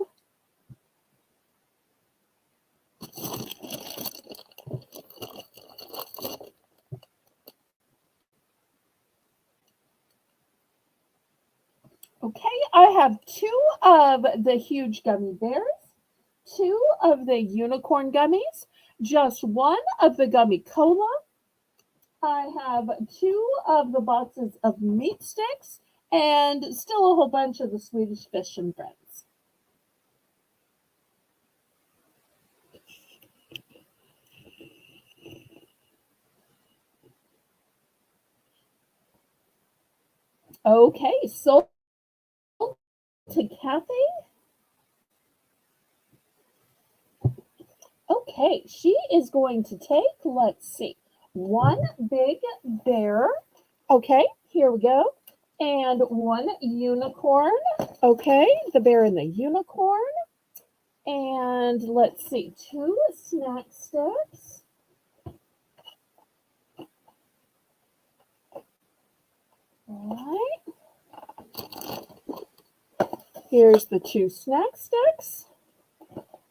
Okay, I have two of the huge gummy bears, two of the unicorn gummies, just one of the gummy cola. I have two of the boxes of meat sticks, and still a whole bunch of the Swedish fish and friends. Okay, so to Kathy. Okay, she is going to take, let's see, one big bear. Okay, here we go. And one unicorn. Okay, the bear and the unicorn. And let's see, two snack sticks. All right. Here's the two snack sticks.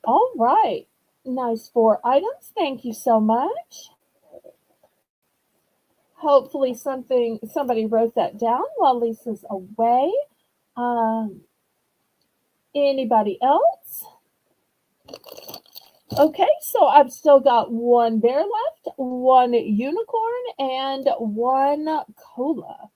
All right. Nice 4 items. Thank you so much. Hopefully somebody wrote that down while Lisa's away. Anybody else? Okay, so I've still got one bear left, one unicorn, and one cola.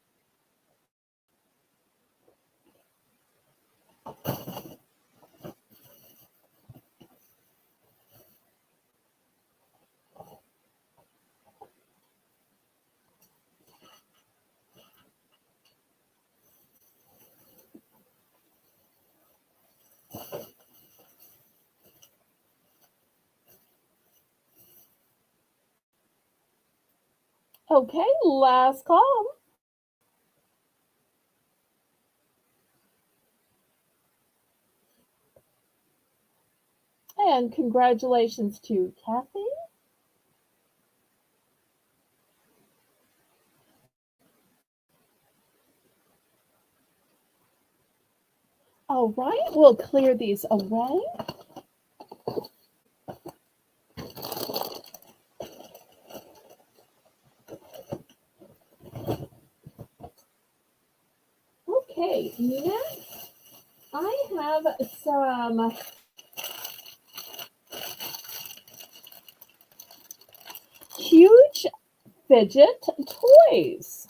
Okay, last call. And congratulations to Kathy. All right, we'll clear these away. Okay, next I have some huge fidget toys.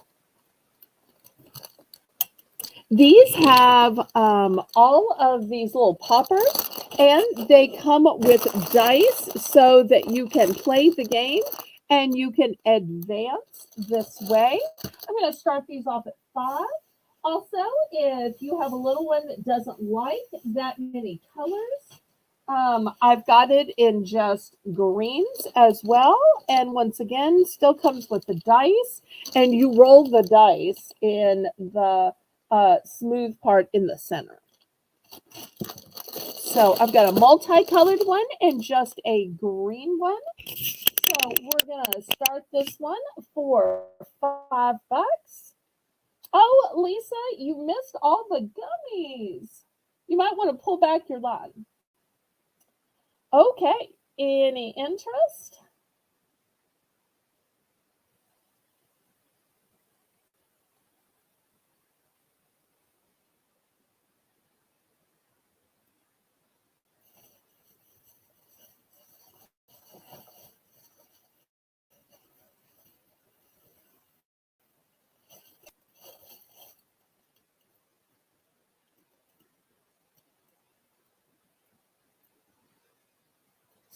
These have all of these little poppers, and they come with dice so that you can play the game and you can advance this way. I'm going to start these off at 5. Also, if you have a little one that doesn't like that many colors, I've got it in just greens as well. And once again, still comes with the dice, and you roll the dice in the smooth part in the center. So I've got a multicolored one and just a green one. So we're going to start this one for $5. Oh, Lisa, you missed all the gummies. You might want to pull back your line. Okay, any interest?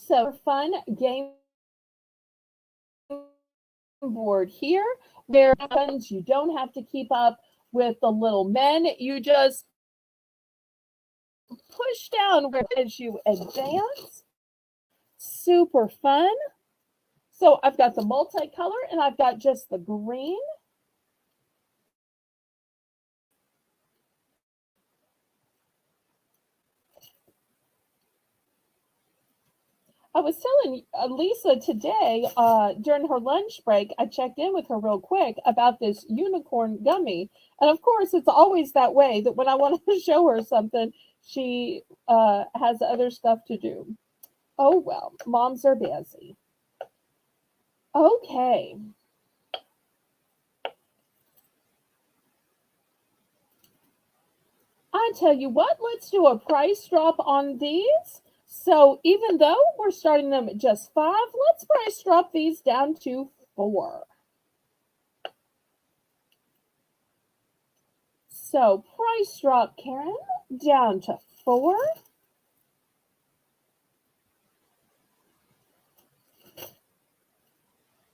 So fun game board here where you don't have to keep up with the little men. You just push down as you advance. Super fun. So I've got the multicolor and I've got just the green. I was telling Lisa today during her lunch break, I checked in with her real quick about this unicorn gummy. And of course, it's always that way that when I want to show her something, she has other stuff to do. Oh, well, moms are busy. Okay. I tell you what, let's do a price drop on these. So even though we're starting them at just 5, let's price drop these down to 4. So price drop, Karen, down to 4.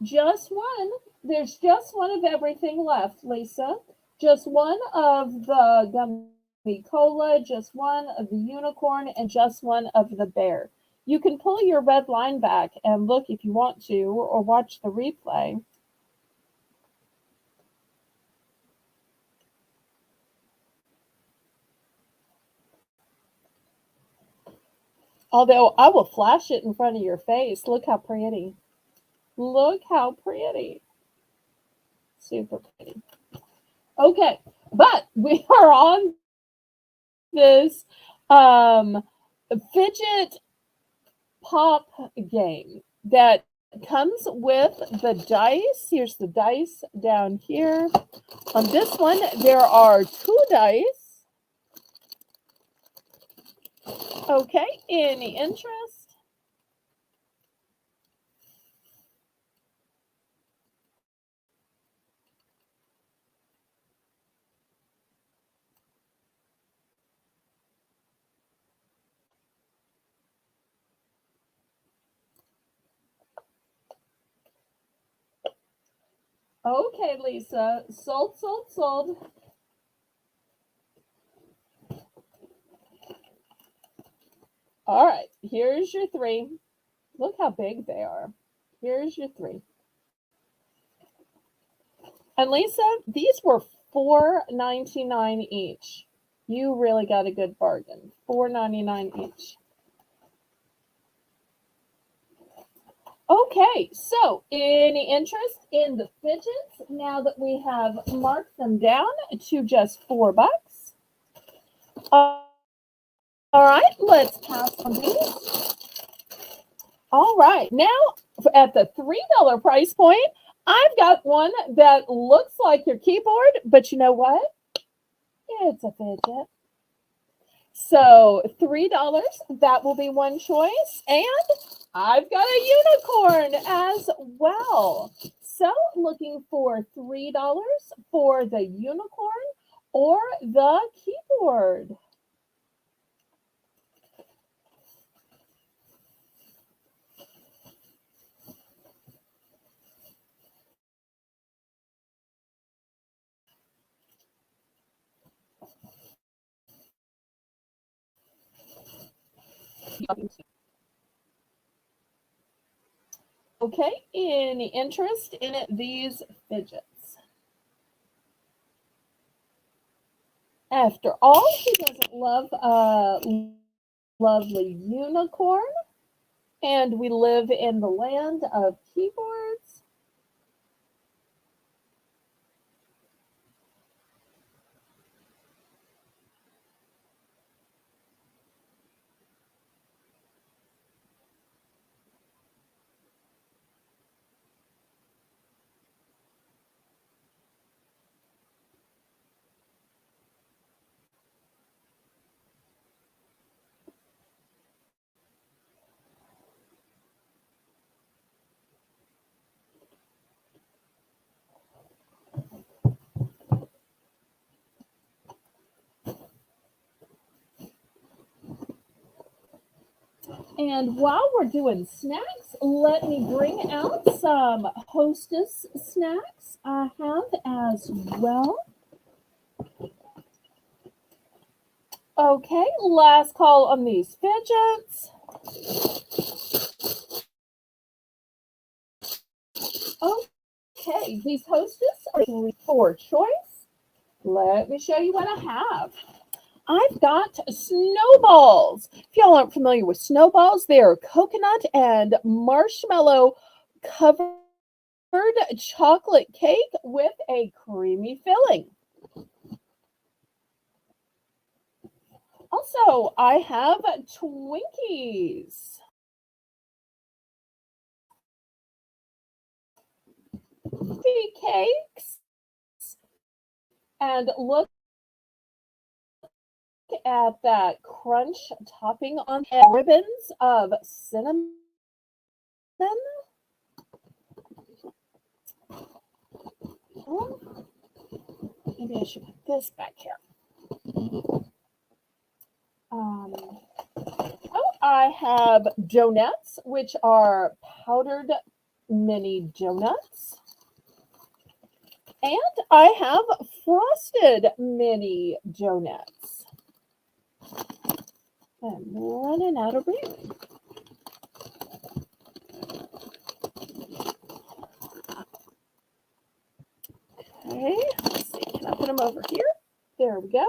Just one. There's just one of everything left, Lisa. Just one of the gummy cola, just one of the unicorn, and just one of the bear. You can pull your red line back and look if you want to, or watch the replay. Although I will flash it in front of your face. Look how pretty. Look how pretty. Super pretty. Okay, but we are on this fidget pop game that comes with the dice. Here's the dice down here. On this one, there are 2 dice. Okay, any interest? Okay, Lisa. Sold, sold, sold. All right, here's your 3. Look how big they are. Here's your 3. And Lisa, these were $4.99 each. You really got a good bargain. $4.99 each. Okay, so any interest in the fidgets now that we have marked them down to just $4? All right, let's pass on these. All right, now at the $3 price point, I've got one that looks like your keyboard, but you know what? It's a fidget. So $3, that will be one choice. And I've got a unicorn as well. So looking for $3 for the unicorn or the keyboard. Okay, any interest in these fidgets? After all, who doesn't love a lovely unicorn? And we live in the land of keyboards. And while we're doing snacks, let me bring out some Hostess snacks I have as well. Okay, last call on these fidgets. Okay, these Hostess are for choice. Let me show you what I have. I've got snowballs. If y'all aren't familiar with snowballs, they are coconut and marshmallow covered chocolate cake with a creamy filling. Also, I have Twinkies. Coffee cakes. And look at that crunch topping on ribbons of cinnamon. Oh, maybe I should put this back here. I have donuts, which are powdered mini donuts. And I have frosted mini donuts. I'm running out of room. Okay, let's see. Can I put them over here? There we go.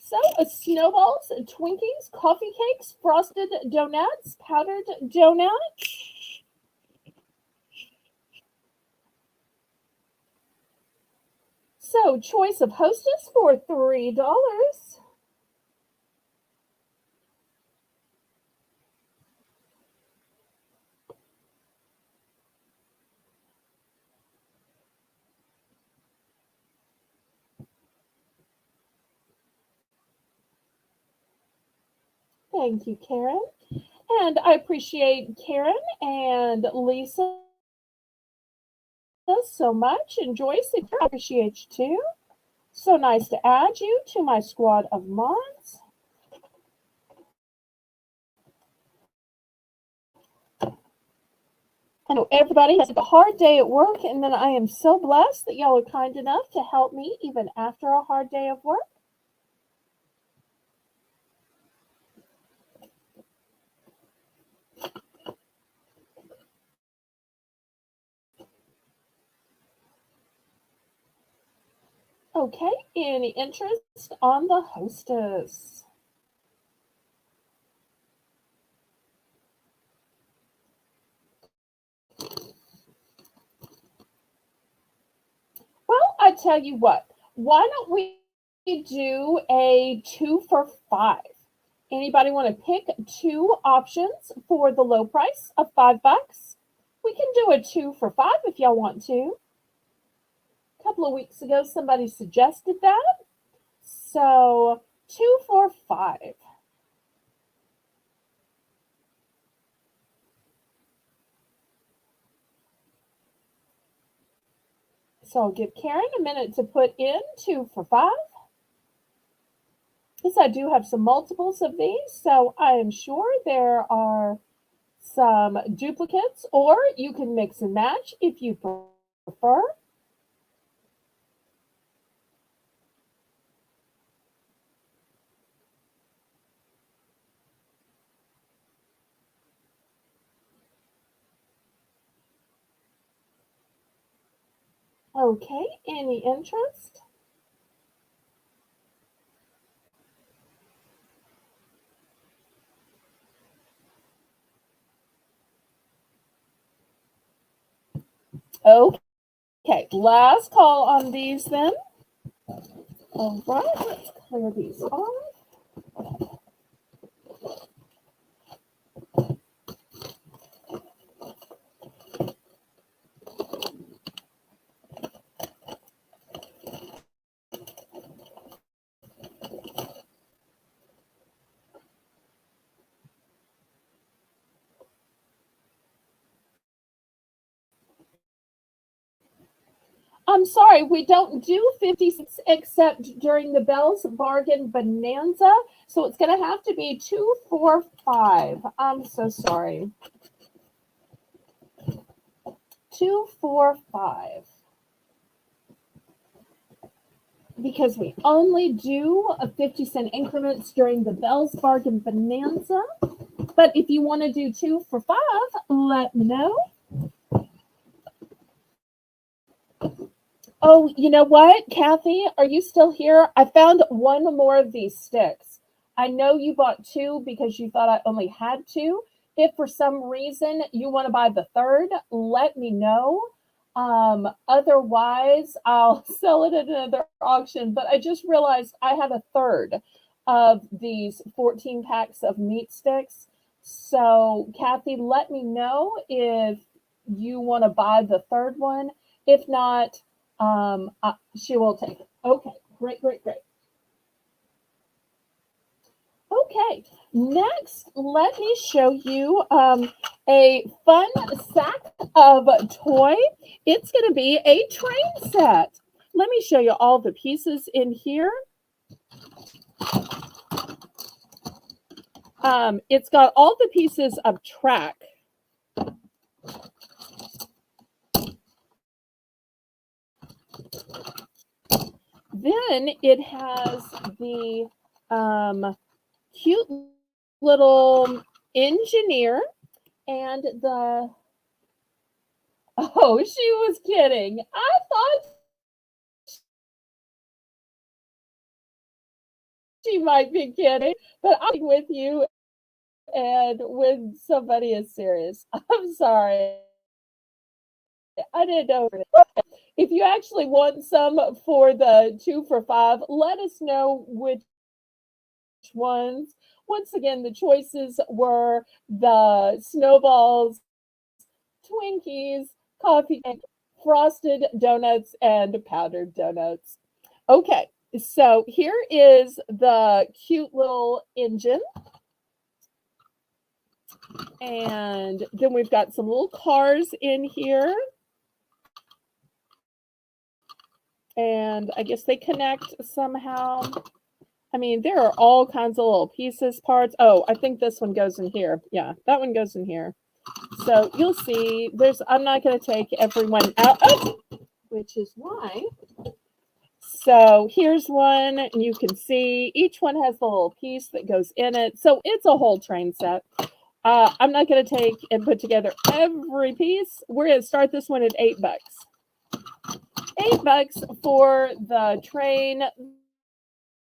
So, snowballs, Twinkies, coffee cakes, frosted donuts, powdered donuts. So, choice of Hostess for $3. Thank you, Karen. And I appreciate Karen and Lisa so much. And Joyce, I appreciate you too. So nice to add you to my squad of mods. I know everybody has a hard day at work, and then I am so blessed that y'all are kind enough to help me even after a hard day of work. Okay, any interest on the Hostess? Well, tell you what, why don't we do a 2 for $5? Anybody want to pick two options for the low price of $5? We can do a 2 for $5 if y'all want to. A couple of weeks ago, somebody suggested that. So 2 for $5. So I'll give Karen a minute to put in 2 for $5. Yes, I do have some multiples of these, so I am sure there are some duplicates, or you can mix and match if you prefer. Okay, any interest? Okay, last call on these then. All right, let's clear these off. I'm sorry, we don't do 50 cents except during the Belle's Bargain Bonanza. So it's going to have to be 2 for $5. I'm so sorry. 2 for $5. Because we only do a 50-cent increments during the Belle's Bargain Bonanza. But if you want to do 2 for $5, let me know. Oh, you know what, Kathy? Are you still here? I found one more of these sticks. I know you bought two because you thought I only had two. If for some reason you want to buy the third, let me know. Otherwise, I'll sell it at another auction. But I just realized I have a third of these 14 packs of meat sticks. So, Kathy, let me know if you want to buy the third one. If not, she will take it. Okay, great. Okay, next, let me show you a fun sack of toy. It's going to be a train set. Let me show you all the pieces in here. It's got all the pieces of track. Then it has the cute little engineer and the, oh, she was kidding. I thought she might be kidding, but I'm with you and when somebody is serious. I'm sorry. I didn't know. If you actually want some for the 2 for $5, let us know which ones. Once again, the choices were the snowballs, Twinkies, coffee cake, frosted donuts, and powdered donuts. Okay, so here is the cute little engine. And then we've got some little cars in here. And I guess they connect somehow. I mean, there are all kinds of little pieces, parts. Oh, I think this one goes in here. Yeah, that one goes in here. So you'll see I'm not going to take everyone out, which is why. So here's one, and you can see each one has the little piece that goes in it. So it's a whole train set. I'm not going to take and put together every piece. We're going to start this one at $8. $8 for the train,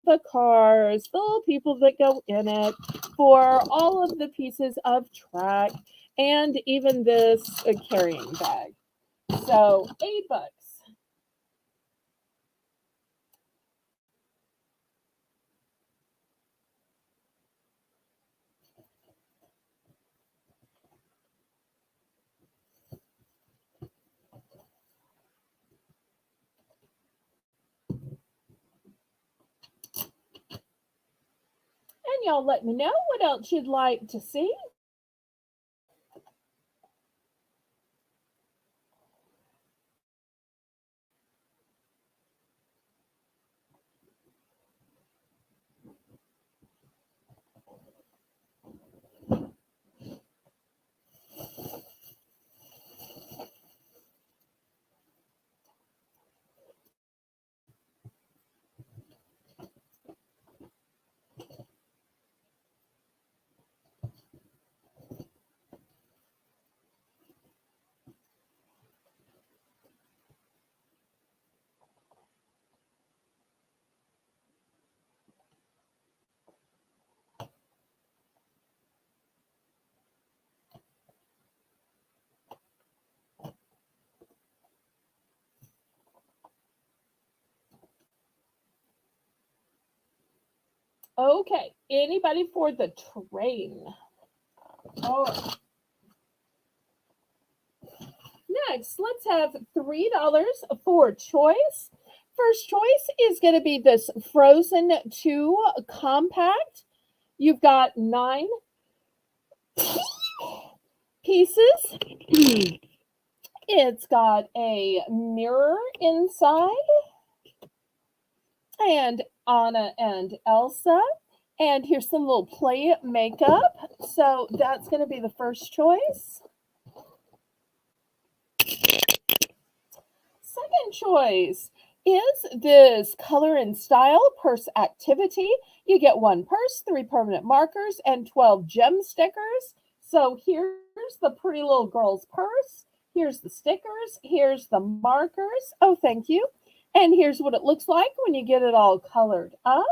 the cars, the little people that go in it, for all of the pieces of track, and even this carrying bag. So $8. y'all let me know what else you'd like to see. Okay, anybody for the train? Oh, next, let's have $3 for choice. First choice is going to be this Frozen 2 compact. You've got 9 pieces. It's got a mirror inside, and Anna and Elsa. And here's some little play makeup. So that's going to be the first choice. Second choice is this color and style purse activity. You get 1 purse, 3 permanent markers, and 12 gem stickers. So here's the pretty little girl's purse. Here's the stickers. Here's the markers. Oh, thank you. And here's what it looks like when you get it all colored up.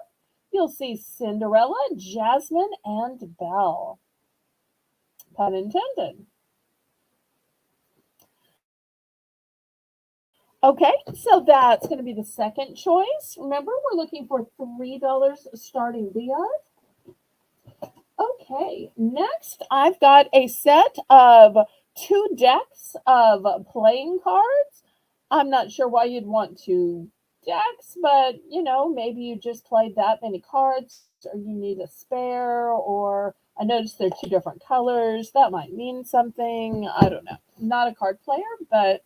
You'll see Cinderella, Jasmine, and Belle. Pun intended. Okay, so that's going to be the second choice. Remember, we're looking for $3 starting beyond. Okay, next I've got a set of 2 decks of playing cards. I'm not sure why you'd want 2 decks, but maybe you just played that many cards, or you need a spare, or I noticed they're 2 different colors. That might mean something. I don't know. I'm not a card player, but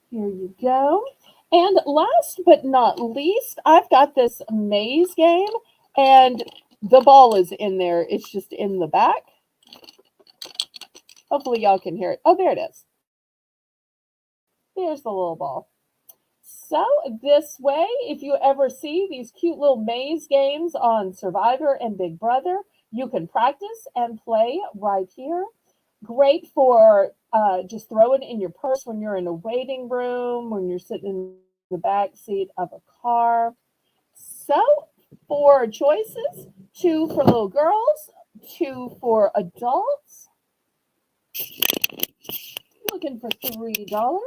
here you go. And last but not least, I've got this maze game, and the ball is in there. It's just in the back. Hopefully y'all can hear it. Oh, there it is. There's the little ball. So this way, if you ever see these cute little maze games on Survivor and Big Brother, you can practice and play right here. Great for just throw it in your purse when you're in a waiting room, when you're sitting in the back seat of a car. So 4 choices, 2 for little girls, 2 for adults. Looking for $3.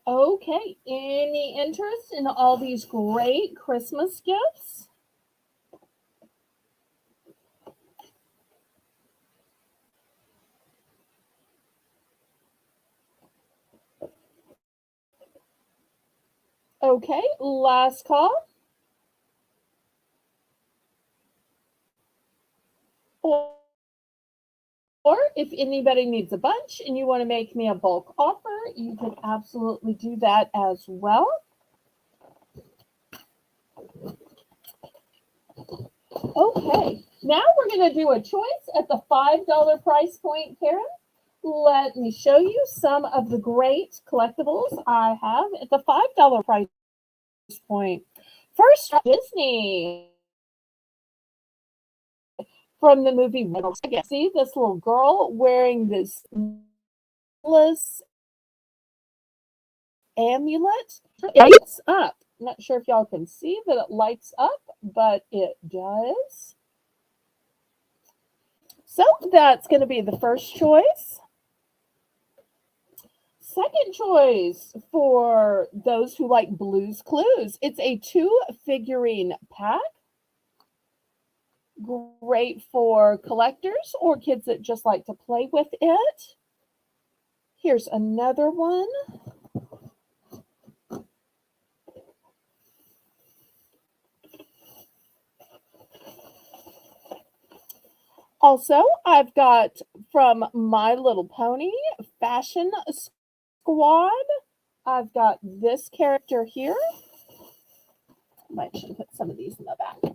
Okay, any interest in all these great Christmas gifts? Okay, last call. Or if anybody needs a bunch and you want to make me a bulk offer, you can absolutely do that as well. Okay, now we're going to do a choice at the $5 price point, Karen. Let me show you some of the great collectibles I have at the $5 price point. First, Disney. from the movie Reynolds. See this little girl wearing this necklace amulet. It lights up. I'm not sure if y'all can see that it lights up, but it does. So that's going to be the first choice. Second choice for those who like Blue's Clues. It's a 2-figurine pack. Great for collectors or kids that just like to play with it. Here's another one. Also, I've got from My Little Pony, Fashion Squad. I've got this character here. Might should put some of these in the back.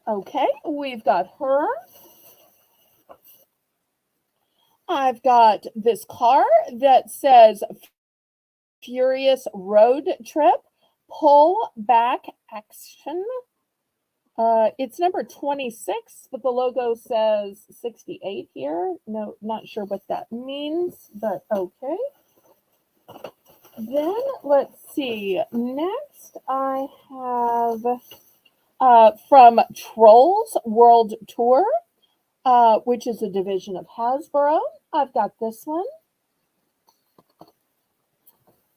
Okay, we've got her. I've got this car that says Furious Road Trip, Pull Back Action. It's number 26, but the logo says 68 here. No, not sure what that means, but okay. Then let's see. Next, I have from Trolls World Tour, which is a division of Hasbro. I've got this one.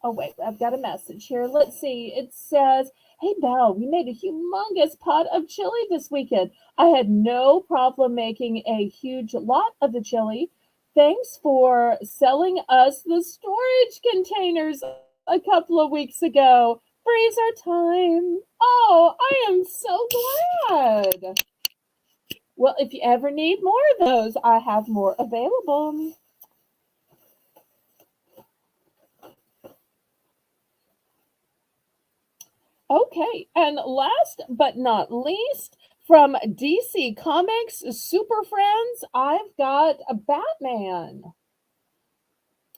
Oh, wait, I've got a message here. Let's see. It says, "Hey, Belle, we made a humongous pot of chili this weekend. I had no problem making a huge lot of the chili. Thanks for selling us the storage containers a couple of weeks ago. Freezer time." Oh, I am so glad. Well, if you ever need more of those, I have more available. Okay, and last but not least, from DC Comics Super Friends, I've got a Batman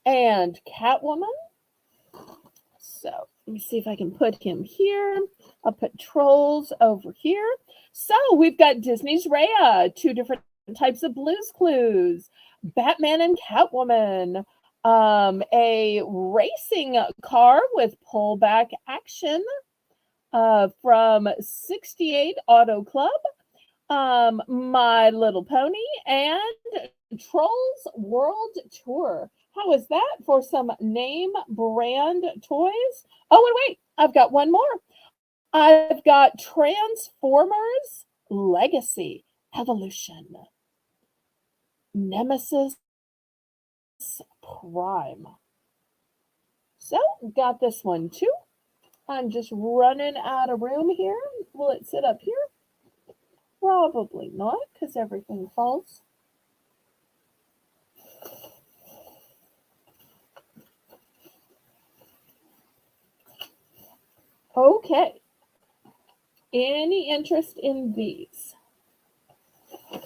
and Catwoman. So let me see if I can put him here. I'll put Trolls over here. So we've got Disney's Raya, 2 different types of Blue's Clues, Batman and Catwoman, a racing car with pullback action, from 68 Auto Club, My Little Pony, and Trolls World Tour. How is that for some name brand toys? Oh, and wait, I've got one more. I've got Transformers Legacy Evolution, Nemesis Prime. So, got this one too. I'm just running out of room here. Will it sit up here? Probably not, because everything falls. Okay. Any interest in these?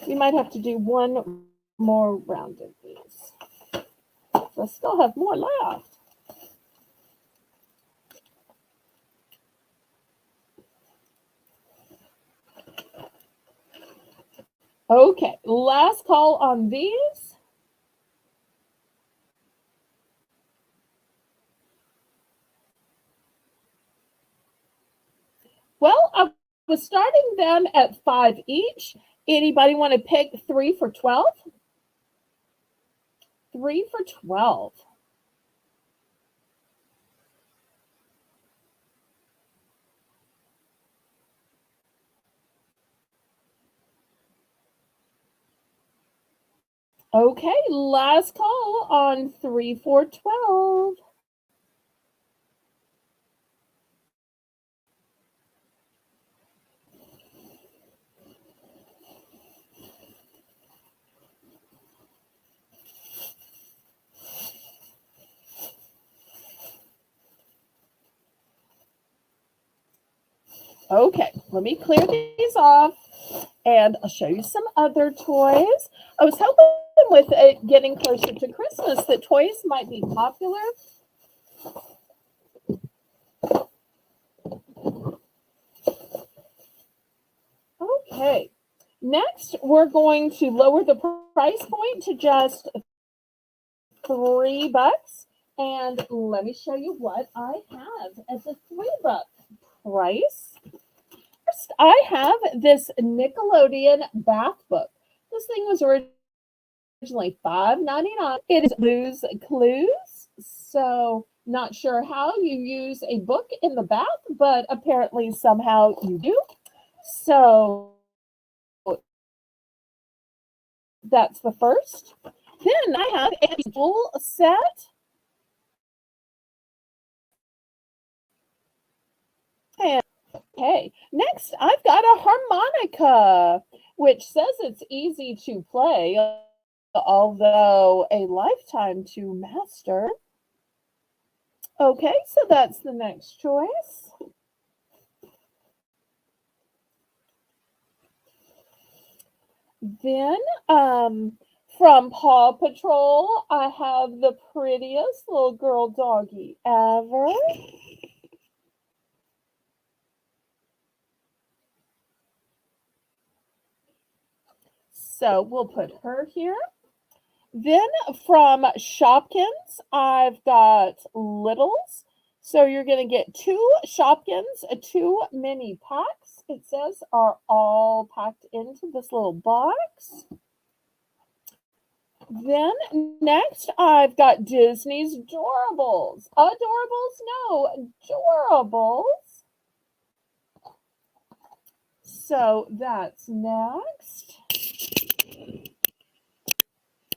We might have to do one more round of these. So I still have more left. Okay, last call on these. Well, I was starting them at 5 each. Anybody want to pick 3 for 12? 3 for 12. Okay, last call on 3 for 12. Okay, let me clear these off and I'll show you some other toys. I was hoping with it getting closer to Christmas that toys might be popular. Okay. Next, we're going to lower the price point to just $3. And let me show you what I have at the $3 price. First, I have this Nickelodeon bath book. This thing was originally $5.99. It is Blue's Clues. So, not sure how you use a book in the bath, but apparently somehow you do. So, that's the first. Then I have a full set. And okay, next I've got a harmonica, which says it's easy to play, although a lifetime to master. Okay, so that's the next choice. Then, from Paw Patrol, I have the prettiest little girl doggy ever. So we'll put her here. Then from Shopkins, I've got Littles. So you're going to get 2 Shopkins, 2 mini packs. It says are all packed into this little box. Then next, I've got Disney's Doorables. Adorables? No, Doorables. So that's next.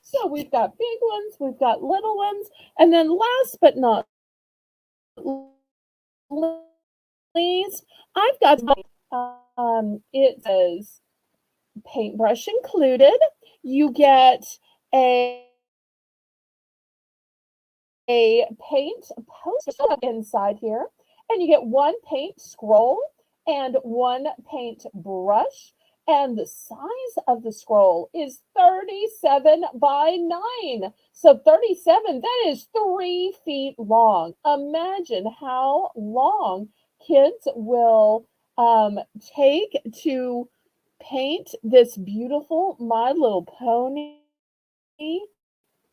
So we've got big ones, we've got little ones, and then last but not least, I've got it says paintbrush included. You get a paint poster inside here, and you get 1 paint scroll and 1 paint brush. And the size of the scroll is 37 by 9. So 37, that is 3 feet long. Imagine how long kids will take to paint this beautiful My Little Pony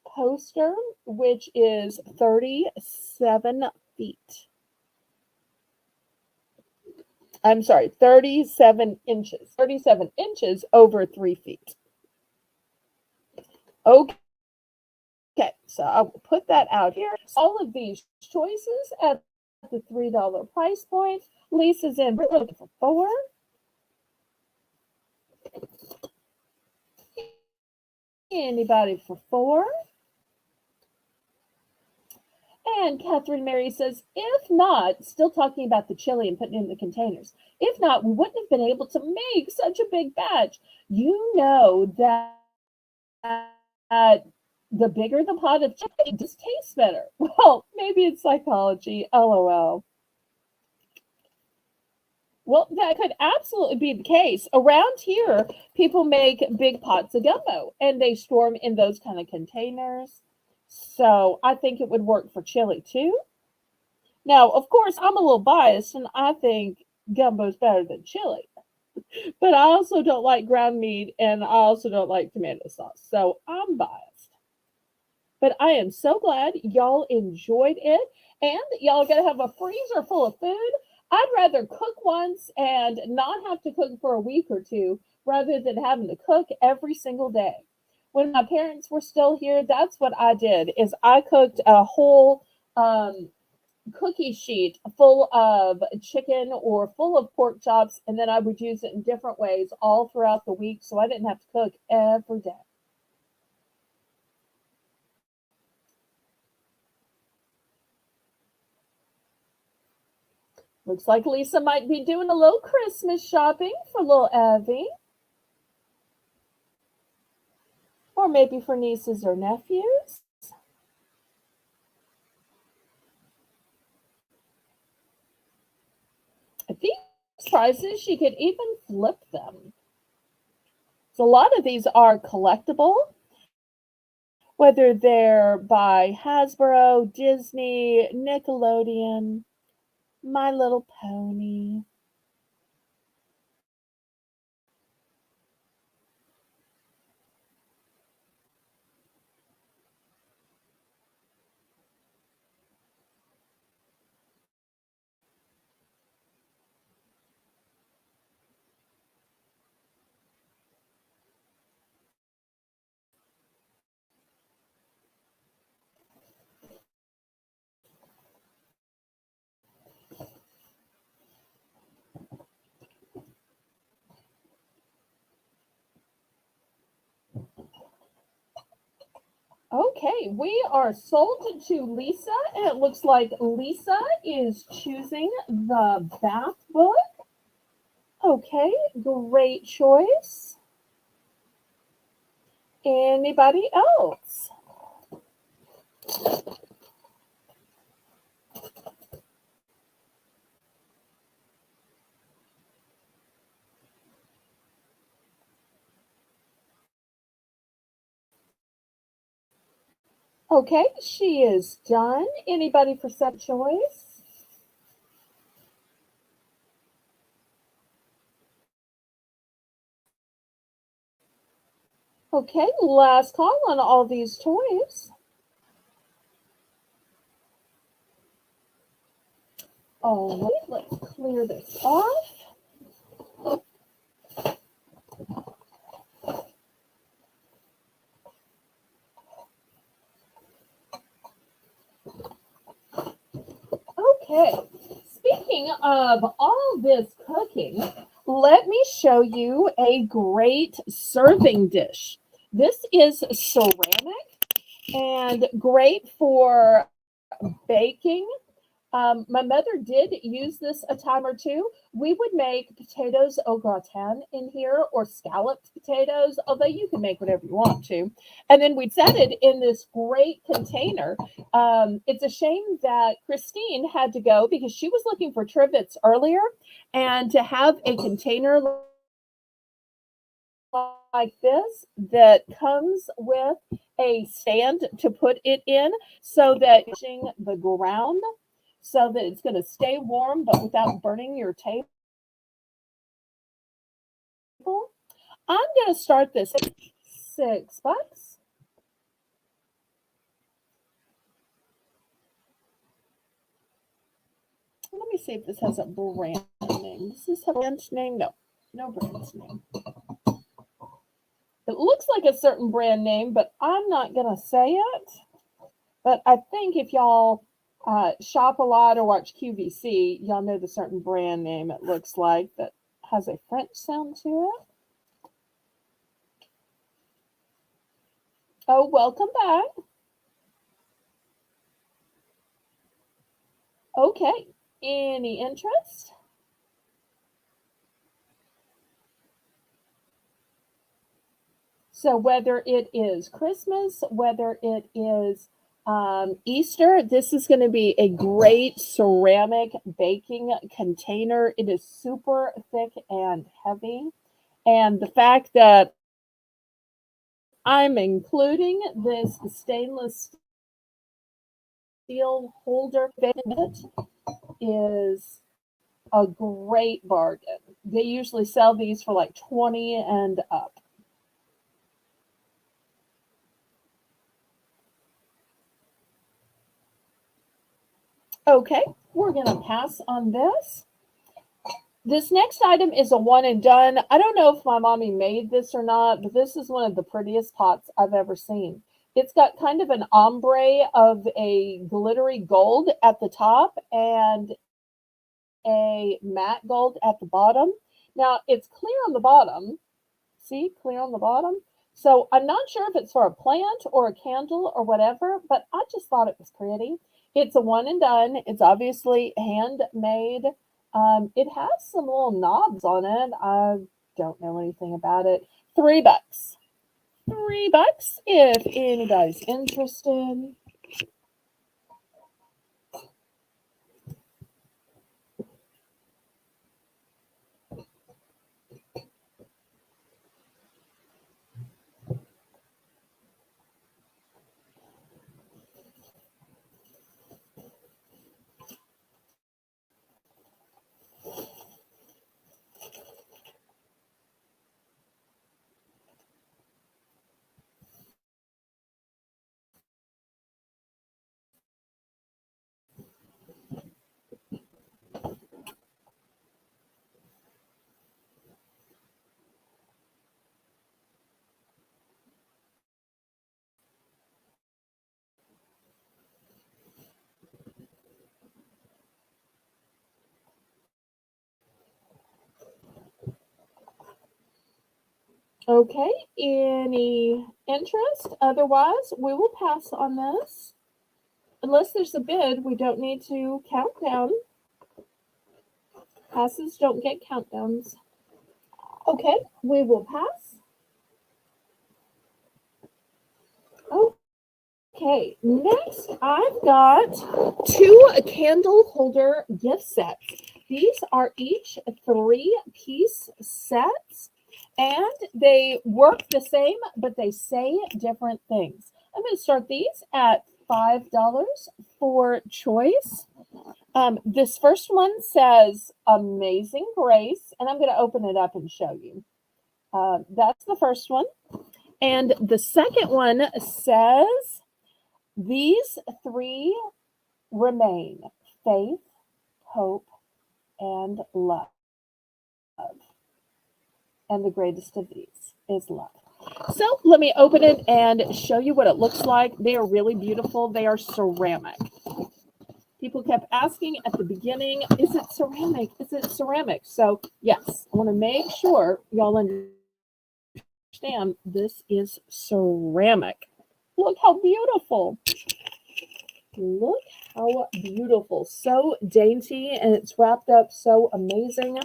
poster, which is 37 feet. I'm sorry, 37 inches. 37 inches over 3 feet. Okay, so I will put that out here. All of these choices at the $3 price point. Lisa's in for 4. Anybody for 4? And Catherine Mary says, if not, still talking about the chili and putting it in the containers, if not, we wouldn't have been able to make such a big batch. You know that the bigger the pot of chili, it just tastes better. Well, maybe it's psychology, LOL. Well, that could absolutely be the case. Around here, people make big pots of gumbo, and they store them in those kind of containers. So I think it would work for chili too. Now, of course, I'm a little biased and I think gumbo's better than chili. But I also don't like ground meat and I also don't like tomato sauce. So I'm biased. But I am so glad y'all enjoyed it. And y'all are going to have a freezer full of food. I'd rather cook once and not have to cook for a week or two rather than having to cook every single day. When my parents were still here, that's what I did is I cooked a whole cookie sheet full of chicken or full of pork chops, and then I would use it in different ways all throughout the week so I didn't have to cook every day. Looks like Lisa might be doing a little Christmas shopping for little Evie. Or maybe for nieces or nephews. At these prices, she could even flip them. So a lot of these are collectible, whether they're by Hasbro, Disney, Nickelodeon, My Little Pony. Okay, we are sold to Lisa, and it looks like Lisa is choosing the bath book. Okay, great choice. Anybody else? Okay, she is done. Anybody for second choice? Okay, last call on all these toys. All right, let's clear this off. Okay, speaking of all this cooking, let me show you a great serving dish. This is ceramic and great for baking. My mother did use this a time or two. We would make potatoes au gratin in here or scalloped potatoes, although you can make whatever you want to. And then we'd set it in this great container. It's a shame that Christine had to go because she was looking for trivets earlier. And to have a container like this that comes with a stand to put it in so that touching the ground so that it's going to stay warm but without burning your table. I'm going to start this at $6. Let me see if this has a brand name. Does this have a brand name? No, no brand name. It looks like a certain brand name, but I'm not going to say it. But I think if y'all shop a lot or watch QVC, y'all know the certain brand name it looks like that has a French sound to it. Oh, welcome back. Okay. Any interest? So whether it is Christmas, whether it is Easter, this is going to be a great ceramic baking container. It is super thick and heavy. And the fact that I'm including this stainless steel holder in it is a great bargain. They usually sell these for like 20 and up. Okay, we're going to pass on this. This next item is a one and done. I don't know if my mommy made this or not, but this is one of the prettiest pots I've ever seen. It's got kind of an ombre of a glittery gold at the top and a matte gold at the bottom. Now it's clear on the bottom. See, clear on the bottom. So I'm not sure if it's for a plant or a candle or whatever, but I just thought it was pretty. It's a one and done. It's obviously handmade. It has some little knobs on it. I don't know anything about it. $3. $3 if anybody's interested. Okay, any interest? Otherwise, we will pass on this. Unless there's a bid, we don't need to count down. Passes don't get countdowns. Okay, we will pass. Okay, next I've got 2 candle holder gift sets. These are each 3-piece sets, and they work the same, but they say different things. I'm going to start these at $5 for choice. This first one says Amazing Grace, and I'm going to open it up and show you. That's the first one. And the second one says, These 3 remain: faith, hope, and love. And the greatest of these is love. So let me open it and show you what it looks like. They are really beautiful. They are ceramic. People kept asking at the beginning, is it ceramic? Is it ceramic? So yes, I want to make sure y'all understand this is ceramic. Look how beautiful. Look how beautiful. So dainty, and it's wrapped up so amazing.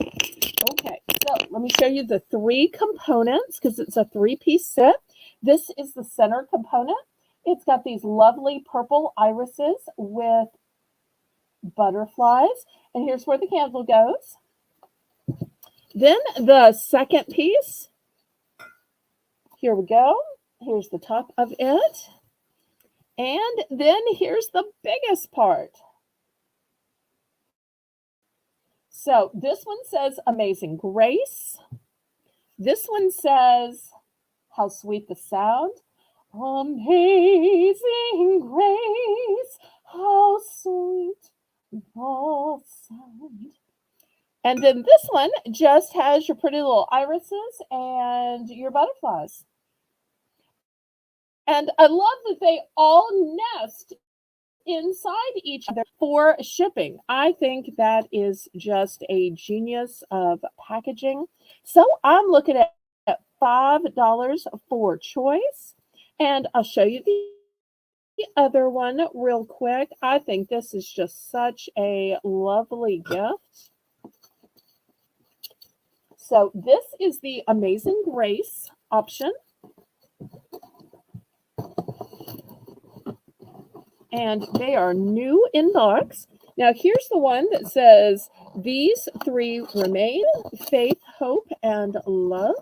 Okay, so let me show you the 3 components because it's a 3-piece set. This is the center component. It's got these lovely purple irises with butterflies. And here's where the candle goes. Then the second piece. Here we go. Here's the top of it. And then here's the biggest part. So this one says Amazing Grace. This one says How Sweet the Sound. Amazing grace, how sweet the sound. And then this one just has your pretty little irises and your butterflies. And I love that they all nest inside each other for shipping. I think that is just a genius of packaging. So I'm looking at $5 for choice. And I'll show you the other one real quick. I think this is just such a lovely gift. So this is the Amazing Grace option. And they are new in box. Now here's the one that says, These 3 remain: faith, hope, and love.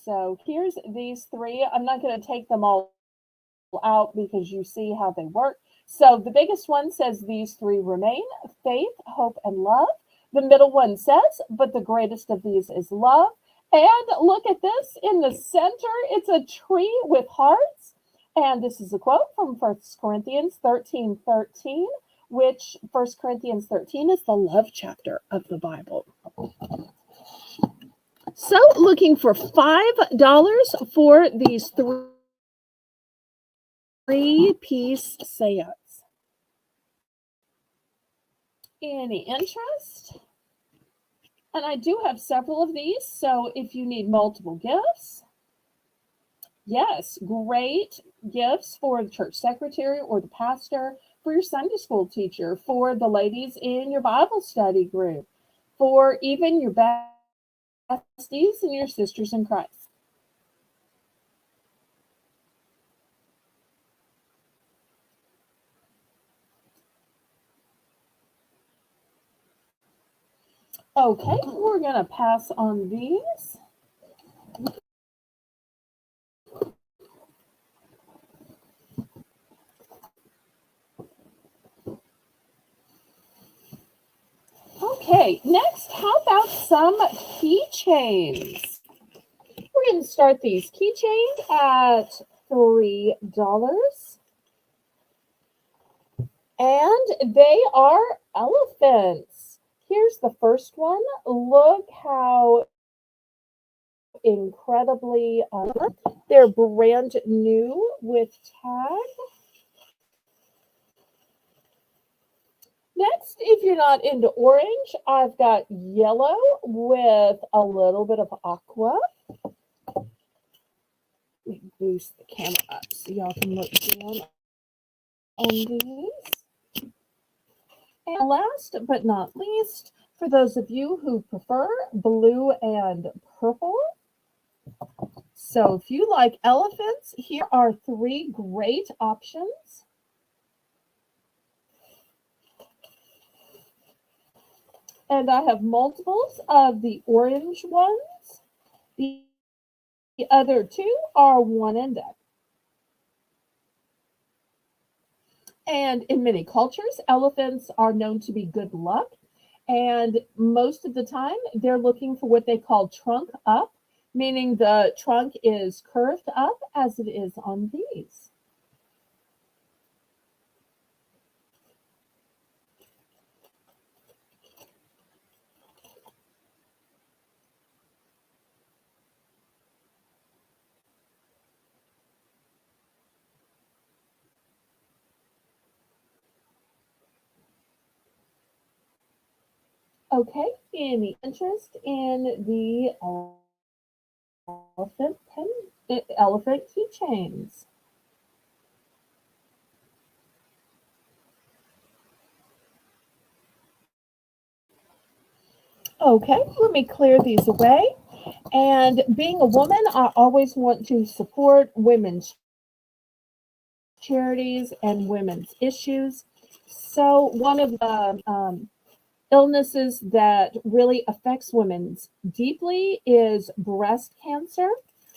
So here's these 3. I'm not going to take them all out because you see how they work. So the biggest one says These 3 remain: faith, hope, and love. The middle one says, But the greatest of these is love. And look at this in the center. It's a tree with hearts. And this is a quote from 1 Corinthians 13:13, which 1 Corinthians 13 is the love chapter of the Bible. So looking for $5 for these 3-piece sets. Any interest? And I do have several of these, so if you need multiple gifts, yes, great gifts for the church secretary or the pastor, for your Sunday school teacher, for the ladies in your Bible study group, for even your besties and your sisters in Christ. Okay, we're going to pass on these. Okay, next, how about some keychains? We're going to start these keychains at $3. And they are elephants. Here's the first one. Look how incredibly they're brand new with tag. Next, last, if you're not into orange, I've got yellow with a little bit of aqua. Let me boost the camera up so y'all can look down on these. And last but not least, for those of you who prefer blue and purple. So if you like elephants, here are 3 great options. And I have multiples of the orange ones. The other 2 are one and done. And in many cultures, elephants are known to be good luck. And most of the time, they're looking for what they call trunk up, meaning the trunk is curved up as it is on these. Okay, any interest in the elephant keychains? Okay, let me clear these away. And being a woman, I always want to support women's charities and women's issues. So one of the illnesses that really affects women deeply is breast cancer.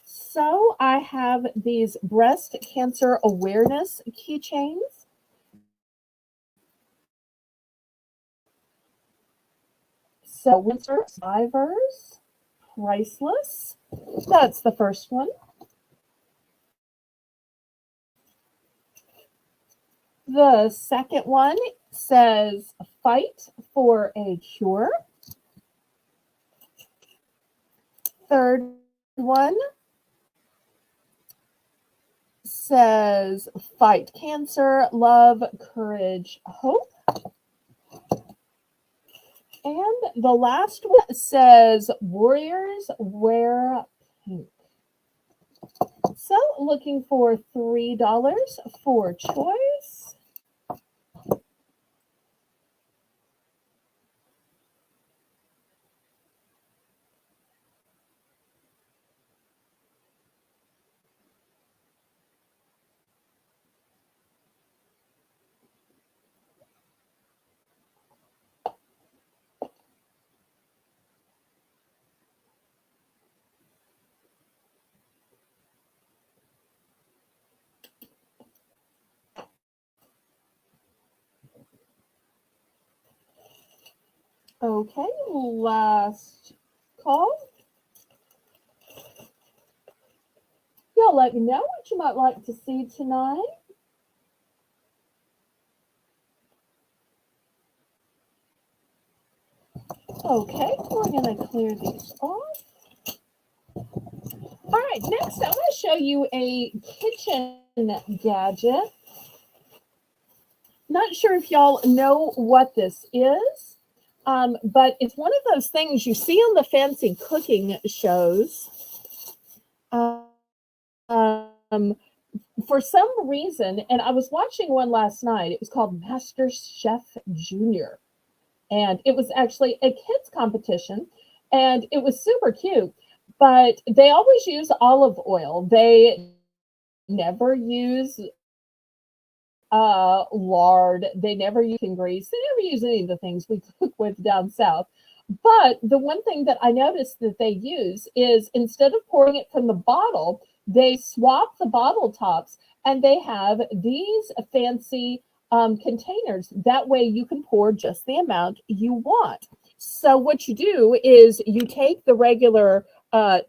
So I have these breast cancer awareness keychains. So winter survivors, priceless. That's the first one. The second one says fight for a cure. Third one says fight cancer, love, courage, hope. And the last one says warriors wear pink. So looking for $3 for choice. Okay, last call. Y'all let me know what you might like to see tonight. Okay, we're going to clear these off. All right, next I'm going to show you a kitchen gadget. Not sure if y'all know what this is, but it's one of those things you see on the fancy cooking shows. For some reason, and I was watching one last night, it was called Master Chef Junior. And it was actually a kids competition, and it was super cute. But they always use olive oil. They never use lard. They never use grease. They never use any of the things we cook with down south. But the one thing that I noticed that they use is instead of pouring it from the bottle, they swap the bottle tops and they have these fancy containers. That way you can pour just the amount you want. So what you do is you take the regular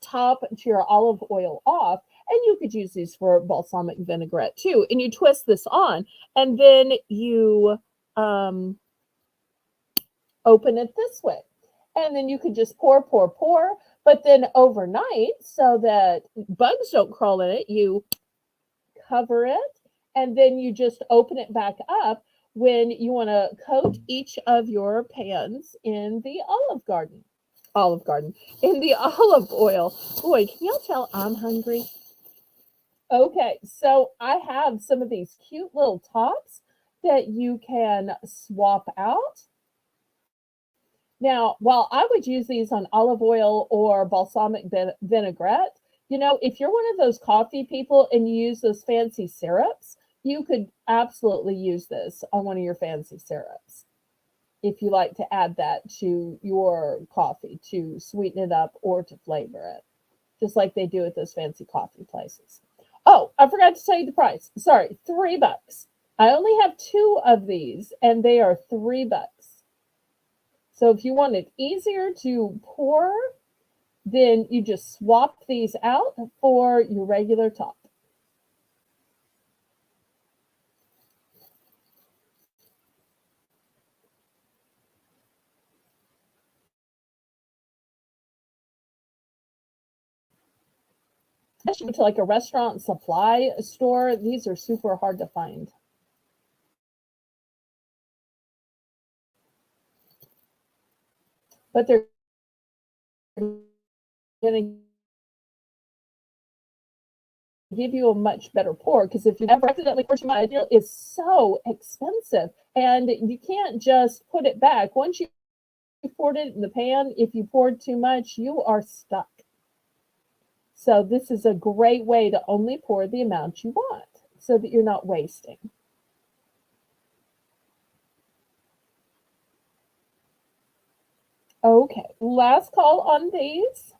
top to your olive oil off, and you could use these for balsamic vinaigrette too. And you twist this on, and then you open it this way. And then you could just pour, pour, pour. But then overnight, so that bugs don't crawl in it, you cover it, and then you just open it back up. when you want to coat each of your pans in the olive garden, in the olive oil. Boy, can y'all tell I'm hungry? Okay, so I have some of these cute little tops that you can swap out. Now, while I would use these on olive oil or balsamic vinaigrette, if you're one of those coffee people and you use those fancy syrups, you could absolutely use this on one of your fancy syrups if you like to add that to your coffee to sweeten it up or to flavor it, just like they do at those fancy coffee places. Oh, I forgot to tell you the price. Sorry, $3. I only have two of these, and they are $3. So if you want it easier to pour, then you just swap these out for your regular top. Especially to like a restaurant supply store, these are super hard to find. But they're going to give you a much better pour because if you ever accidentally pour too much, it is so expensive and you can't just put it back. Once you poured it in the pan, if you poured too much, you are stuck. So this is a great way to only pour the amount you want so that you're not wasting. Okay, last call on these.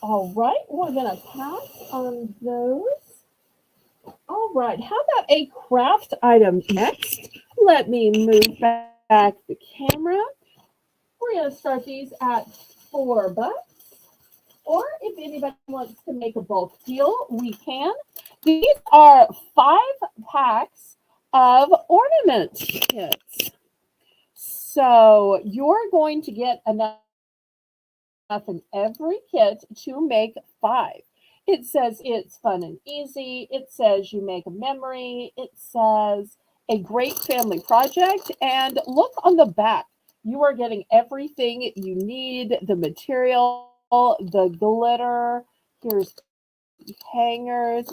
All right, we're going to pass on those. All right, how about a craft item next? Let me move back the camera. We're going to start these at $4. Or if anybody wants to make a bulk deal, we can. These are 5 packs of ornament kits. So you're going to get enough in every kit to make 5. It says it's fun and easy. It says you make a memory. It says a great family project. And look on the back. You are getting everything you need, the material, the glitter. Here's hangers.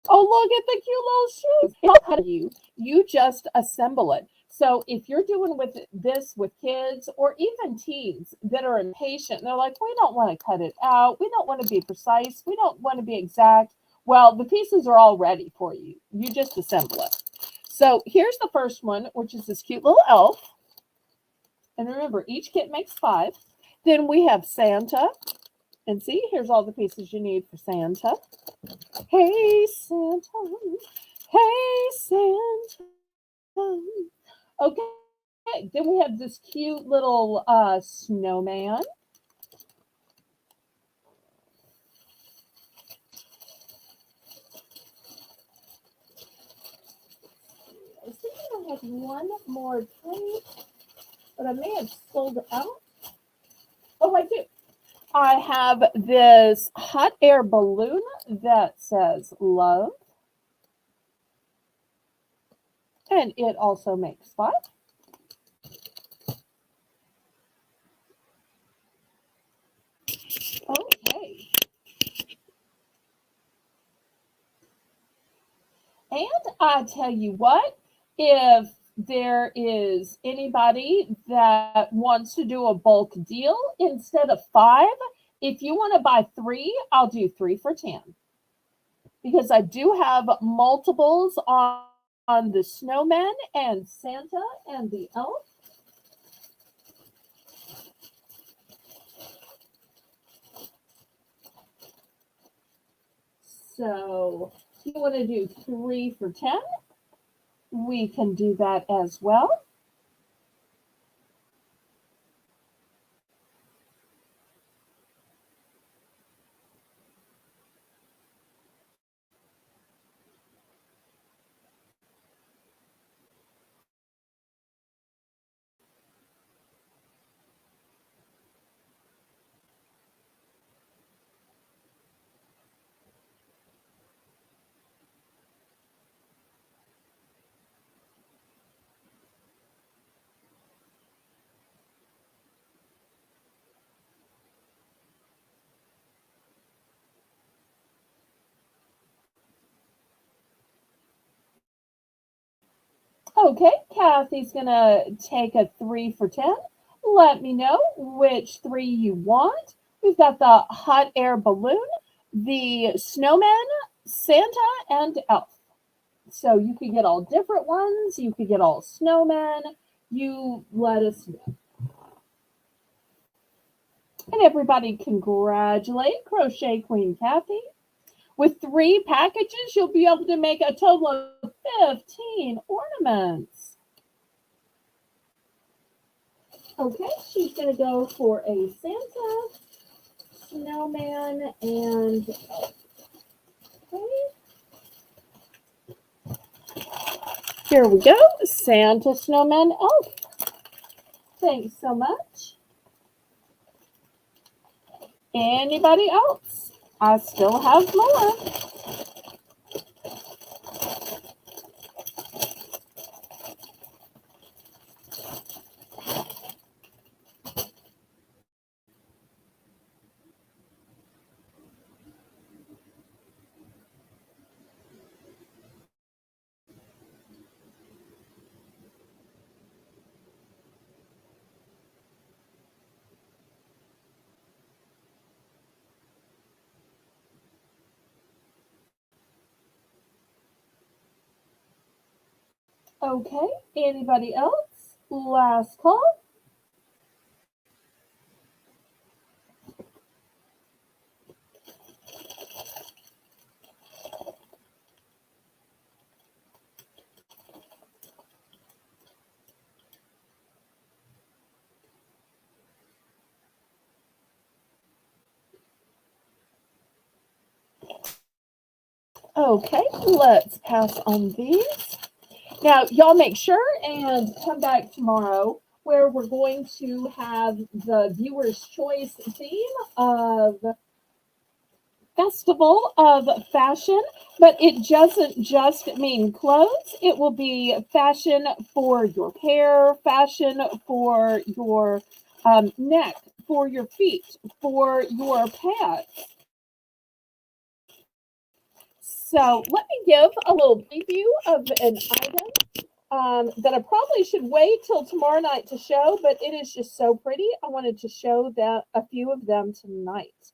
Oh, look at the cute little shoes. You just assemble it. So if you're doing with this with kids or even teens that are impatient, they're like, we don't want to cut it out. We don't want to be precise. We don't want to be exact. Well, the pieces are all ready for you. You just assemble it. So here's the first one, which is this cute little elf. And remember, each kit makes 5. Then we have Santa. And see, here's all the pieces you need for Santa. Hey, Santa. Hey, Santa. Okay, then we have this cute little snowman. I think I have one more tiny, but I may have sold it out. Oh, I do. I have this hot air balloon that says love. And it also makes 5. Okay. And I tell you what, if there is anybody that wants to do a bulk deal instead of 5, if you want to buy 3, I'll do 3 for 10. Because I do have multiples on the snowman and Santa and the elf. So if you want to do 3 for 10, we can do that as well. Okay, Kathy's gonna take a 3 for 10. Let me know which three you want. We've got the hot air balloon, the snowman, Santa, and elf. So you could get all different ones. You could get all snowmen. You let us know. And everybody congratulate Crochet Queen Kathy. With 3 packages, you'll be able to make a total of 15 ornaments. Okay, she's going to go for a Santa, snowman, and okay. Here we go, Santa, snowman, elf. Thanks so much. Anybody else? I still have more. Okay, anybody else? Last call. Okay, let's pass on these. Now, y'all make sure and come back tomorrow where we're going to have the viewer's choice theme of Festival of Fashion, but it doesn't just mean clothes. It will be fashion for your hair, fashion for your neck, for your feet, for your pants. So let me give a little preview of an item that I probably should wait till tomorrow night to show, but it is just so pretty. I wanted to show that a few of them tonight.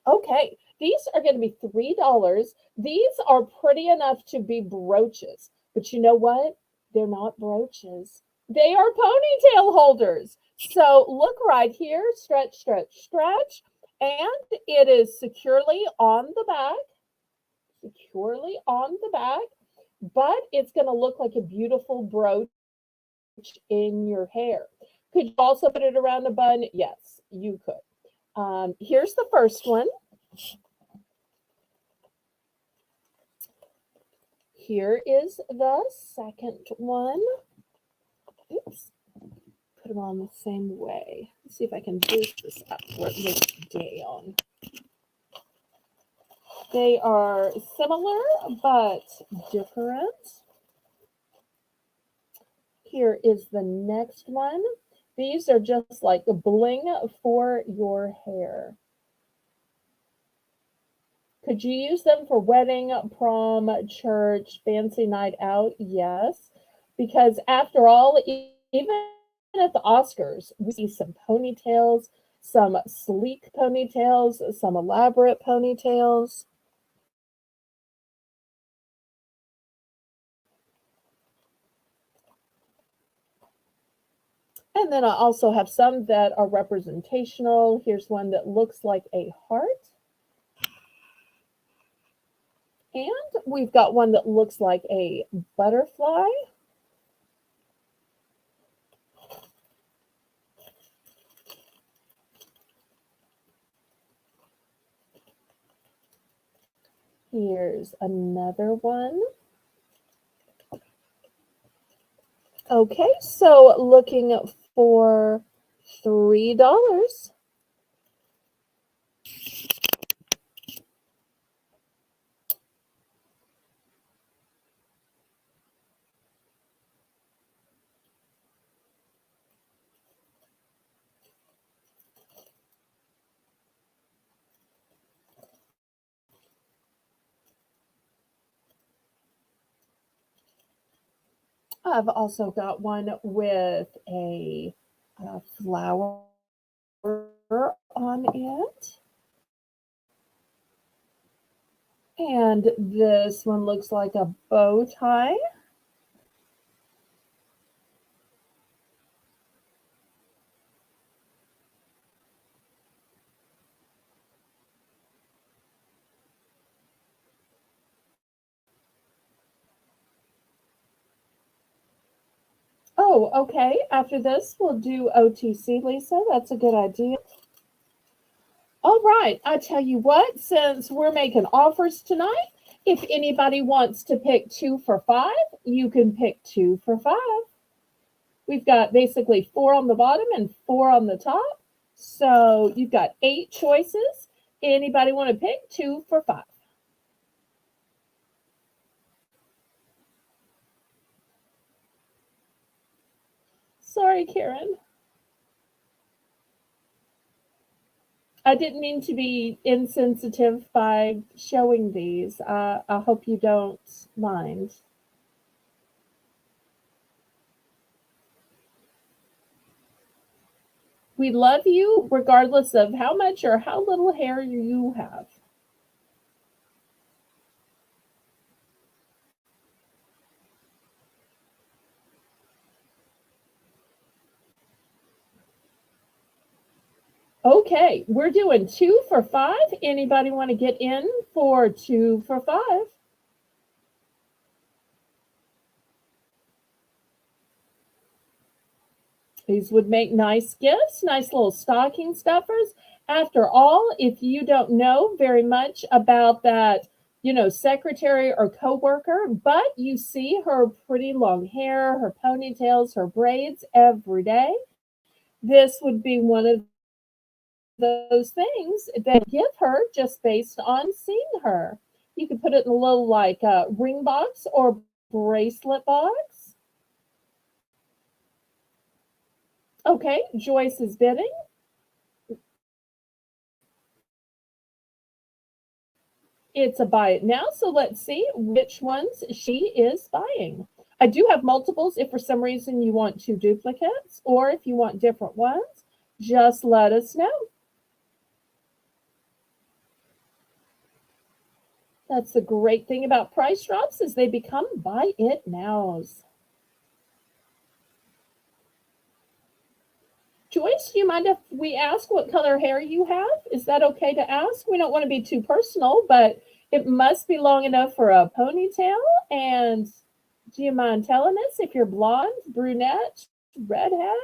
Okay, these are going to be $3. These are pretty enough to be brooches, but you know what? They're not brooches. They are ponytail holders. So look right here, stretch, stretch, stretch, and it is securely on the back. But it's going to look like a beautiful brooch in your hair. Could you also put it around a bun? Yes, you could. Here's the first one. Here is the second one. Oops. Put them on the same way. Let's see if I can boost this up where it looks down. They are similar but different. Here is the next one. These are just like a bling for your hair. Could you use them for wedding, prom, church, fancy night out? Yes, because after all, even at the Oscars, we see some ponytails, some sleek ponytails, some elaborate ponytails. And then I also have some that are representational. Here's one that looks like a heart. And we've got one that looks like a butterfly. Here's another one. Okay, so looking for $3. I've also got one with a flower on it. And this one looks like a bow tie. Oh, okay. After this, we'll do OTC, Lisa. That's a good idea. All right. I tell you what, since we're making offers tonight, if anybody wants to pick 2 for $5, you can pick 2 for $5. We've got basically 4 on the bottom and 4 on the top. So you've got 8 choices. Anybody want to pick 2 for $5? Sorry, Karen. I didn't mean to be insensitive by showing these. I hope you don't mind. We love you regardless of how much or how little hair you have. Okay, we're doing 2 for $5. Anybody want to get in for 2 for $5? These would make nice gifts, nice little stocking stuffers. After all, if you don't know very much about that, secretary or coworker, but you see her pretty long hair, her ponytails, her braids every day, this would be one of those things that give her just based on seeing her. You could put it in a little like ring box or bracelet box. Okay, Joyce is bidding. It's a buy it now. So let's see which ones she is buying. I do have multiples if for some reason you want 2 duplicates or if you want different ones, just let us know. That's the great thing about price drops is they become buy it nows. Joyce, do you mind if we ask what color hair you have? Is that okay to ask? We don't want to be too personal, but it must be long enough for a ponytail. And do you mind telling us if you're blonde, brunette, redhead?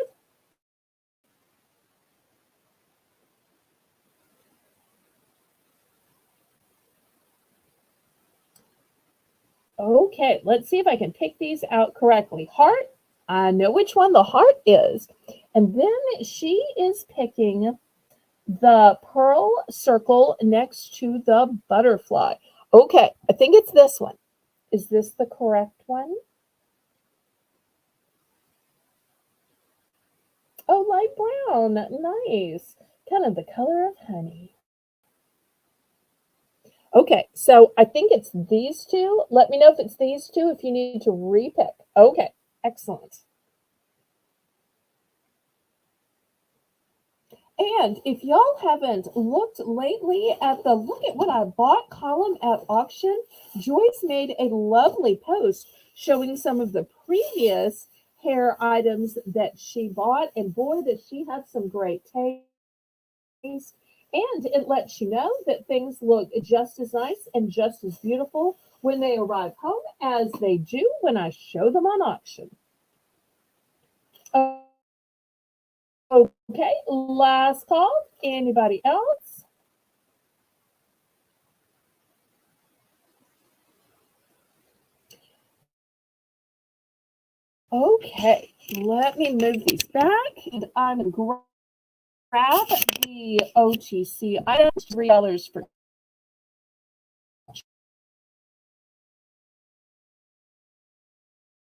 Okay, let's see if I can pick these out correctly. Heart, I know which one the heart is. And then she is picking the pearl circle next to the butterfly. Okay, I think it's this one. Is this the correct one? Oh, light brown. Nice. Kind of the color of honey. Okay, so I think it's these two. Let me know if it's these two if you need to repick. Okay, excellent. And if y'all haven't looked lately at the look at what I bought column at auction, Joyce made a lovely post showing some of the previous hair items that she bought. And boy, does she have some great taste. And it lets you know that things look just as nice and just as beautiful when they arrive home as they do when I show them on auction. Okay, last call. Anybody else? Okay, let me move these back and I'm going to grab the OTC items, $3 for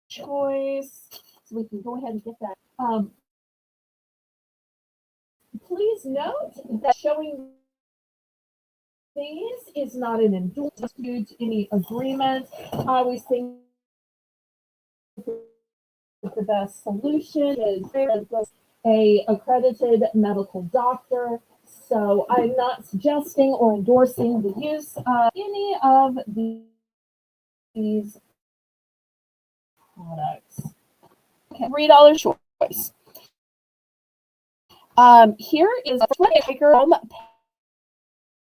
choice. So we can go ahead and get that. Please note that showing these is not an endorsement to any agreement. I always think the best solution. Is a accredited medical doctor. So I'm not suggesting or endorsing the use of any of these products. Okay, $3 choice. Here is a home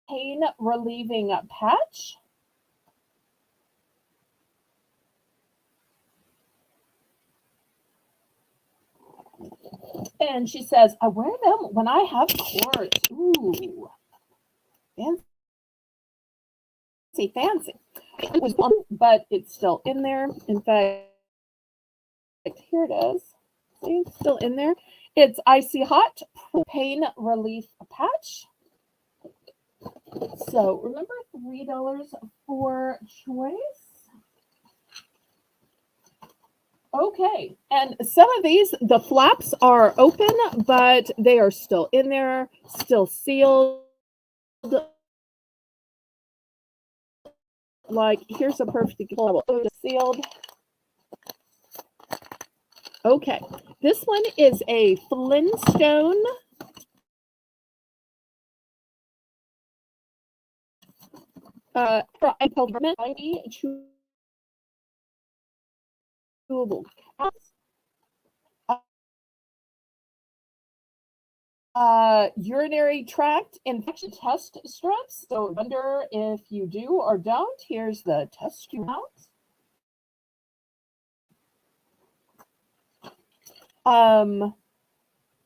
pain relieving patch. And she says, I wear them when I have court. Ooh, fancy. It was one, but it's still in there. In fact, here it is. See, it's still in there. It's icy hot pain relief patch. So remember, $3 for choice. Okay, and some of these, the flaps are open, but they are still in there, still sealed. Like, here's a perfect example. Sealed. Okay, this one is a Flintstone chewable urinary tract infection test strips. So I wonder if you do or don't. Here's the test you out.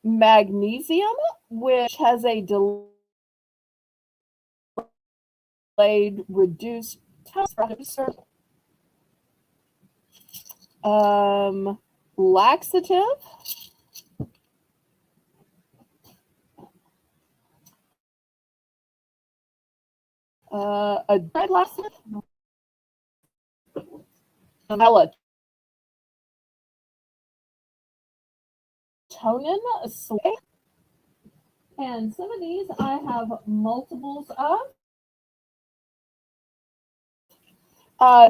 Magnesium, which has a delayed reduced test. Laxative. A dried laxative. Melatonin. And some of these I have multiples of.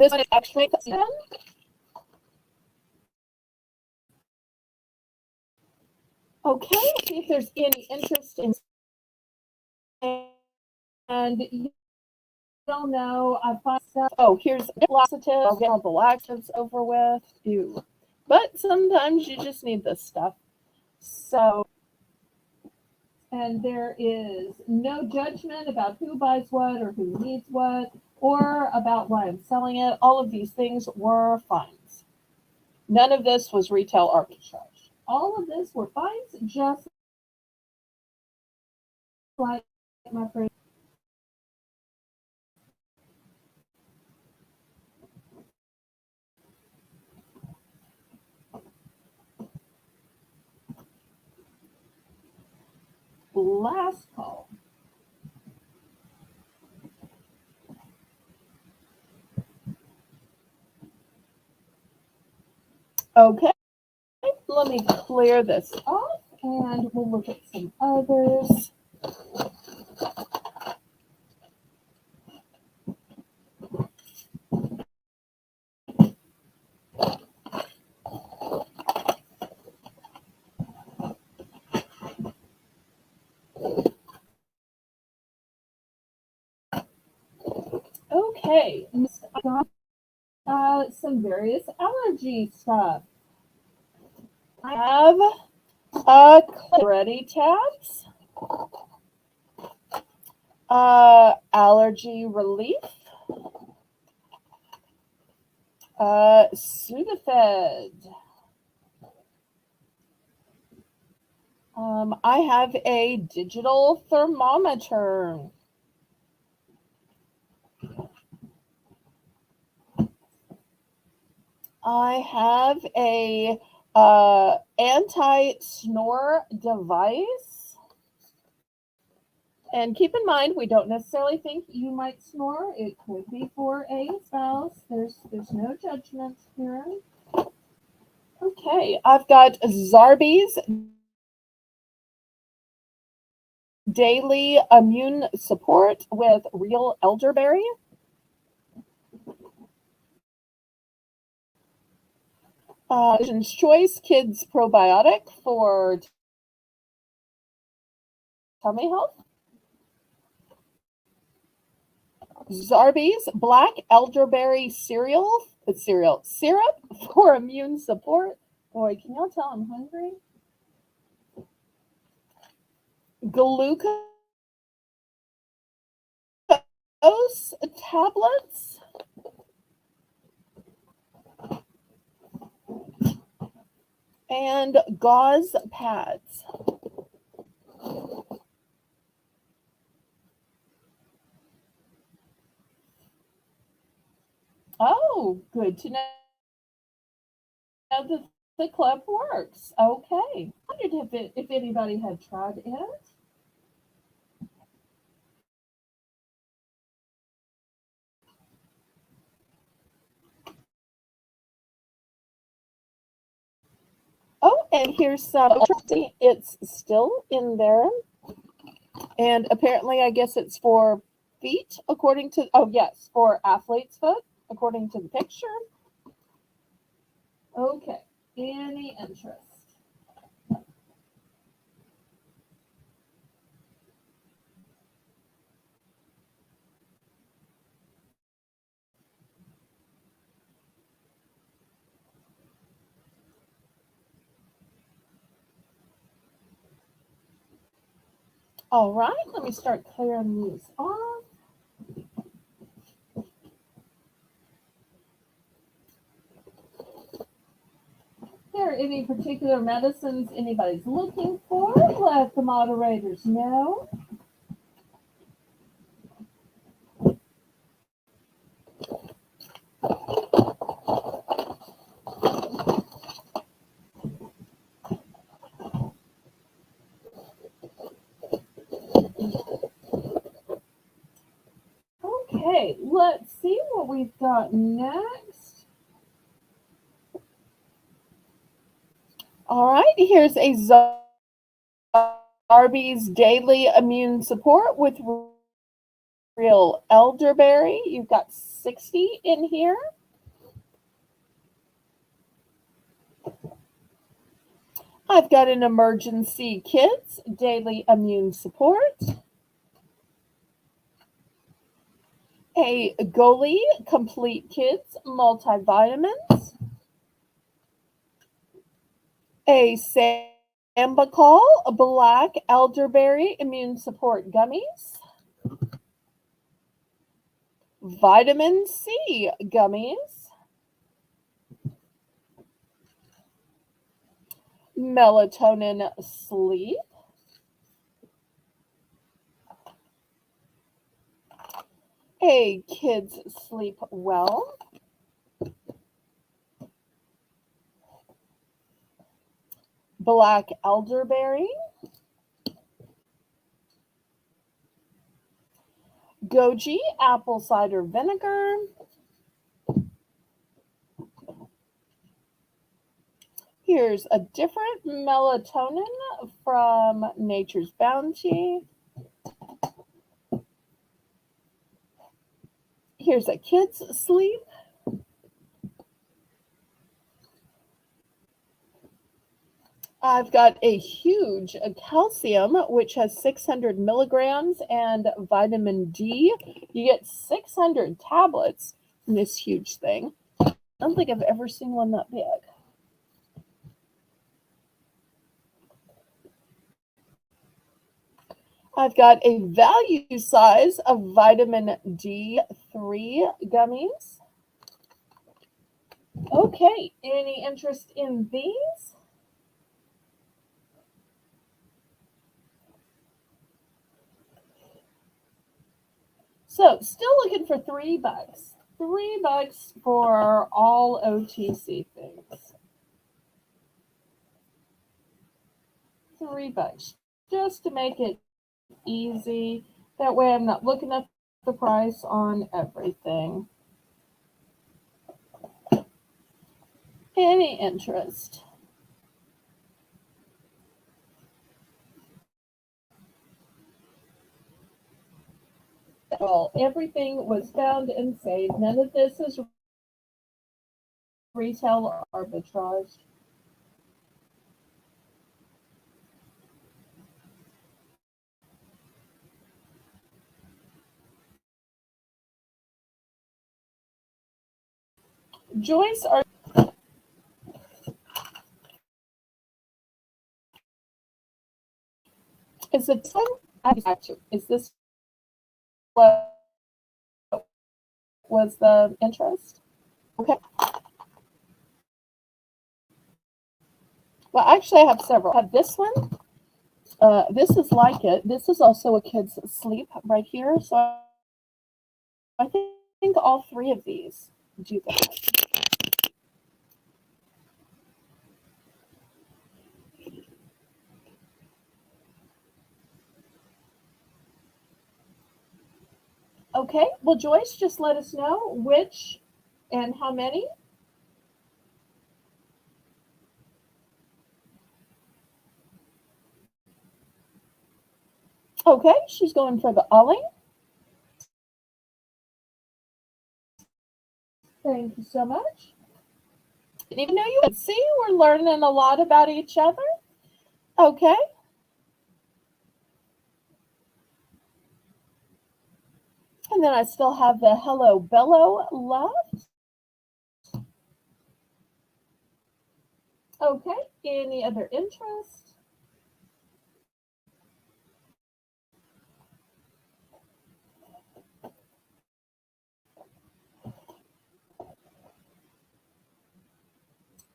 This one is extra. Okay, see if there's any interest in. And you don't know, I find stuff. Oh, here's laxative. I'll get all the laxatives over with. Ew. But sometimes you just need this stuff. So, and there is no judgment about who buys what or who needs what or about why I'm selling it. All of these things were fines. None of this was retail arbitrage. All of this were fines, just like my friend. Last call. Okay, let me clear this off and we'll look at some others. Okay, I got some various allergy stuff. I have clarity tabs, allergy relief, Sudafed. I have a digital thermometer. I have a anti-snore device. And keep in mind, we don't necessarily think you might snore. It could be for a spouse. There's no judgment here. Okay, I've got Zarbee's Daily Immune Support with real elderberry. Vision's Choice Kids Probiotic for tummy health. Zarbee's Black Elderberry Syrup for immune support. Boy, can y'all tell I'm hungry? Glucose tablets. And gauze pads. Oh, good to know that the club works. Okay. I wondered if anybody had tried it. Oh, and here's some. It's still in there. And apparently, I guess it's for feet, according to, oh, yes, for athlete's foot, according to the picture. Okay. Any interest? All right, let me start clearing these off. If there are any particular medicines anybody's looking for, let the moderators know. Okay, let's see what we've got next. All right, here's a Zarbee's Daily Immune Support with real elderberry. You've got 60 in here. I've got an Emergency Kids Daily Immune Support. A Goli Complete Kids Multivitamins. A Sambucol Black Elderberry Immune Support Gummies. Vitamin C Gummies. Melatonin Sleep. A Kids Sleep Well. Black Elderberry. Goji Apple Cider Vinegar. Here's a different melatonin from Nature's Bounty. Here's a Kids Sleep. I've got a huge calcium, which has 600 milligrams, and vitamin D. You get 600 tablets in this huge thing. I don't think I've ever seen one that big. I've got a value size of vitamin D3 gummies. Okay, any interest in these? So, still looking for $3. $3 for all OTC things. $3 just to make it easy. That way I'm not looking at the price on everything. Any interest? At all. Everything was found and saved. None of this is retail arbitrage. Joyce, is it one? Is this what was the interest? Okay. Well, actually, I have several. I have this one. This is like it. This is also a kid's sleep right here. So I think all three of these do that. Okay. Well, Joyce, just let us know which and how many. Okay. She's going for the Ollie. Thank you so much. Didn't even know you would see. We're learning a lot about each other. Okay. And then I still have the Hello Bello left. Okay. Any other interest?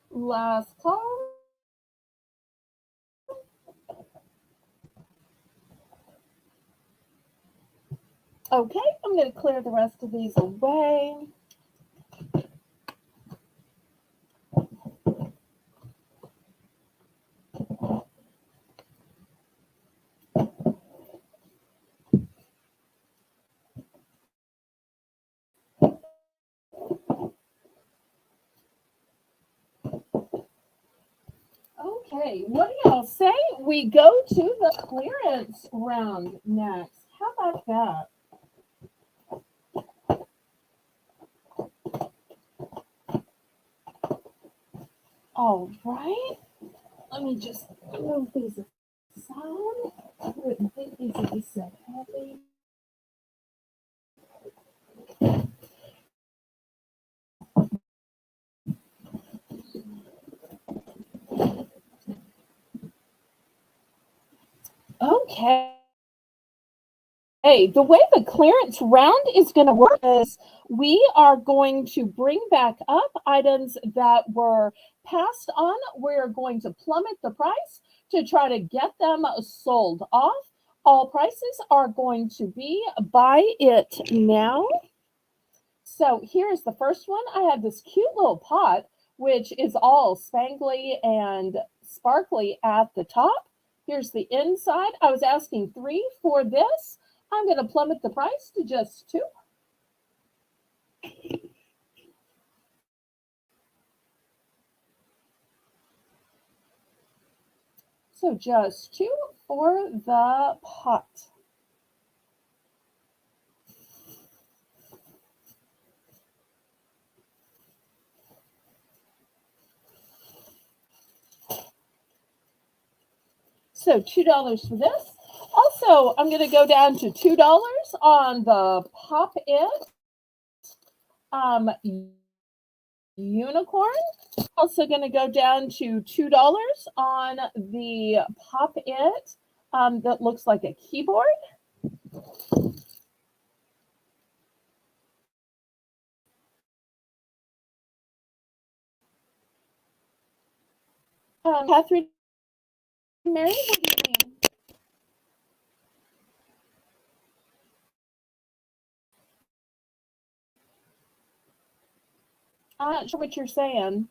Last call. Okay, I'm going to clear the rest of these away. Okay, what do y'all say? We go to the clearance round next. How about that? All right. Let me just move these aside. I wouldn't think these would be so heavy. Okay. Hey, the way the clearance round is going to work is we are going to bring back up items that were passed on. We're going to plummet the price to try to get them sold off. All prices are going to be buy it now. So here's the first one. I have this cute little pot, which is all spangly and sparkly at the top. Here's the inside. I was asking 3 for this. I'm going to plummet the price to just 2. So just 2 for the pot. So $2 for this. Also, I'm going to go down to $2 on the Pop It unicorn. Also going to go down to $2 on the Pop It that looks like a keyboard. Catherine Mary, what do you mean? I'm not sure what you're saying.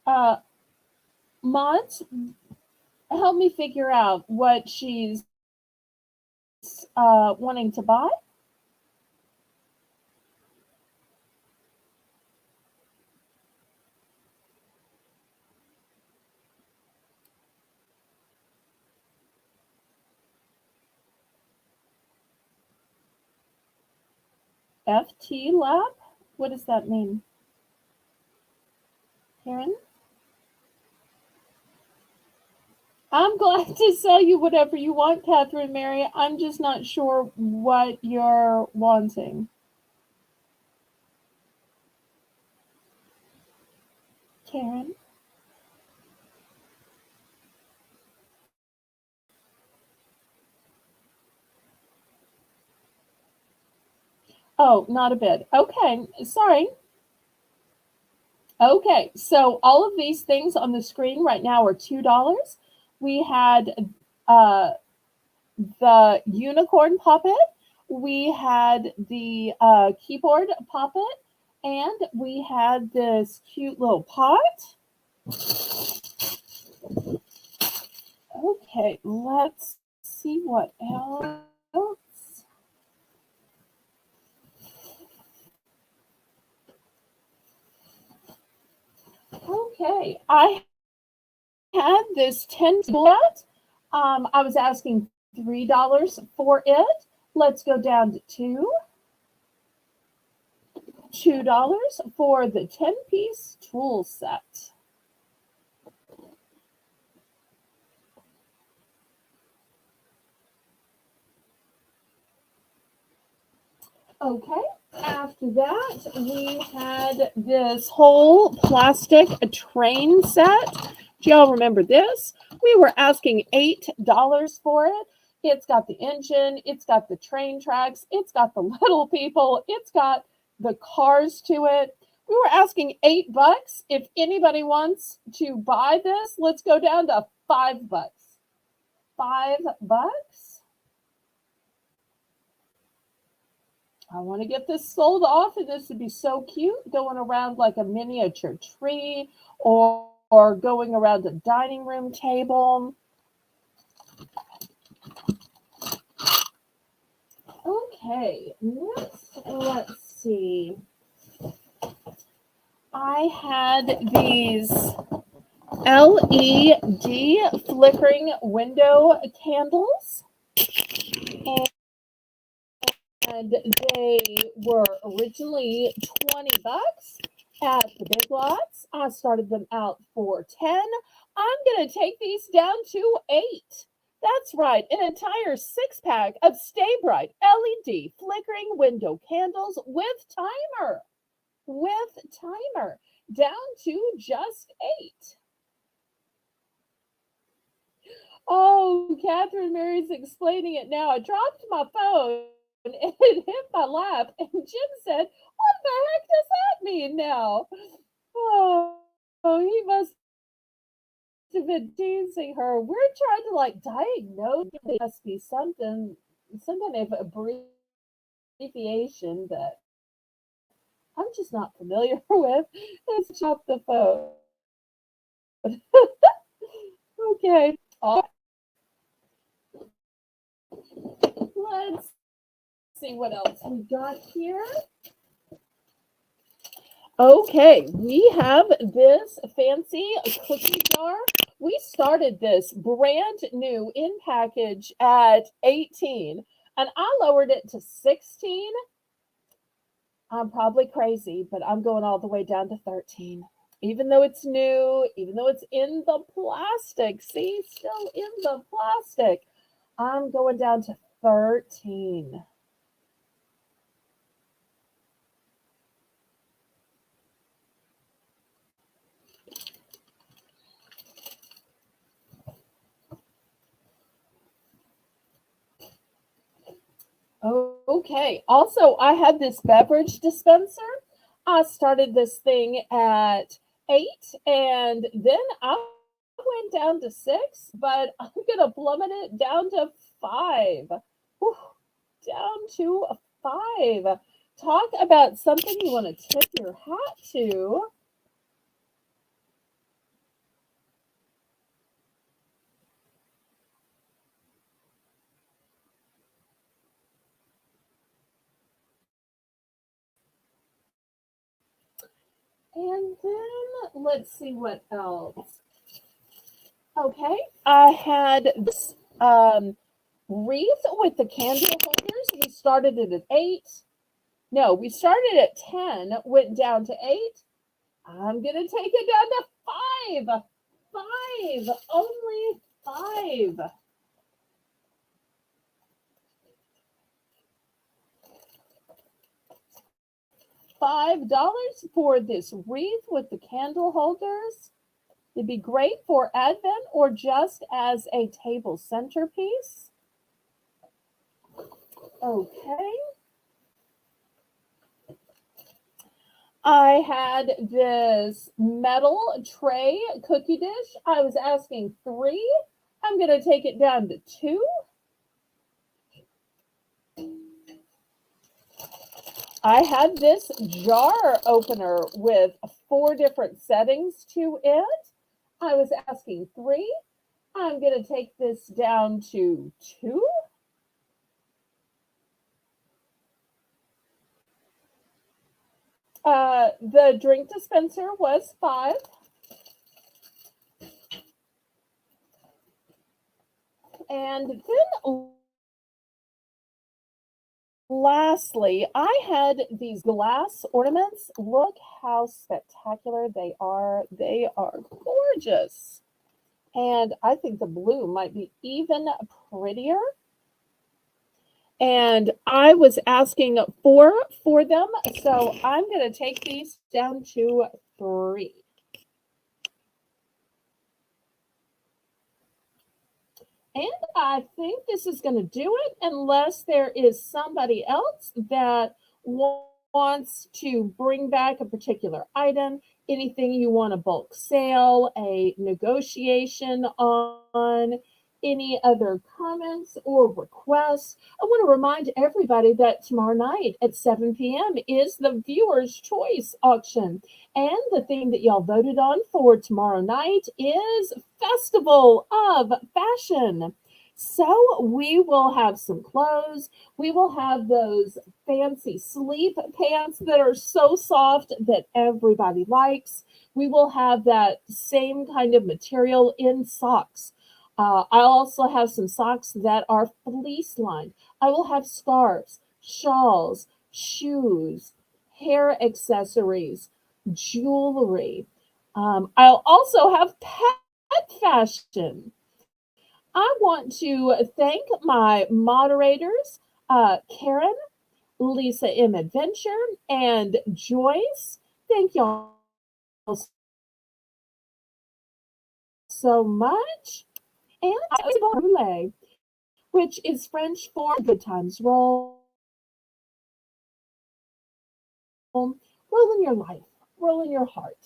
Uh, Mods, help me figure out what she's wanting to buy. FT Lab? What does that mean? Karen? I'm glad to sell you whatever you want, Catherine Mary. I'm just not sure what you're wanting. Karen? Oh, not a bid. Okay, sorry. Okay, so all of these things on the screen right now are $2. We had uh, the unicorn puppet, we had the keyboard puppet, and we had this cute little pot. Okay, let's see what else. Okay, I had this 10 bullet. I was asking $3 for it. Let's go down to $2 for the 10-piece tool set. Okay, after that, we had this whole plastic train set. Do y'all remember this? We were asking $8 for it. It's got the engine, it's got the train tracks, it's got the little people, it's got the cars to it. We were asking $8. If anybody wants to buy this, let's go down to $5. $5. I want to get this sold off, and this would be so cute going around like a miniature tree or going around a dining room table. Okay, next, let's see. I had these LED flickering window candles, and they were originally $20 at the Big Lots. I started them out for $10. I'm going to take these down to $8. That's right, an entire 6-pack of Stay Bright LED flickering window candles with timer. Down to just $8. Oh, Catherine Mary's explaining it now. I dropped my phone and it hit my lap, and Jim said, "What the heck does that mean now?" Oh, he must have been teasing her. We're trying to like diagnose. It must be some kind of abbreviation that I'm just not familiar with. Let's drop the phone. Okay. Let's see what else we got here. Okay, we have this fancy cookie jar. We started this brand new in package at 18, and I lowered it to 16. I'm probably crazy, but I'm going all the way down to 13. Even though it's new, even though it's in the plastic, see, still in the plastic, I'm going down to 13. Okay. Also, I had this beverage dispenser. I started this thing at 8, and then I went down to 6, but I'm gonna plummet it down to 5. Whew, down to a 5. Talk about something you want to tip your hat to. And then let's see what else. Okay, I had this wreath with the candle holders. We started it at 8. No, we started at 10, went down to 8. I'm going to take it down to five. Five. Only five. $5 for this wreath with the candle holders. It'd be great for Advent or just as a table centerpiece. Okay. I had this metal tray cookie dish. I was asking 3. I'm going to take it down to 2. I had this jar opener with 4 different settings to it. I was asking 3. I'm going to take this down to 2. The drink dispenser was 5. And then lastly, I had these glass ornaments. Look how spectacular they are. They are gorgeous. And I think the blue might be even prettier. And I was asking for them, so I'm going to take these down to 3. And I think this is going to do it unless there is somebody else that wants to bring back a particular item, anything you want a bulk sale, a negotiation on, any other comments or requests. I want to remind everybody that tomorrow night at 7 p.m. is the viewer's choice auction. And the theme that y'all voted on for tomorrow night is Festival of Fashion. So we will have some clothes. We will have those fancy sleep pants that are so soft that everybody likes. We will have that same kind of material in socks. I also have some socks that are fleece lined. I will have scarves, shawls, shoes, hair accessories, jewelry. I'll also have pet fashion. I want to thank my moderators, Karen, Lisa M. Adventure, and Joyce. Thank y'all so much. And I which is French for good times roll. Roll in your life, roll in your heart.